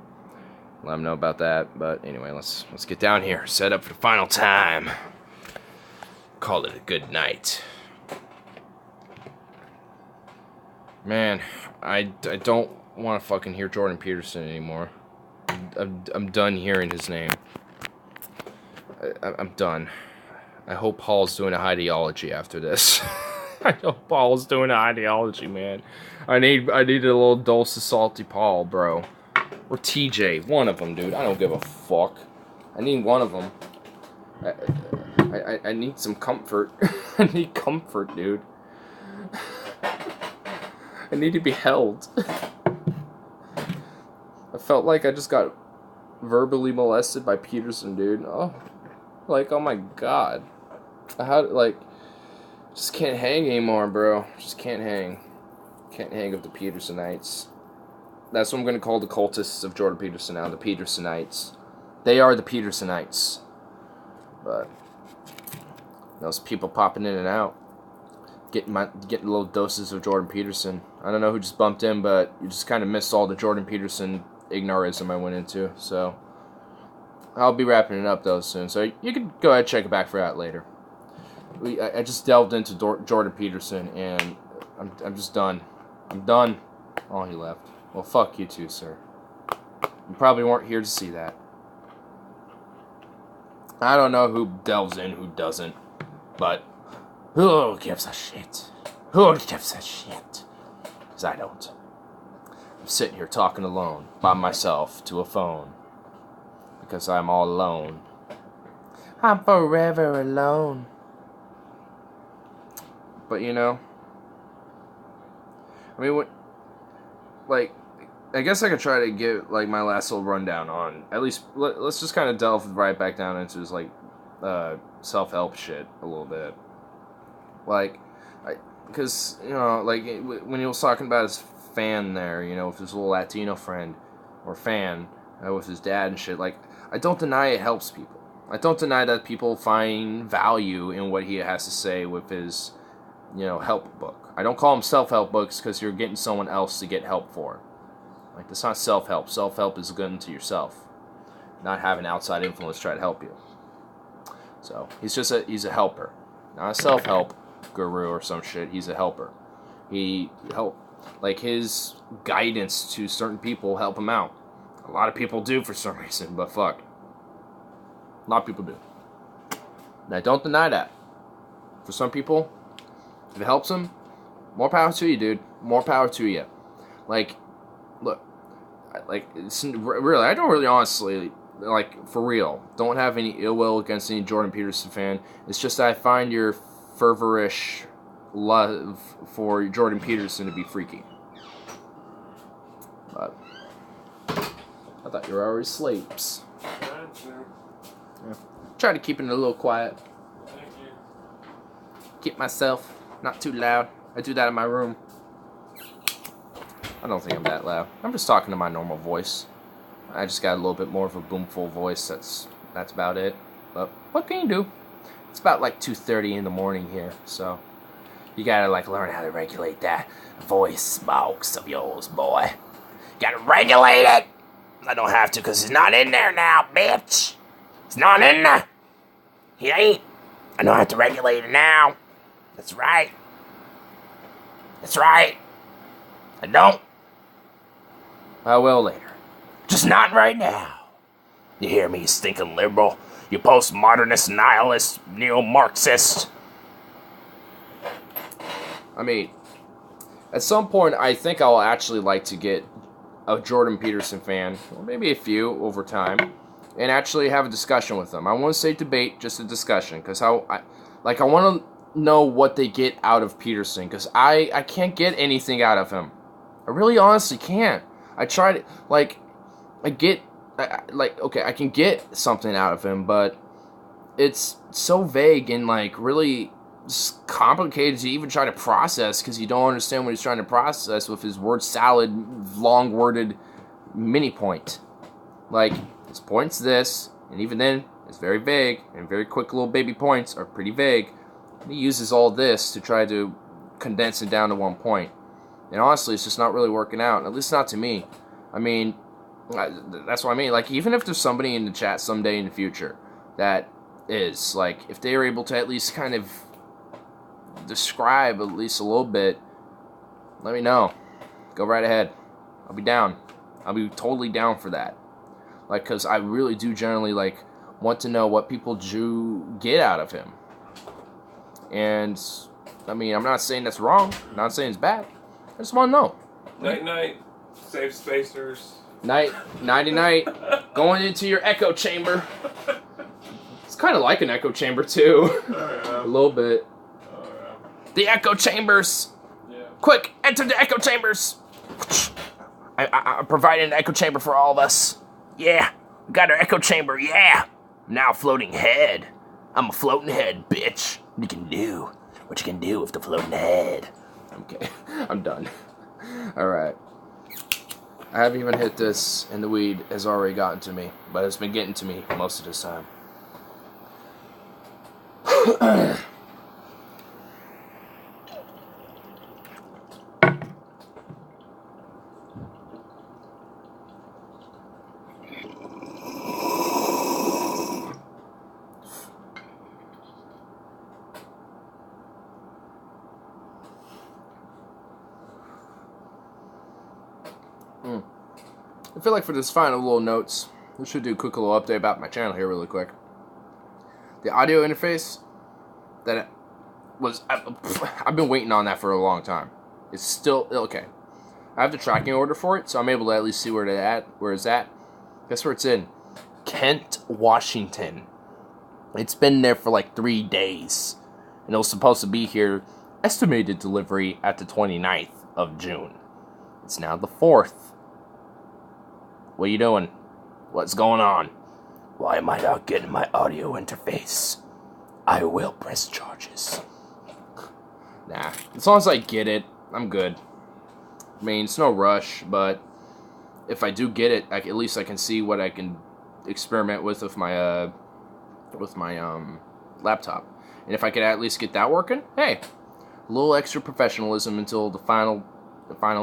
Let them know about that. But anyway, let's get down here. Set up for the final time. Call it a good night. Man, I don't want to fucking hear Jordan Peterson anymore. I'm done hearing his name. I'm done. I hope Paul's doing a ideology after this. I hope Paul's doing an ideology, man. I need a little dose of salty Paul, bro. Or TJ, one of them, dude. I don't give a fuck. I need one of them. I need some comfort. I need comfort, dude. I need to be held. I felt like I just got verbally molested by Peterson, dude. Oh, like, oh my god. Just can't hang anymore, bro. Just can't hang. Can't hang with the Petersonites. That's what I'm gonna call the cultists of Jordan Peterson now, the Petersonites. They are the Petersonites. But those people popping in and out, getting little doses of Jordan Peterson. I don't know who just bumped in, but you just kind of missed all the Jordan Peterson Ignarism I went into. So I'll be wrapping it up though soon. So you can go ahead and check it back for that later. I just delved into Jordan Peterson, and I'm just done. I'm done. Oh, he left. Well, fuck you too, sir. You probably weren't here to see that. I don't know who delves in, who doesn't, but who gives a shit? Who gives a shit? Because I don't. I'm sitting here talking alone, by myself, to a phone. Because I'm all alone. I'm forever alone. But you know, I mean, I guess I could try to give, my last little rundown on, at least, let's just kind of delve right back down into his, self-help shit a little bit. Because, when he was talking about his fan there, with his little Latino friend, or fan, with his dad and shit, I don't deny it helps people. I don't deny that people find value in what he has to say with his, help book. I don't call them self-help books because you're getting someone else to get help for. That's not self-help. Self-help is good to yourself. Not having outside influence try to help you. So, he's a helper. Not a self-help guru or some shit. He's a helper. His guidance to certain people help him out. A lot of people do for some reason, but fuck. A lot of people do. And I don't deny that. For some people, if it helps them, more power to you, dude. More power to you. Look, it's really, I don't really honestly, for real, don't have any ill will against any Jordan Peterson fan. It's just that I find your fervorish love for Jordan Peterson to be freaky. But I thought you were already sleeps. Yeah. Try to keep it a little quiet. Thank you. Keep myself not too loud. I do that in my room. I don't think I'm that loud. I'm just talking to my normal voice. I just got a little bit more of a boomful voice. That's about it. But what can you do? It's about like 2:30 in the morning here, so you gotta like learn how to regulate that voice smokes of yours, boy. Gotta regulate it. I don't have to, cause it's not in there now, bitch. It's not in there. He ain't. I don't have to regulate it now. That's right. That's right. I don't. I will later. Just not right now. You hear me, you stinking liberal? You postmodernist, nihilist, neo-Marxist? I mean, at some point, I think I'll actually like to get a Jordan Peterson fan, or maybe a few over time, and actually have a discussion with them. I won't say debate, just a discussion, because I want to know what they get out of Peterson, because I can't get anything out of him. I really honestly can't. I tried, like, I can get something out of him, but it's so vague and, like, really complicated to even try to process, because you don't understand what he's trying to process with his word salad, long-worded mini point. Like, his point's this, and even then, it's very vague, and very quick little baby points are pretty vague. He uses all this to try to condense it down to one point. And honestly, it's just not really working out, at least not to me. I mean, that's what I mean. Like, even if there's somebody in the chat someday in the future that is, like, if they are able to at least kind of describe at least a little bit, let me know. Go right ahead. I'll be down. I'll be totally down for that. Like, because I really do generally, like, want to know what people do get out of him. And, I mean, I'm not saying that's wrong. I'm not saying it's bad. I just want to know. Night. Safe spacers. Nighty-night. Going into your echo chamber. It's kind of like an echo chamber, too. A little bit. The echo chambers. Yeah. Quick, enter the echo chambers. I'm providing an echo chamber for all of us. Yeah, we got our echo chamber, yeah. Now floating head. I'm a floating head, bitch. What you can do with the floating head. Okay, I'm done. Alright. I haven't even hit this, and the weed has already gotten to me. But it's been getting to me most of this time. I feel like for this final little notes, we should do a quick little update about my channel here really quick. The audio interface that was, I've been waiting on that for a long time. It's still, okay. I have the tracking order for it, so I'm able to at least see where it's at. Guess where it's in? Kent, Washington. It's been there for like 3 days. And it was supposed to be here, estimated delivery at the 29th of June. It's now the 4th. What are you doing? What's going on? Why am I not getting my audio interface? I will press charges. Nah, as long as I get it, I'm good. I mean, it's no rush, but if I do get it, at least I can see what I can experiment with my laptop. And if I could at least get that working, hey, a little extra professionalism until the final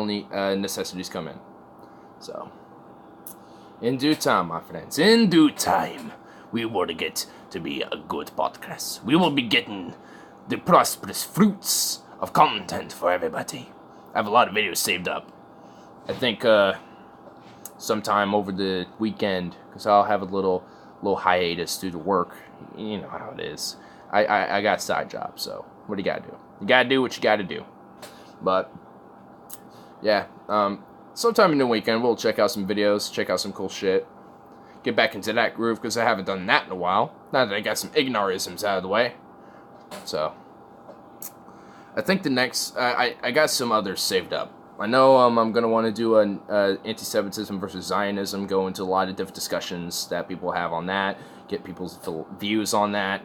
necessities come in. So, in due time, my friends, in due time, we will get to be a good podcast. We will be getting the prosperous fruits of content for everybody. I have a lot of videos saved up. I think sometime over the weekend, because I'll have a little hiatus due to work. You know how it is. I got a side job, so what do you gotta do? You gotta do what you gotta do. But yeah, sometime in the weekend we'll check out some videos, check out some cool shit, get back into that groove because I haven't done that in a while. Now that I got some Ignarisms out of the way, so I think the next I got some others saved up. I know I'm going to want to do an anti-Semitism versus Zionism, go into a lot of different discussions that people have on that, get people's views on that,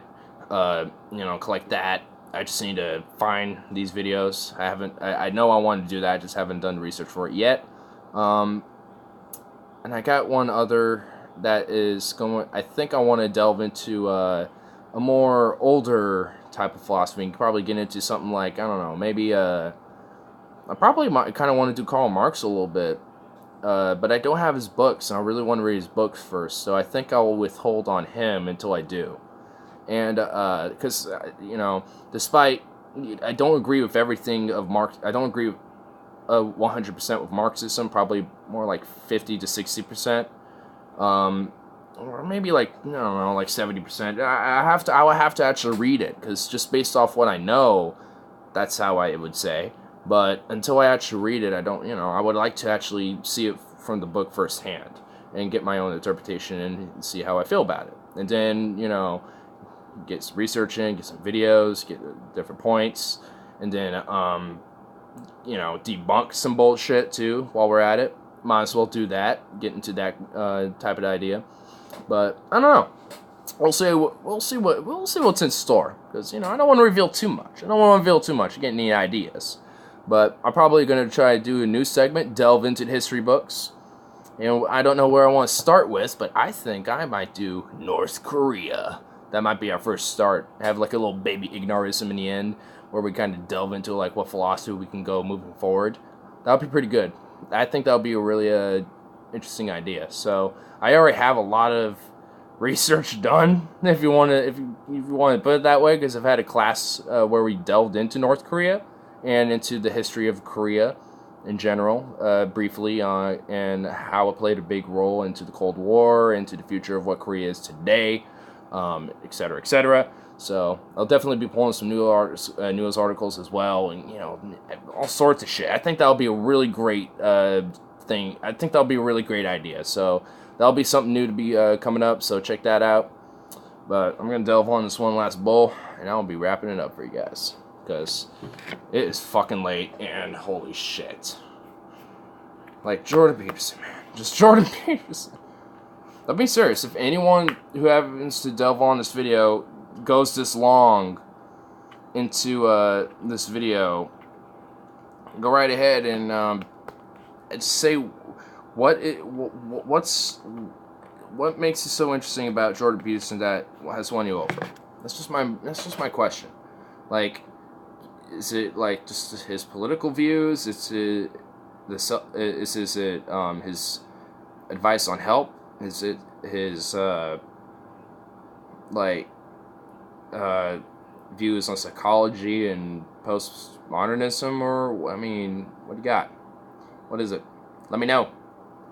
collect that. I just need to find these videos. I know I want to do that, I just haven't done research for it yet. And I got one other that is going, I think I want to delve into a more older type of philosophy, and probably get into something like, I don't know, maybe I probably kind of want to do Karl Marx a little bit, but I don't have his books, and I really want to read his books first, so I think I will withhold on him until I do. And, because, despite, I don't agree with everything of Marx, I don't agree 100% with Marxism, probably more like 50 to 60%, or maybe like, I don't know, like 70%. I would have to actually read it, because just based off what I know, that's how I would say. But until I actually read it, I don't, I would like to actually see it from the book firsthand and get my own interpretation and see how I feel about it. And then, get some research in, get some videos, get different points, and then, debunk some bullshit too while we're at it. Might as well do that, get into that type of idea. But I don't know. We'll see what's in store, because I don't want to reveal too much. Get any ideas. But I'm probably going to try to do a new segment, delve into the history books. I don't know where I want to start with, but I think I might do North Korea. That might be our first start. Have like a little baby Ignarism in the end, where we kind of delve into like what philosophy we can go moving forward. That would be pretty good. I think that would be a really interesting idea. So I already have a lot of research done, if you want to put it that way, because I've had a class where we delved into North Korea and into the history of Korea in general, briefly, and how it played a big role into the Cold War, into the future of what Korea is today, etc., etc. So I'll definitely be pulling some news articles as well, and all sorts of shit. I think that'll be a really great thing. I think that'll be a really great idea. So that'll be something new to be coming up. So check that out. But I'm gonna delve on this one last bowl, and I'll be wrapping it up for you guys, because it is fucking late, and holy shit. Like, Jordan Peterson, man. Just Jordan Peterson. I'll be serious. If anyone who happens to delve on this video goes this long into this video, go right ahead and say what makes it so interesting about Jordan Peterson that has won you over. That's just my question. Like, is it like just his political views? Is it his advice on help? Is it his views on psychology and postmodernism, or what do you got? What is it? Let me know.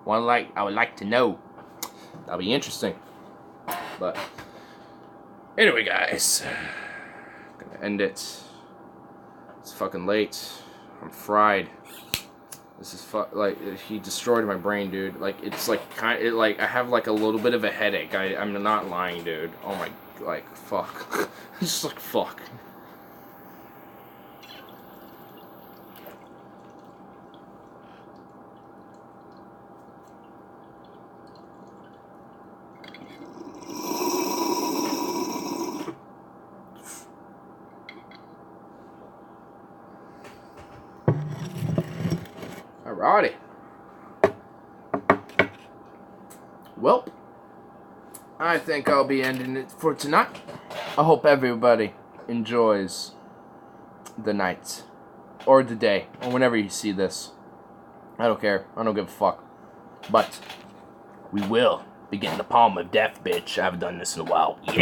I would like to know. That'll be interesting. But anyway, guys, I'm gonna end it. It's fucking late. I'm fried. This is he destroyed my brain, dude. Like, it's like I have like a little bit of a headache. I'm not lying, dude. Oh my, fuck. It's just fuck. Alrighty. Well, I think I'll be ending it for tonight. I hope everybody enjoys the night, or the day, or whenever you see this. I don't care. I don't give a fuck. But we will begin the palm of death, bitch. I haven't done this in a while. Yeah.